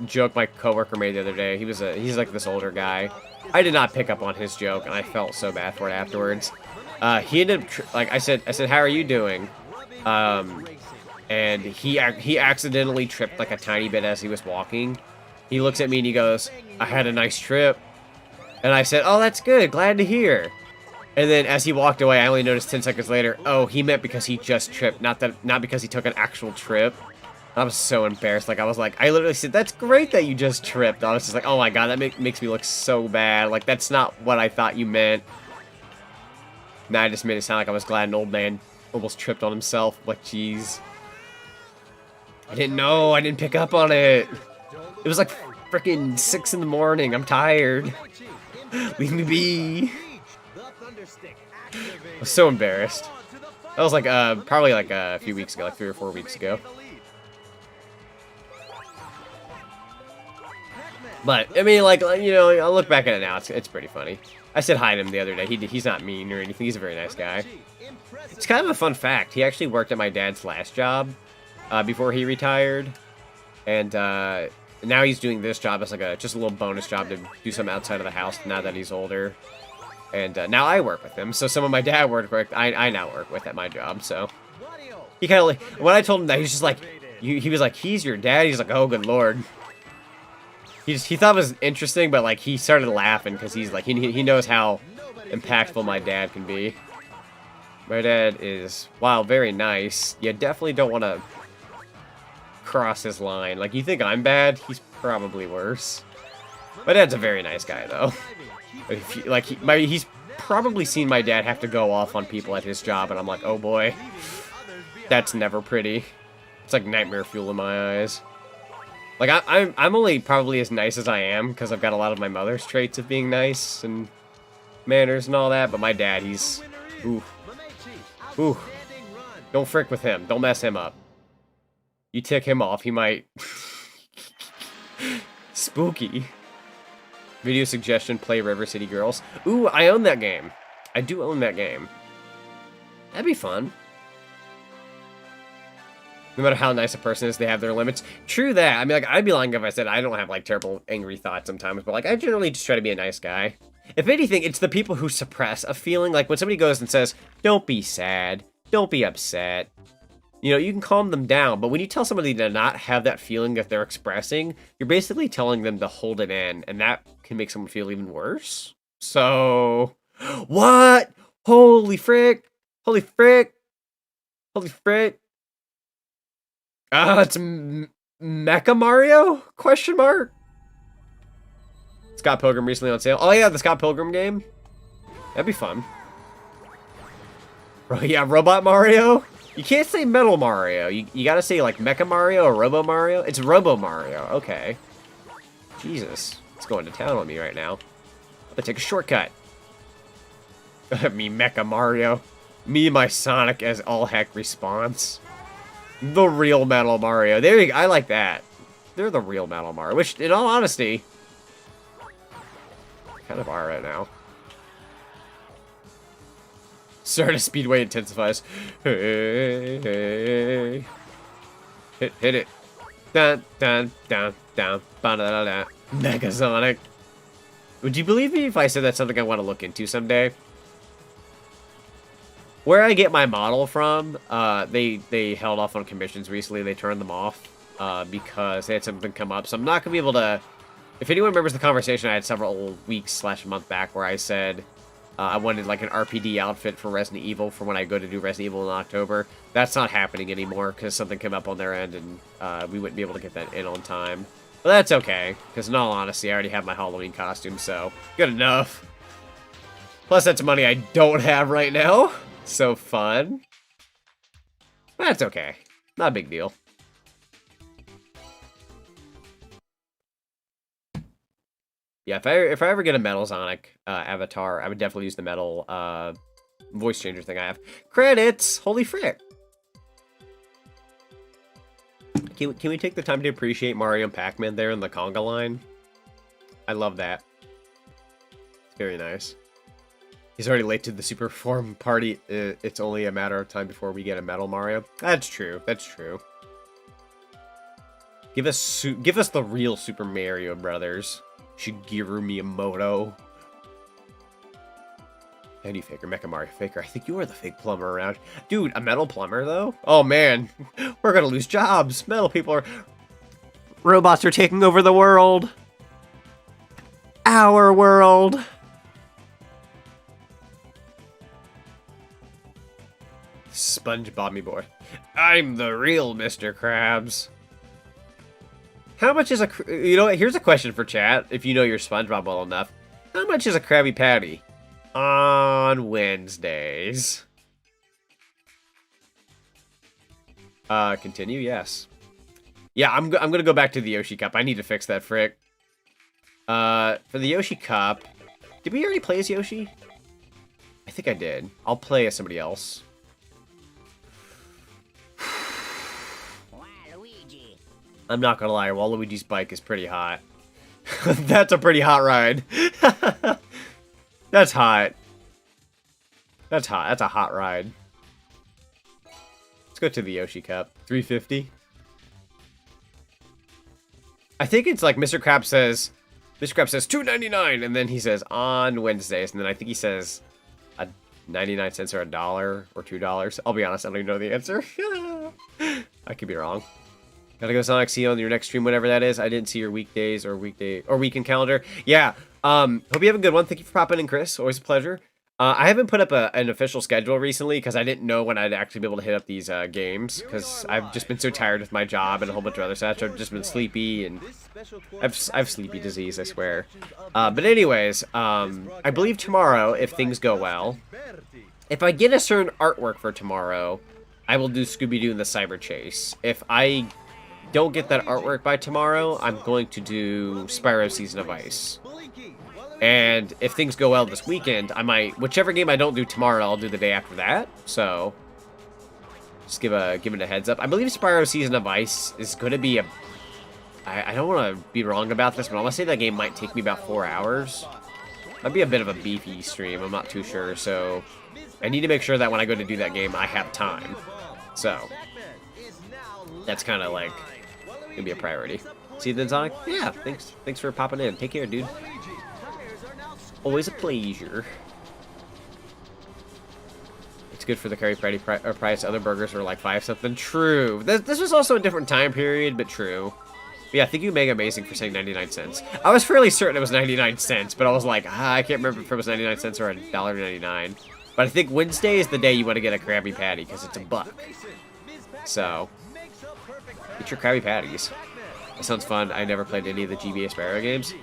joke my coworker made the other day. He's like this older guy. I did not pick up on his joke, and I felt so bad for it afterwards. He ended up like I said, how are you doing? And he accidentally tripped like a tiny bit as he was walking. He looks at me and he goes, I had a nice trip. And I said, oh, that's good. Glad to hear. And then as he walked away, I only noticed 10 seconds later, oh, he meant because he just tripped, not because he took an actual trip. I was so embarrassed. Like, I literally said, that's great that you just tripped. I was just like, oh my god, that makes me look so bad. Like, that's not what I thought you meant. Nah, I just made it sound like I was glad an old man almost tripped on himself. Like, jeez. I didn't know. I didn't pick up on it. It was like freaking 6 in the morning. I'm tired. Leave me be. I was so embarrassed. That was like, probably like a few weeks ago, like 3 or 4 weeks ago. But, I mean, like, you know, I look back at it now, it's pretty funny. I said hi to him the other day. He's not mean or anything. He's a very nice guy. It's kind of a fun fact. He actually worked at my dad's last job before he retired. And now he's doing this job as like just a little bonus job to do something outside of the house now that he's older. And now I work with him. So some of my dad worked with, I now work with at my job. So he kind of like, when I told him that, he's just like, he was like, he's your dad? He's like, oh, good lord. He thought it was interesting, but like he started laughing because he's like, he knows how impactful my dad can be. My dad is, wow, very nice. You definitely don't want to cross his line. Like, you think I'm bad? He's probably worse. My dad's a very nice guy, though. If like, he's probably seen my dad have to go off on people at his job, and I'm like, oh boy, that's never pretty. It's like nightmare fuel in my eyes. Like, I'm only probably as nice as I am because I've got a lot of my mother's traits of being nice and manners and all that, but my dad, he's, ooh, don't frick with him. Don't mess him up. You tick him off, he might... Spooky. Video suggestion, play River City Girls. Ooh, I own that game. I do own that game. That'd be fun. No matter how nice a person is, they have their limits. True that. I mean, like, I'd be lying if I said I don't have, like, terrible, angry thoughts sometimes, but, like, I generally just try to be a nice guy. If anything, it's the people who suppress a feeling. Like, when somebody goes and says, don't be sad, don't be upset, you know, you can calm them down, but when you tell somebody to not have that feeling that they're expressing, you're basically telling them to hold it in, and that can make someone feel even worse. So, what? Holy frick! Holy frick! Holy frick! It's Mecha Mario? Question mark? Scott Pilgrim recently on sale. Oh yeah, the Scott Pilgrim game? That'd be fun. Yeah, Robot Mario? You can't say Metal Mario. You gotta say, like, Mecha Mario or Robo Mario. It's Robo Mario. Okay. Jesus. It's going to town on me right now. I'm gonna take a shortcut. Me, Mecha Mario. Me and my Sonic as all heck response. The real Metal Mario. There you go. I like that. They're the real Metal Mario. Which, in all honesty, kind of are right now. Start Speedway intensifies. Hey, hey. Hit it. Dun, dun, dun, dun, ba-da-da-da. Mega Sonic. Would you believe me if I said that's something I want to look into someday? Where I get my model from, they held off on commissions recently. They turned them off because they had something come up. So I'm not going to be able to... If anyone remembers the conversation I had several weeks/month back where I said I wanted like an RPD outfit for Resident Evil for when I go to do Resident Evil in October, that's not happening anymore because something came up on their end and we wouldn't be able to get that in on time. But that's okay, because in all honesty, I already have my Halloween costume, so good enough. Plus, that's money I don't have right now. So fun. That's okay. Not a big deal. Yeah, if I ever get a Metal Zonic avatar, I would definitely use the metal voice changer thing I have. Credits! Holy frick! Can we take the time to appreciate Mario and Pac-Man there in the conga line? I love that. It's very nice. He's already late to the Super Form party. It's only a matter of time before we get a Metal Mario. That's true. That's true. Give us the real Super Mario Brothers. Shigeru Miyamoto. Candy Faker, Mecha Mario Faker. I think you are the fake plumber around. Dude, a metal plumber, though? Oh, man. We're gonna lose jobs. Metal people are... Robots are taking over the world. Our world. SpongeBob me boy. I'm the real Mr. Krabs. How much is a... You know what? Here's a question for chat, if you know your SpongeBob well enough. How much is a Krabby Patty? On Wednesdays. Continue? Yes. Yeah, I'm gonna go back to the Yoshi Cup. I need to fix that, frick. For the Yoshi Cup... Did we already play as Yoshi? I think I did. I'll play as somebody else. I'm not gonna lie, Waluigi's bike is pretty hot. That's a pretty hot ride. That's hot. That's hot. That's a hot ride. Let's go to the Yoshi Cup. 350. I think it's like Mr. Krabs says $2.99, and then he says on Wednesdays, and then I think he says 99 cents or $1 or $2. I'll be honest, I don't even know the answer. I could be wrong. Gotta go Sonic, see you on your next stream, whatever that is. I didn't see your weekdays or weekend calendar. Yeah, hope you have a good one. Thank you for popping in, Chris. Always a pleasure. I haven't put up an official schedule recently because I didn't know when I'd actually be able to hit up these games because I've just been so tired with my job and a whole bunch of other stuff. I've just been sleepy and I've sleepy disease, I swear. But anyways, I believe tomorrow, if things go well, if I get a certain artwork for tomorrow, I will do Scooby-Doo and the Cyber Chase. If I don't get that artwork by tomorrow, I'm going to do Spyro Season of Ice. And if things go well this weekend, I might, whichever game I don't do tomorrow, I'll do the day after that. So, just give it a heads up. I believe Spyro Season of Ice is going to be a... I don't want to be wrong about this, but I want to say that game might take me about 4 hours. That'd be a bit of a beefy stream, I'm not too sure. So, I need to make sure that when I go to do that game, I have time. So, that's kind of like... gonna be a priority. See you then, Sonic? Yeah, thanks for popping in. Take care, dude. Always a pleasure. It's good for the curry patty price. Other burgers are like 5 something. True. This was also a different time period, but true. But yeah, thank you, Mega Amazing, for saying 99 cents. I was fairly certain it was 99 cents, but I was like, I can't remember if it was 99 cents or $1.99. But I think Wednesday is the day you want to get a Krabby Patty, because it's $1. So, get your Krabby Patties. That sounds fun. I never played any of the GBA Sparrow games.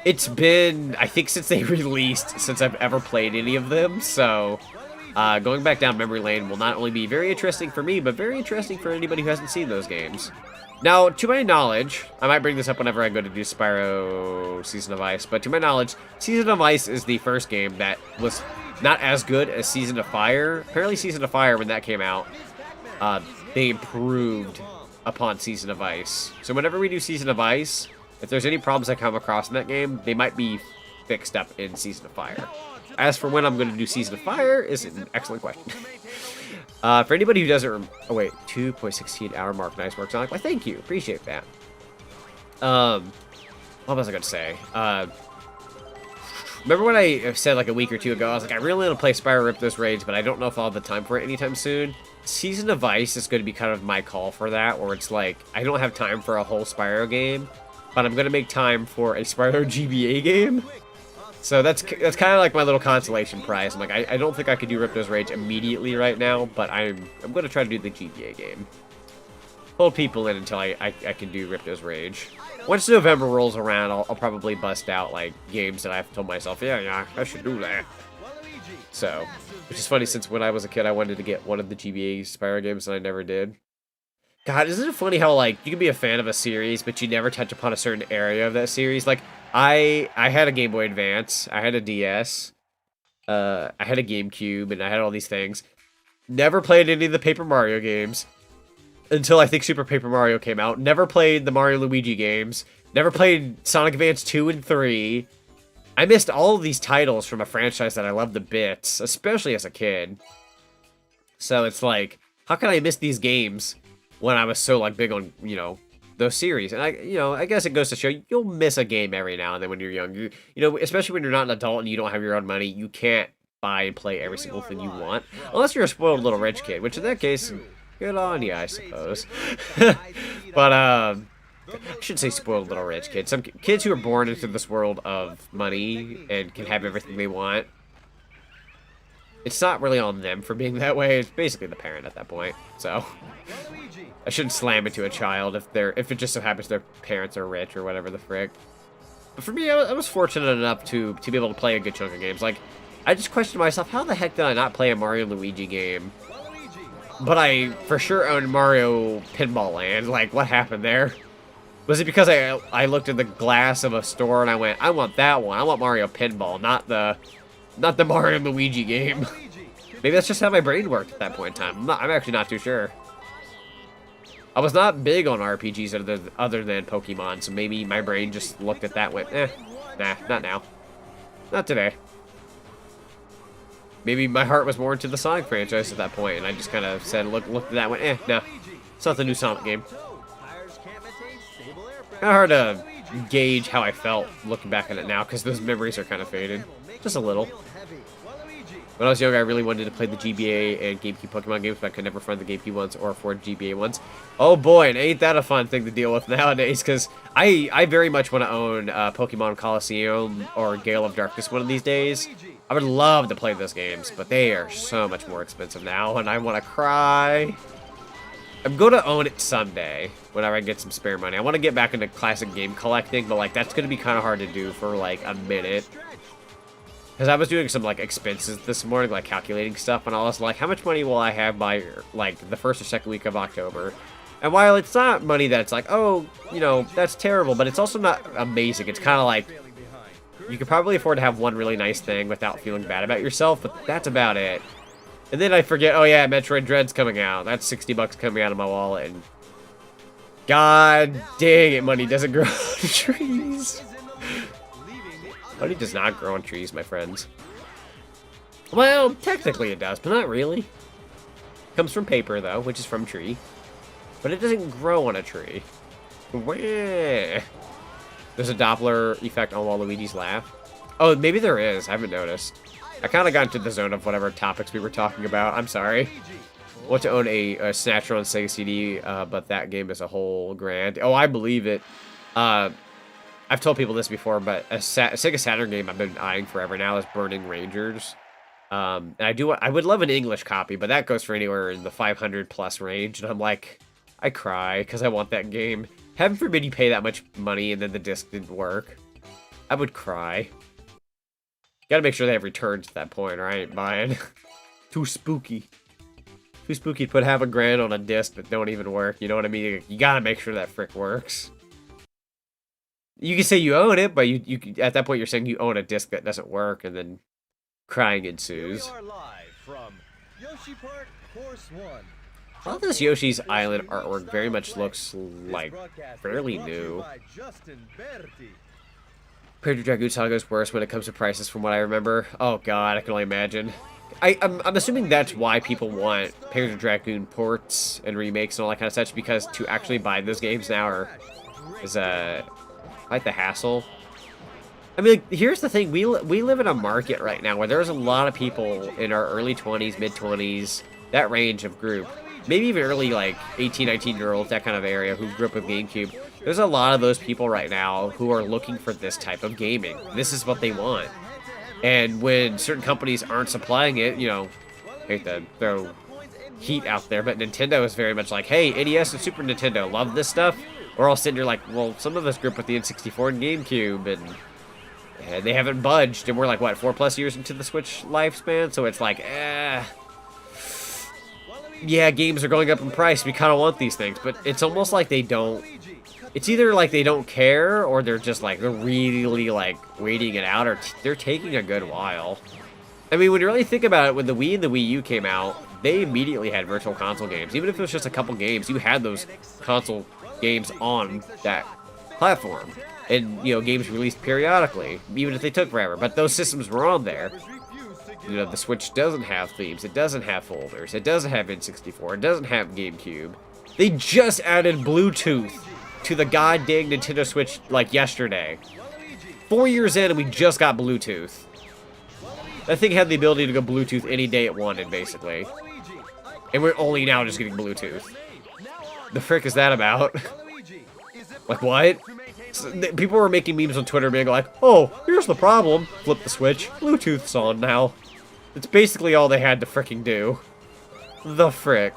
It's been, I think, since they released, since I've ever played any of them, so going back down memory lane will not only be very interesting for me, but very interesting for anybody who hasn't seen those games. Now, to my knowledge, I might bring this up whenever I go to do Spyro Season of Ice, but to my knowledge, Season of Ice is the first game that was not as good as Season of Fire. Apparently Season of Fire, when that came out, they improved upon Season of Ice. So whenever we do Season of Ice, if there's any problems I come across in that game, they might be fixed up in Season of Fire. As for when I'm going to do Season of Fire is an excellent question. For anybody who doesn't... Oh, wait. 2.16 hour mark. Nice work, Sonic. Why, thank you. Appreciate that. What was I going to say? Remember when I said like a week or two ago, I was like, I really want to play Spyro Rip This Rage, but I don't know if I'll have the time for it anytime soon. Season of Ice is going to be kind of my call for that, where it's like, I don't have time for a whole Spyro game, but I'm going to make time for a Spyro GBA game. So that's kind of like my little consolation prize. I'm like, I don't think I could do Rip This Rage immediately right now, but I'm going to try to do the GBA game. Hold people in until I can do Rip This Rage. Once November rolls around, I'll probably bust out, like, games that I've told myself, yeah, I should do that. So, which is funny, since when I was a kid, I wanted to get one of the GBA Spyro games, and I never did. God, isn't it funny how, like, you can be a fan of a series, but you never touch upon a certain area of that series? Like, I had a Game Boy Advance, I had a DS, I had a GameCube, and I had all these things. Never played any of the Paper Mario games. Until I think Super Paper Mario came out. Never played the Mario Luigi games. Never played Sonic Advance 2 and 3. I missed all of these titles from a franchise that I loved to bits, especially as a kid. So it's like, how can I miss these games when I was so like big on, you know, those series? And I guess it goes to show you'll miss a game every now and then when you're young. You know, especially when you're not an adult and you don't have your own money, you can't buy and play every single thing you want. Unless you're a spoiled little rich kid, which in that case, good on you, I suppose. But, I shouldn't say spoiled little rich kids. Some kids who are born into this world of money and can have everything they want, it's not really on them for being that way. It's basically the parent at that point. So, I shouldn't slam into a child if it just so happens their parents are rich or whatever the frick. But for me, I was fortunate enough to be able to play a good chunk of games. Like, I just questioned myself, how the heck did I not play a Mario Luigi game? But I for sure owned Mario Pinball Land. Like, what happened there? Was it because I looked at the glass of a store and I went, I want that one. I want Mario Pinball, not the Mario Luigi game. Maybe that's just how my brain worked at that point in time. I'm actually not too sure. I was not big on RPGs other than Pokemon, so maybe my brain just looked at that and went, nah, not now. Not today. Maybe my heart was more into the Sonic franchise at that point, and I just kind of said, looked at that and went, no. It's not the new Sonic game. Kind of hard to gauge how I felt looking back at it now, because those memories are kind of faded. Just a little. When I was younger, I really wanted to play the GBA and GameCube Pokemon games, but I could never find the GameCube ones or afford GBA ones. Oh boy, and ain't that a fun thing to deal with nowadays, because I very much want to own Pokemon Coliseum or Gale of Darkness one of these days. I would love to play those games, but they are so much more expensive now, and I want to cry. I'm going to own it someday, whenever I get some spare money. I want to get back into classic game collecting, but like that's going to be kind of hard to do for like a minute. Because I was doing some like expenses this morning, like calculating stuff, and I was like, how much money will I have by like the first or second week of October? And while it's not money that's like, oh, you know, that's terrible, but it's also not amazing. It's kind of like, you could probably afford to have one really nice thing without feeling bad about yourself, but that's about it. And then I forget, oh yeah, Metroid Dread's coming out. That's 60 bucks coming out of my wallet, and god dang it, money doesn't grow on trees. Money does not grow on trees, my friends. Well, technically it does, but not really. It comes from paper, though, which is from tree. But it doesn't grow on a tree. Wah. There's a Doppler effect on Waluigi's laugh. Oh, maybe there is. I haven't noticed. I kind of got into the zone of whatever topics we were talking about. I'm sorry. I want to own a Snatcher on Sega CD, but that game is a whole grand. Oh, I believe it. I've told people this before, but a Sega Saturn game I've been eyeing forever now is Burning Rangers. And I would love an English copy, but that goes for anywhere in the 500 plus range. And I'm like, I cry because I want that game. Heaven forbid you pay that much money and then the disc didn't work. I would cry. Gotta make sure they have returns at that point, or I ain't buying. Too spooky. Too spooky to put half a grand on a disc that don't even work. You know what I mean? You gotta make sure that frick works. You can say you own it, but you at that point you're saying you own a disc that doesn't work, and then crying ensues. We are live from Yoshi Park, Course 1. All this Yoshi's Island artwork very much looks like fairly new. Pedro Dragoon Saga's worse when it comes to prices from what I remember. Oh god, I can only imagine. I'm assuming that's why people want Pedro Dragoon ports and remakes and all that kind of stuff, because to actually buy those games now is quite the hassle. I mean, like, here's the thing. We live in a market right now where there's a lot of people in our early 20s, mid-20s, that range of group. Maybe even early, like, 18, 19-year-olds, that kind of area, who grew up with GameCube. There's a lot of those people right now who are looking for this type of gaming. This is what they want. And when certain companies aren't supplying it, you know, I hate to throw heat out there, but Nintendo is very much like, hey, NES and Super Nintendo, love this stuff? We're all sitting here like, well, some of us grew up with the N64 and GameCube, and they haven't budged, and we're like, what, 4+ years into the Switch lifespan? So it's like, yeah, games are going up in price, we kind of want these things, but it's almost like they don't, it's either like they don't care, or they're just like, they're really like waiting it out, or they're taking a good while. I mean, when you really think about it, when the Wii and the Wii U came out, they immediately had virtual console games. Even if it was just a couple games, you had those console games on that platform. And, you know, games released periodically, even if they took forever. But those systems were on there. You know, the Switch doesn't have themes. It doesn't have folders. It doesn't have N64. It doesn't have GameCube. They just added Bluetooth to the goddamn Nintendo Switch, like, yesterday. 4 years in, and we just got Bluetooth. That thing had the ability to go Bluetooth any day it wanted, basically. And we're only now just getting Bluetooth. The frick is that about? Like, what? So, people were making memes on Twitter being like, oh, here's the problem. Flip the switch. Bluetooth's on now. It's basically all they had to fricking do. The frick.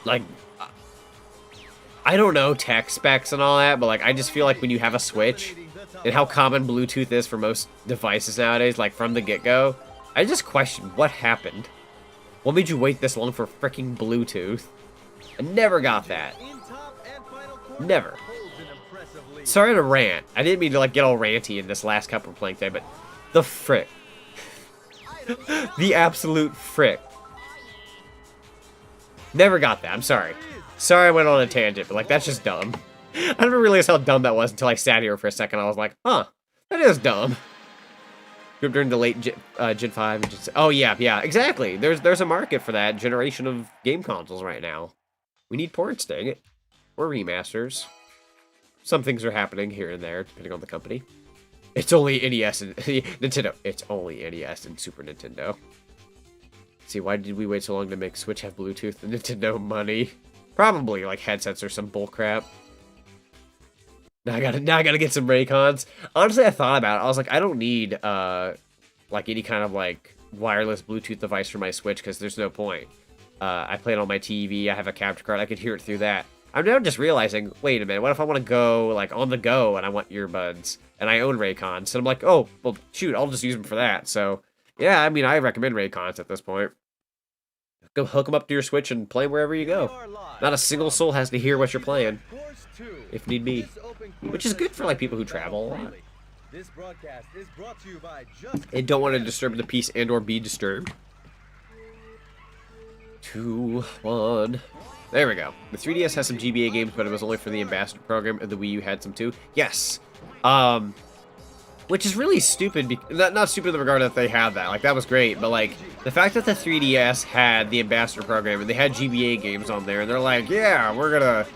Like, I don't know tech specs and all that, but like, I just feel like when you have a Switch, and how common Bluetooth is for most devices nowadays, like from the get-go, I just question what happened. What made you wait this long for fricking Bluetooth? I never got that. Never. Sorry to rant. I didn't mean to like get all ranty in this last cup we're playing today, but the frick. The absolute frick. Never got that. I'm sorry. Sorry I went on a tangent, but like that's just dumb. I never realized how dumb that was until I sat here for a second. I was like, huh, that is dumb. During the late Gen 5 and Gen 6. Oh yeah, exactly. There's a market for that generation of game consoles right now. We need ports, dang it. Or remasters. Some things are happening here and there, depending on the company. It's only NES and Nintendo. It's only NES and Super Nintendo. See, why did we wait so long to make Switch have Bluetooth and Nintendo money? Probably like headsets or some bullcrap. Now I gotta get some Raycons. Honestly, I thought about it. I was like, I don't need like any kind of like wireless Bluetooth device for my Switch because there's no point. I play it on my TV. I have a capture card. I could hear it through that. I'm now just realizing, wait a minute, what if I want to go like on the go and I want earbuds and I own Raycons? And I'm like, oh, well, shoot, I'll just use them for that. So yeah, I mean, I recommend Raycons at this point. Go hook them up to your Switch and play wherever you go. Not a single soul has to hear what you're playing, if need be. Which is good for like people who travel a lot. And don't want to disturb the peace and or be disturbed. 2, 1. There we go. The 3DS has some GBA games, but it was only for the Ambassador program, and the Wii U had some too. Yes. Which is really stupid. Not stupid in the regard that they had that. Like, that was great. But, like, the fact that the 3DS had the Ambassador program, and they had GBA games on there, and they're like, yeah, we're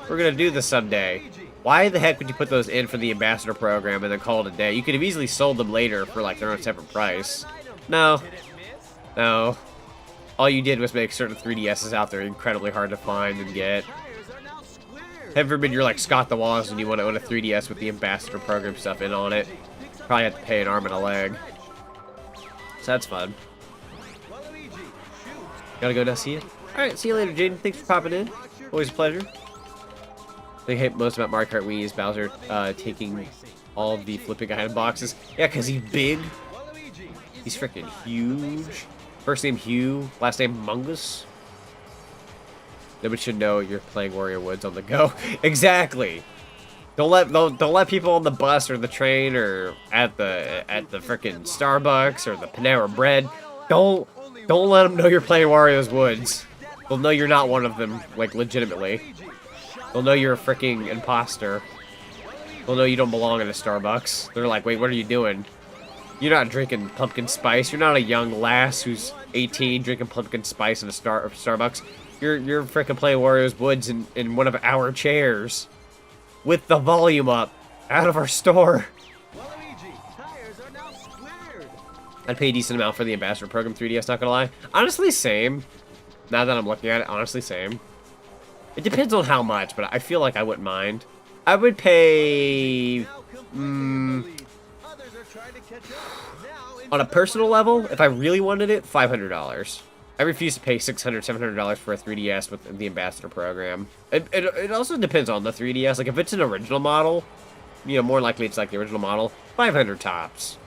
gonna do this someday. Why the heck would you put those in for the Ambassador program and then call it a day? You could have easily sold them later for, like, their own separate price. No. No. All you did was make certain 3DSs out there incredibly hard to find and get. Heaven forbid you're like Scott the Woz and you want to own a 3DS with the Ambassador program stuff in on it. Probably have to pay an arm and a leg. So that's fun. Gotta go now, see you. Alright, see you later, Jaden. Thanks for popping in. Always a pleasure. The thing I hate most about Mario Kart Wii is Bowser taking all of the flipping item boxes. Yeah, because he's big. He's freaking huge. First name Hugh, last name Mungus. Nobody should know you're playing Wario Woods on the go. Exactly. Don't let people on the bus or the train or at the frickin' Starbucks or the Panera Bread. Don't let them know you're playing Wario's Woods. They'll know you're not one of them, like legitimately. They'll know you're a fricking imposter. They'll know you don't belong in a Starbucks. They're like, wait, what are you doing? You're not drinking pumpkin spice. You're not a young lass who's 18 drinking pumpkin spice in a Starbucks. You're freaking playing Wario's Woods in one of our chairs with the volume up out of our store. I'd pay a decent amount for the Ambassador Program 3DS, not gonna lie. Honestly, same. Now that I'm looking at it, honestly, same. It depends on how much, but I feel like I wouldn't mind. I would pay... on a personal level, if I really wanted it, $500. I refuse to pay $600, $700 for a 3DS with the Ambassador Program. It also depends on the 3DS. Like, if it's an original model, you know, more likely it's like the original model, 500 tops.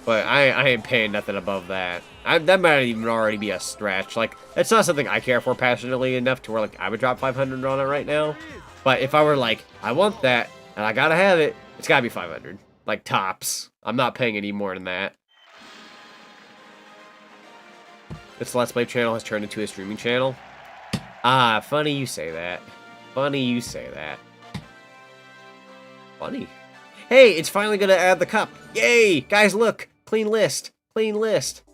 But I ain't paying nothing above that. That might even already be a stretch. Like, it's not something I care for passionately enough to where, like, I would drop 500 on it right now. But if I were like, I want that, and I gotta have it, it's gotta be 500. Like, tops. I'm not paying any more than that. This Let's Play channel has turned into a streaming channel. Ah, funny you say that. Funny you say that. Funny. Hey, it's finally gonna add the cup. Yay! Guys, look! Clean list. Clean list.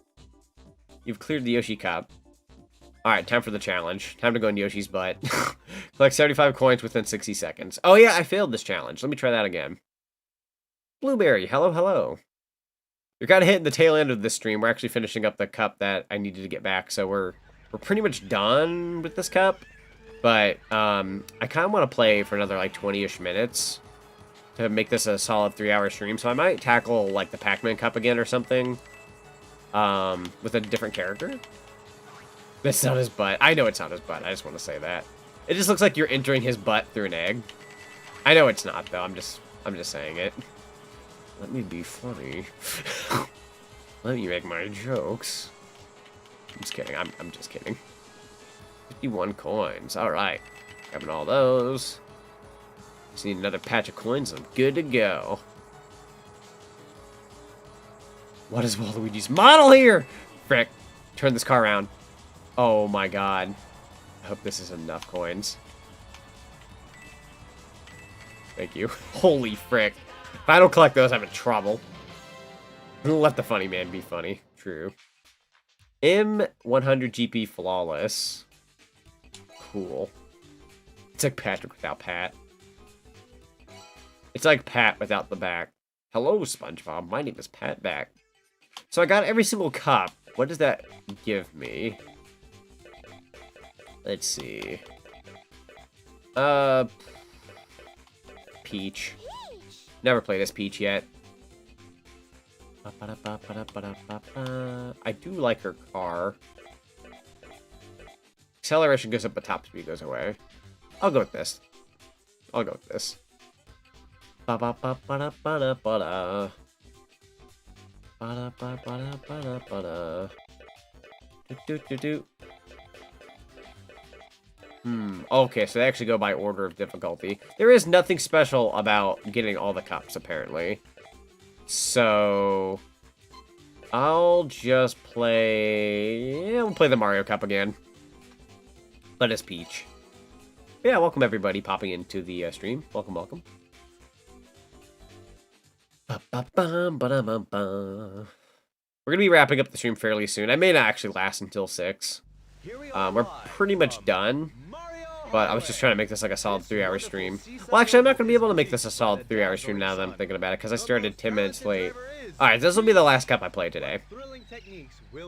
You've cleared the Yoshi Cup. Alright, time for the challenge. Time to go in Yoshi's butt. Collect 75 coins within 60 seconds. Oh yeah, I failed this challenge. Let me try that again. Blueberry, hello, hello. You're kind of hitting the tail end of this stream. We're actually finishing up the cup that I needed to get back, so we're pretty much done with this cup. But I kind of want to play for another like 20-ish minutes to make this a solid 3-hour stream. So I might tackle like the Pacman Cup again or something with a different character. That's not his butt. I know it's not his butt. I just want to say that. It just looks like you're entering his butt through an egg. I know it's not though. I'm just saying it. Let me be funny. Let me make my jokes. I'm just kidding. I'm just kidding. 51 coins. Alright. Grabbing all those. Just need another patch of coins and I'm good to go. What is Waluigi's model here? Frick. Turn this car around. Oh my god. I hope this is enough coins. Thank you. Holy frick. If I don't collect those, I'm in trouble. Let the funny man be funny. True. M100 GP Flawless. Cool. It's like Patrick without Pat. It's like Pat without the back. Hello, SpongeBob. My name is Pat Back. So I got every single cup. What does that give me? Let's see. Peach. Never played as Peach yet. I do like her car. Acceleration goes up, but top speed goes away. I'll go with this. I'll go with this. Okay, so they actually go by order of difficulty. There is nothing special about getting all the cups, apparently. So I'll just play... Yeah, we'll play the Mario Cup again. But as Peach. Yeah, welcome everybody popping into the stream. Welcome, welcome. We're going to be wrapping up the stream fairly soon. I may not actually last until 6. We're pretty much done. But I was just trying to make this like a solid 3-hour stream. Well, actually, I'm not going to be able to make this a solid 3-hour stream now that I'm thinking about it, because I started 10 minutes late. Alright, this will be the last cup I play today.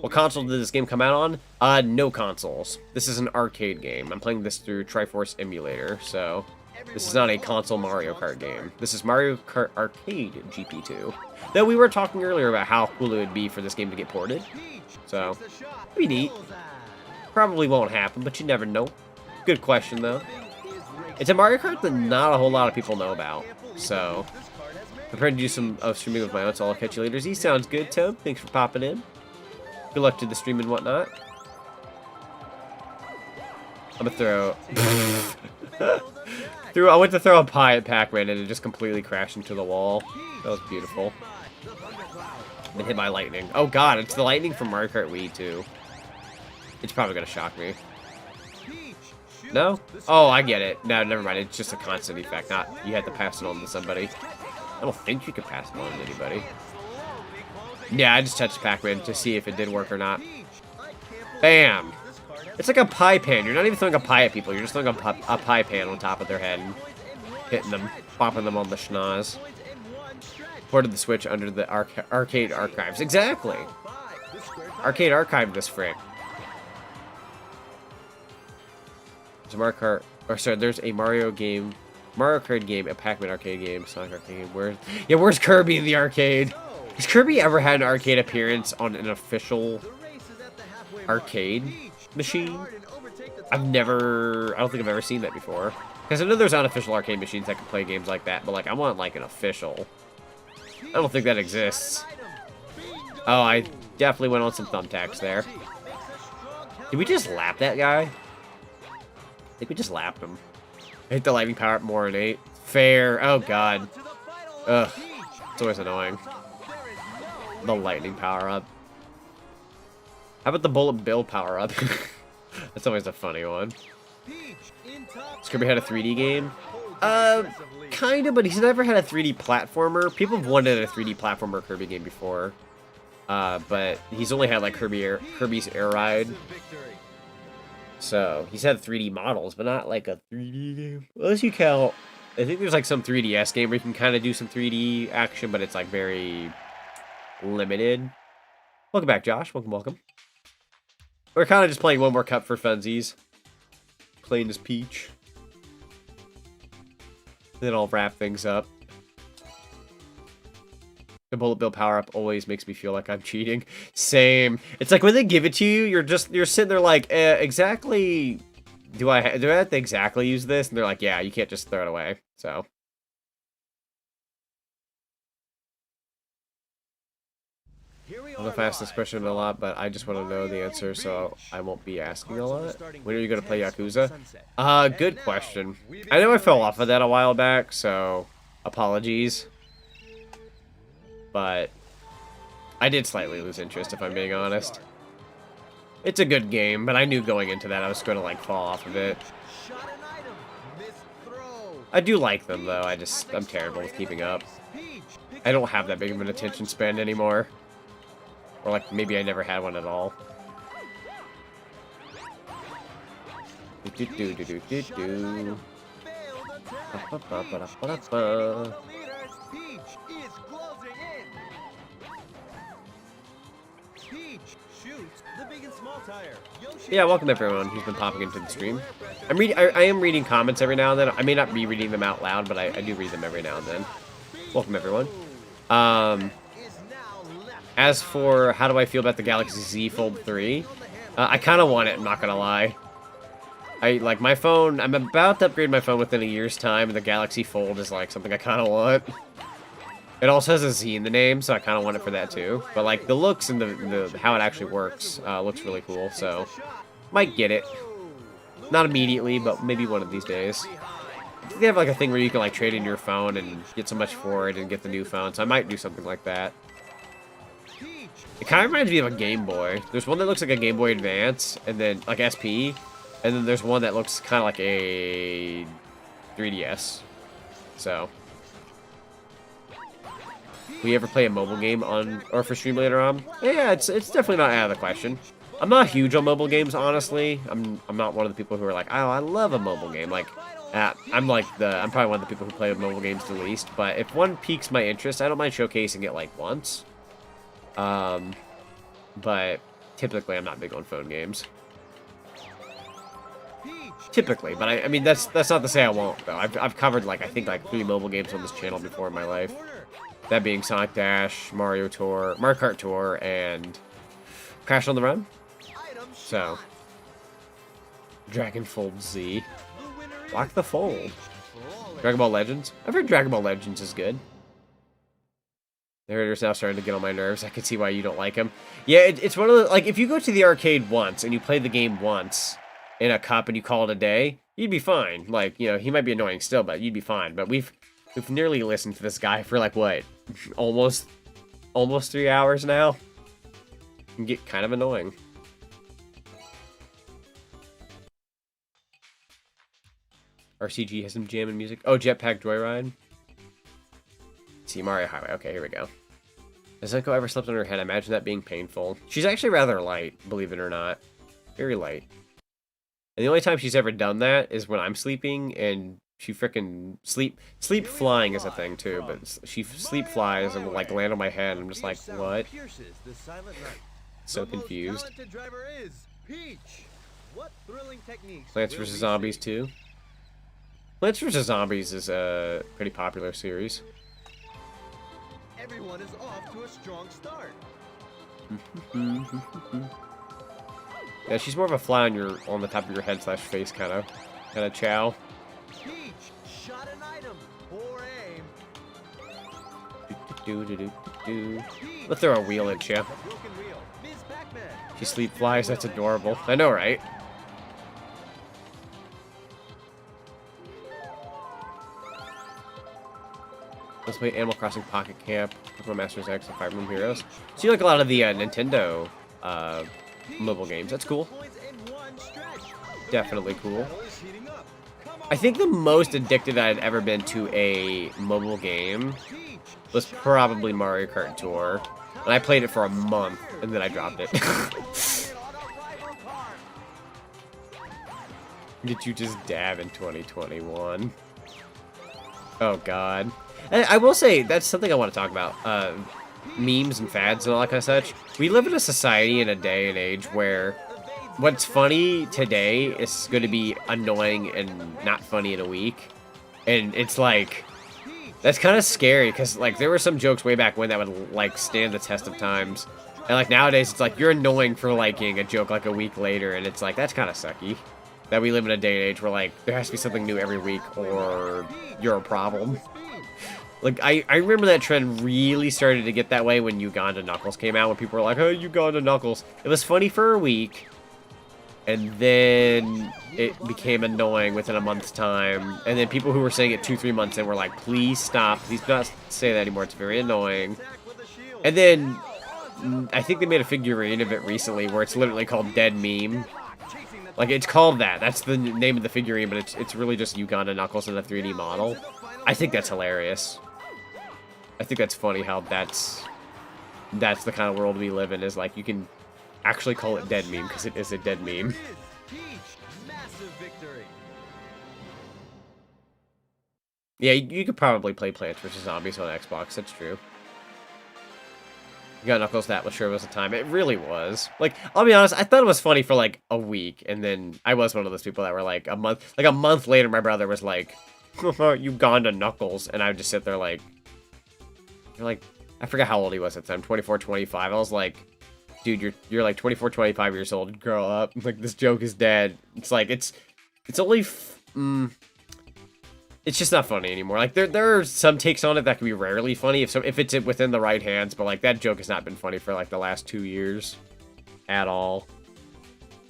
What console did this game come out on? No consoles. This is an arcade game. I'm playing this through Triforce Emulator, so... This is not a console Mario Kart game. This is Mario Kart Arcade GP2. Though we were talking earlier about how cool it would be for this game to get ported. So, it'd be neat. Probably won't happen, but you never know. Good question, though. It's a Mario Kart that not a whole lot of people know about. So, I'm prepared to do some streaming with my own, so I'll catch you later. Z sounds good, Tom. Thanks for popping in. Good luck to the stream and whatnot. I'm gonna throw... I went to throw a pie at Pac-Man and it just completely crashed into the wall. That was beautiful. Been hit by lightning. Oh god, it's the lightning from Mario Kart Wii too. It's probably gonna shock me. No? Oh, I get it. No, never mind. It's just a constant effect. Not you had to pass it on to somebody. I don't think you could pass it on to anybody. Yeah, I just touched Pac-Man to see if it did work or not. Bam! It's like a pie pan. You're not even throwing a pie at people. You're just throwing a pie pan on top of their head and hitting them, popping them on the schnoz. Ported the Switch under the arcade archives. Exactly. Arcade archived this frick. There's a Mario Kart, or sorry, there's a Mario Kart game, a Pac-Man arcade game, Sonic arcade game. Where's Kirby in the arcade? Has Kirby ever had an arcade appearance on an official arcade machine? I don't think I've ever seen that before. Because I know there's unofficial arcade machines that can play games like that, but like I want like an official. I don't think that exists. Oh, I definitely went on some thumbtacks there. Did we just lap that guy? I think we just lapped him. I hit the lightning power up more than 8. Fair. Oh god. Ugh. It's always annoying. The lightning power up. How about the bullet bill power up? That's always a funny one. Has Kirby had a 3D game? Kinda, but he's never had a 3D platformer. People have wanted a 3D platformer Kirby game before. But he's only had like Kirby's Air Ride. So, he's had 3D models, but not like a 3D game. Unless you count, I think there's like some 3DS game where you can kind of do some 3D action, but it's like very limited. Welcome back, Josh. Welcome. We're kind of just playing one more cup for funsies. Playing as Peach. Then I'll wrap things up. The bullet bill power-up always makes me feel like I'm cheating. Same. It's like when they give it to you, you're sitting there like, exactly, do I have to exactly use this? And they're like, yeah, you can't just throw it away. So. I don't know if I asked this question a lot, but I just want to know the answer, so I won't be asking a lot. When are you going to play Yakuza? Good question. I know I fell off of that a while back, so apologies. But I did slightly lose interest, if I'm being honest. It's a good game, but I knew going into that I was going to, like, fall off of it. I do like them, though. I'm terrible with keeping up. I don't have that big of an attention span anymore. Or, like, maybe I never had one at all. Yeah, welcome everyone who's been popping into the stream. I am reading comments every now and then. I may not be reading them out loud, but I do read them every now and then. Welcome everyone. As for how do I feel about the Galaxy Z Fold 3, I kind of want it, I'm not gonna lie. Like my phone, I'm about to upgrade my phone within a year's time, and the Galaxy Fold is like something I kind of want. It also has a Z in the name, so I kind of want it for that too. But like the looks and the how it actually works looks really cool, so might get it. Not immediately, but maybe one of these days. I think they have like a thing where you can like trade in your phone and get so much for it and get the new phone, so I might do something like that. It kind of reminds me of a Game Boy. There's one that looks like a Game Boy Advance, and then like SP, and then there's one that looks kind of like a 3DS. So, will you ever play a mobile game on or for stream later on? Yeah, it's definitely not out of the question. I'm not huge on mobile games, honestly. I'm not one of the people who are like, oh, I love a mobile game. Like, I'm probably one of the people who play mobile games the least. But if one piques my interest, I don't mind showcasing it like once. But typically I'm not big on phone games. Typically, but I mean that's not to say I won't though. I've covered like I think like 3 mobile games on this channel before in my life. That being Sonic Dash, Mario Kart Tour, and Crash on the Run. So, Dragon Fold Z. Lock the Fold. Dragon Ball Legends. I've heard Dragon Ball Legends is good. The narrator's now starting to get on my nerves. I can see why you don't like him. Yeah, it's one of the, like, if you go to the arcade once and you play the game once in a cup and you call it a day, you'd be fine. Like, you know, he might be annoying still, but you'd be fine. But we've nearly listened to this guy for, like, what? Almost 3 hours now? It can get kind of annoying. RCG has some jamming music. Oh, Jetpack Joyride. See, Mario Highway. Okay, here we go. Has Zenko ever slept on her head? I imagine that being painful. She's actually rather light, believe it or not. Very light. And the only time she's ever done that is when I'm sleeping, and She freaking sleep flying is a thing too, but she sleep flies and will like land on my head. I'm just like, what? So confused. Plants vs Zombies 2. Plants vs Zombies is a pretty popular series. Everyone is off to a strong start. Yeah, she's more of a fly on the top of your head slash face kind of chow. Peach shot an item. Poor aim. Let's throw a wheel at you. The broken wheel. Miss Pac-Man. She sleep flies. That's adorable. I know, right? Let's play Animal Crossing Pocket Camp, Pokemon Masters X, and Fire Emblem Heroes. So you like a lot of the Nintendo mobile games. That's cool. Definitely cool. I think the most addicted I'd ever been to a mobile game was probably Mario Kart Tour. And I played it for a month, and then I dropped it. Did you just dab in 2021? Oh, God. I will say, that's something I want to talk about. Memes and fads and all that kind of such. We live in a society in a day and age where what's funny today is going to be annoying and not funny in a week. And it's like, that's kind of scary because like there were some jokes way back when that would like stand the test of times. And like nowadays it's like you're annoying for liking a joke like a week later, and it's like that's kind of sucky. That we live in a day and age where like there has to be something new every week or you're a problem. Like, I remember that trend really started to get that way when Uganda Knuckles came out, when people were like, oh, Uganda Knuckles. It was funny for a week, and then it became annoying within a month's time. And then people who were saying it 2-3 months in were like, please stop. Please do not say that anymore. It's very annoying. And then I think they made a figurine of it recently where it's literally called Dead Meme. Like, it's called that. That's the name of the figurine, but it's really just Uganda Knuckles in a 3D model. I think that's hilarious. I think that's funny how that's the kind of world we live in, is like you can actually call it dead meme because it is a dead meme. Yeah, you could probably play Plants vs Zombies on Xbox, that's true. You got Knuckles, that was sure was a time. It really was. Like, I'll be honest, I thought it was funny for like a week, and then I was one of those people that were like a month later my brother was like, Uganda Knuckles, and I would just sit there like, you're like, I forgot how old he was at the time, 24, 25. I was like, dude, you're like 24, 25 years old, grow up. Like, this joke is dead. It's like, it's only, it's just not funny anymore. Like, there are some takes on it that can be rarely funny if it's within the right hands, but like, that joke has not been funny for like the last 2 years at all.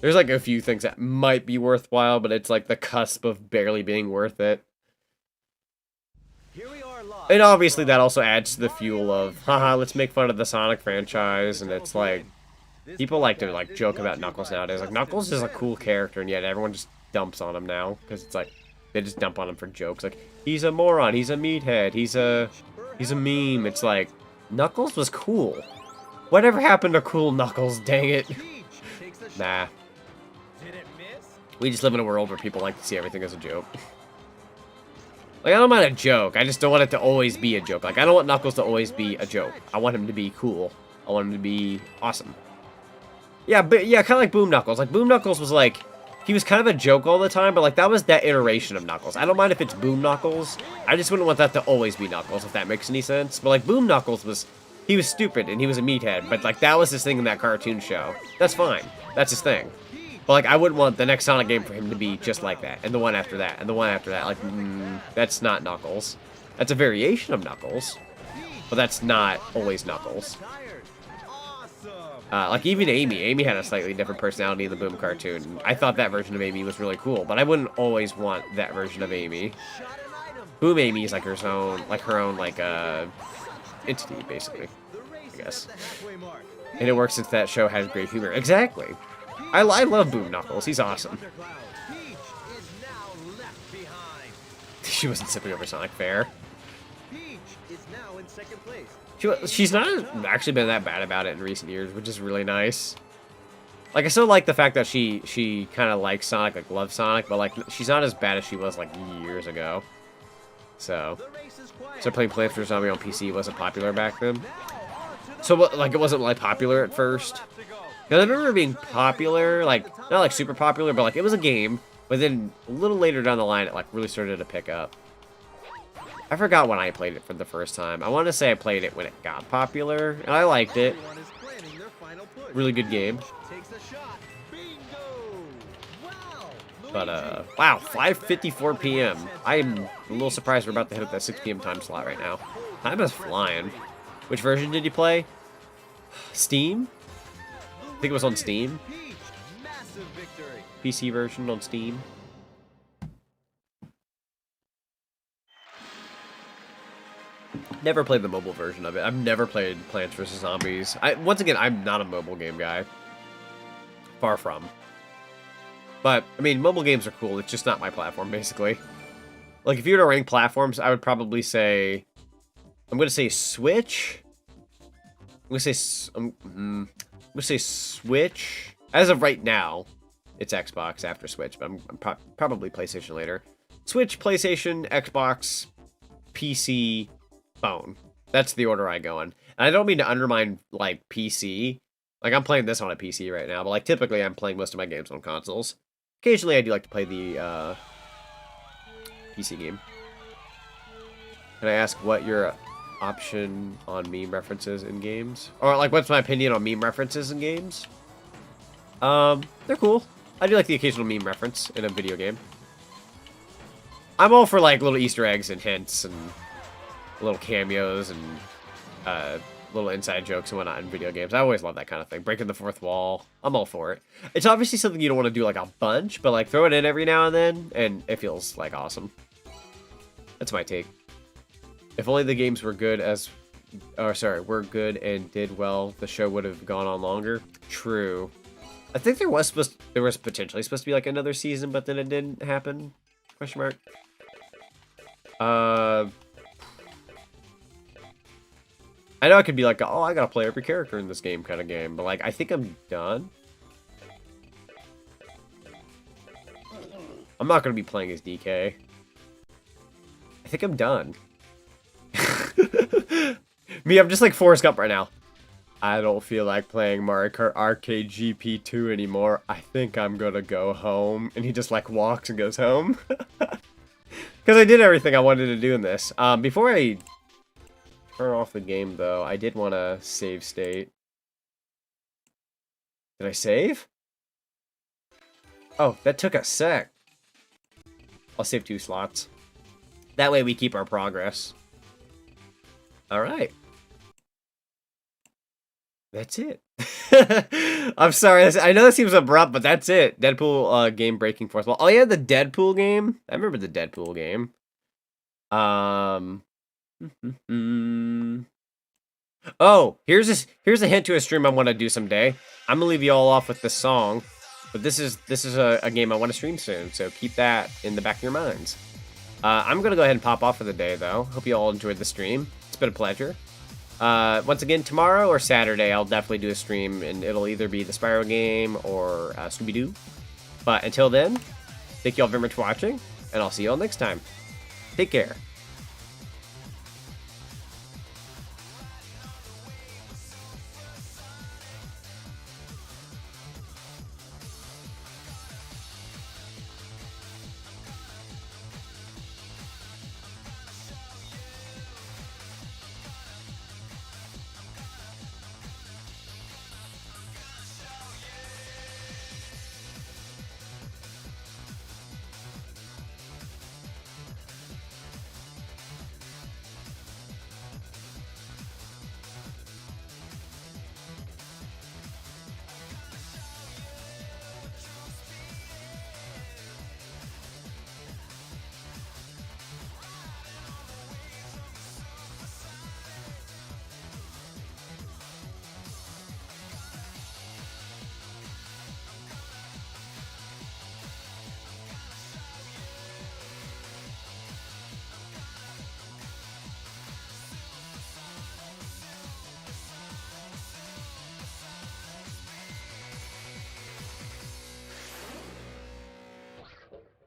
There's like a few things that might be worthwhile, but it's like the cusp of barely being worth it. And obviously that also adds to the fuel of, haha, let's make fun of the Sonic franchise, and it's like, people like to like joke about Knuckles nowadays. Like, Knuckles is a cool character, and yet everyone just dumps on him now, because it's like, they just dump on him for jokes. Like, he's a moron, he's a meathead, he's a meme. It's like, Knuckles was cool. Whatever happened to cool Knuckles, dang it. Nah. We just live in a world where people like to see everything as a joke. Like, I don't mind a joke, I just don't want it to always be a joke. Like, I don't want Knuckles to always be a joke. I want him to be cool. I want him to be awesome. Yeah, but yeah, kind of like Boom Knuckles. Like, Boom Knuckles was like, he was kind of a joke all the time, but like, that was that iteration of Knuckles. I don't mind if it's Boom Knuckles. I just wouldn't want that to always be Knuckles, if that makes any sense. But like, Boom Knuckles was, he was stupid and he was a meathead, but like, that was his thing in that cartoon show. That's fine. That's his thing. But, like, I wouldn't want the next Sonic game for him to be just like that, and the one after that, and the one after that. Like, that's not Knuckles. That's a variation of Knuckles, but that's not always Knuckles. Like, even Amy. Amy had a slightly different personality in the Boom cartoon. I thought that version of Amy was really cool, but I wouldn't always want that version of Amy. Boom Amy is like her own, entity, basically, I guess. And it works since that show has great humor. Exactly. I love Boom Knuckles. He's awesome. She wasn't sipping over Sonic Fair. She's not actually been that bad about it in recent years, which is really nice. Like, I still like the fact that she kind of likes Sonic, like, loves Sonic, but, like, she's not as bad as she was, like, years ago. So playing Plants vs. Zombie on PC wasn't popular back then. So, like, it wasn't, like, popular at first. Because I remember it being popular, like, not, like, super popular, but, like, it was a game. But then, a little later down the line, it, like, really started to pick up. I forgot when I played it for the first time. I want to say I played it when it got popular, and I liked it. Really good game. But, wow, 5:54 p.m. I'm a little surprised we're about to hit that 6 p.m. time slot right now. Time is flying. Which version did you play? Steam? I think it was on Steam. PC version on Steam. Never played the mobile version of it. I've never played Plants vs. Zombies. Once again, I'm not a mobile game guy. Far from. But, I mean, mobile games are cool. It's just not my platform, basically. Like, if you were to rank platforms, I would probably say... I'm going to say Switch. I'm going to say Switch. As of right now, it's Xbox after Switch, but I'm probably PlayStation later. Switch, PlayStation, Xbox, PC, phone. That's the order I go in. And I don't mean to undermine, like, PC. Like, I'm playing this on a PC right now, but, like, typically I'm playing most of my games on consoles. Occasionally I do like to play the, PC game. Can I ask what your option on meme references in games? Or, like, what's my opinion on meme references in games? They're cool. I do like the occasional meme reference in a video game. I'm all for, like, little Easter eggs and hints and little cameos and, little inside jokes and whatnot in video games. I always love that kind of thing. Breaking the fourth wall. I'm all for it. It's obviously something you don't want to do, like, a bunch, but, like, throw it in every now and then, and it feels, like, awesome. That's my take. If only the games were good as... Or, sorry, were good and did well, the show would have gone on longer. True. I think there was potentially supposed to be, like, another season, but then it didn't happen. Question mark. I know I could be like, oh, I gotta play every character in this game kind of game, but, like, I think I'm done. I'm not gonna be playing as DK. I think I'm done. Me, I'm just like Forrest Gump right now. I don't feel like playing Mario Kart Arcade GP2 anymore. I think I'm gonna go home. And he just, like, walks and goes home. Because I did everything I wanted to do in this. Before I turn off the game, though, I did want to save state. Did I save? Oh, that took a sec. I'll save 2 slots. That way we keep our progress. Alright. That's it. I'm sorry. I know that seems abrupt, but that's it. Deadpool game breaking force. Well, oh yeah, the Deadpool game. I remember the Deadpool game. Oh, here's a hint to a stream I want to do someday. I'm gonna leave you all off with this song, but this is a game I want to stream soon. So keep that in the back of your minds. I'm gonna go ahead and pop off for the day, though. Hope you all enjoyed the stream. It's been a pleasure. Once again, tomorrow or Saturday, I'll definitely do a stream, and it'll either be the Spyro game or Scooby-Doo. But until then, thank you all very much for watching, and I'll see you all next time. Take care.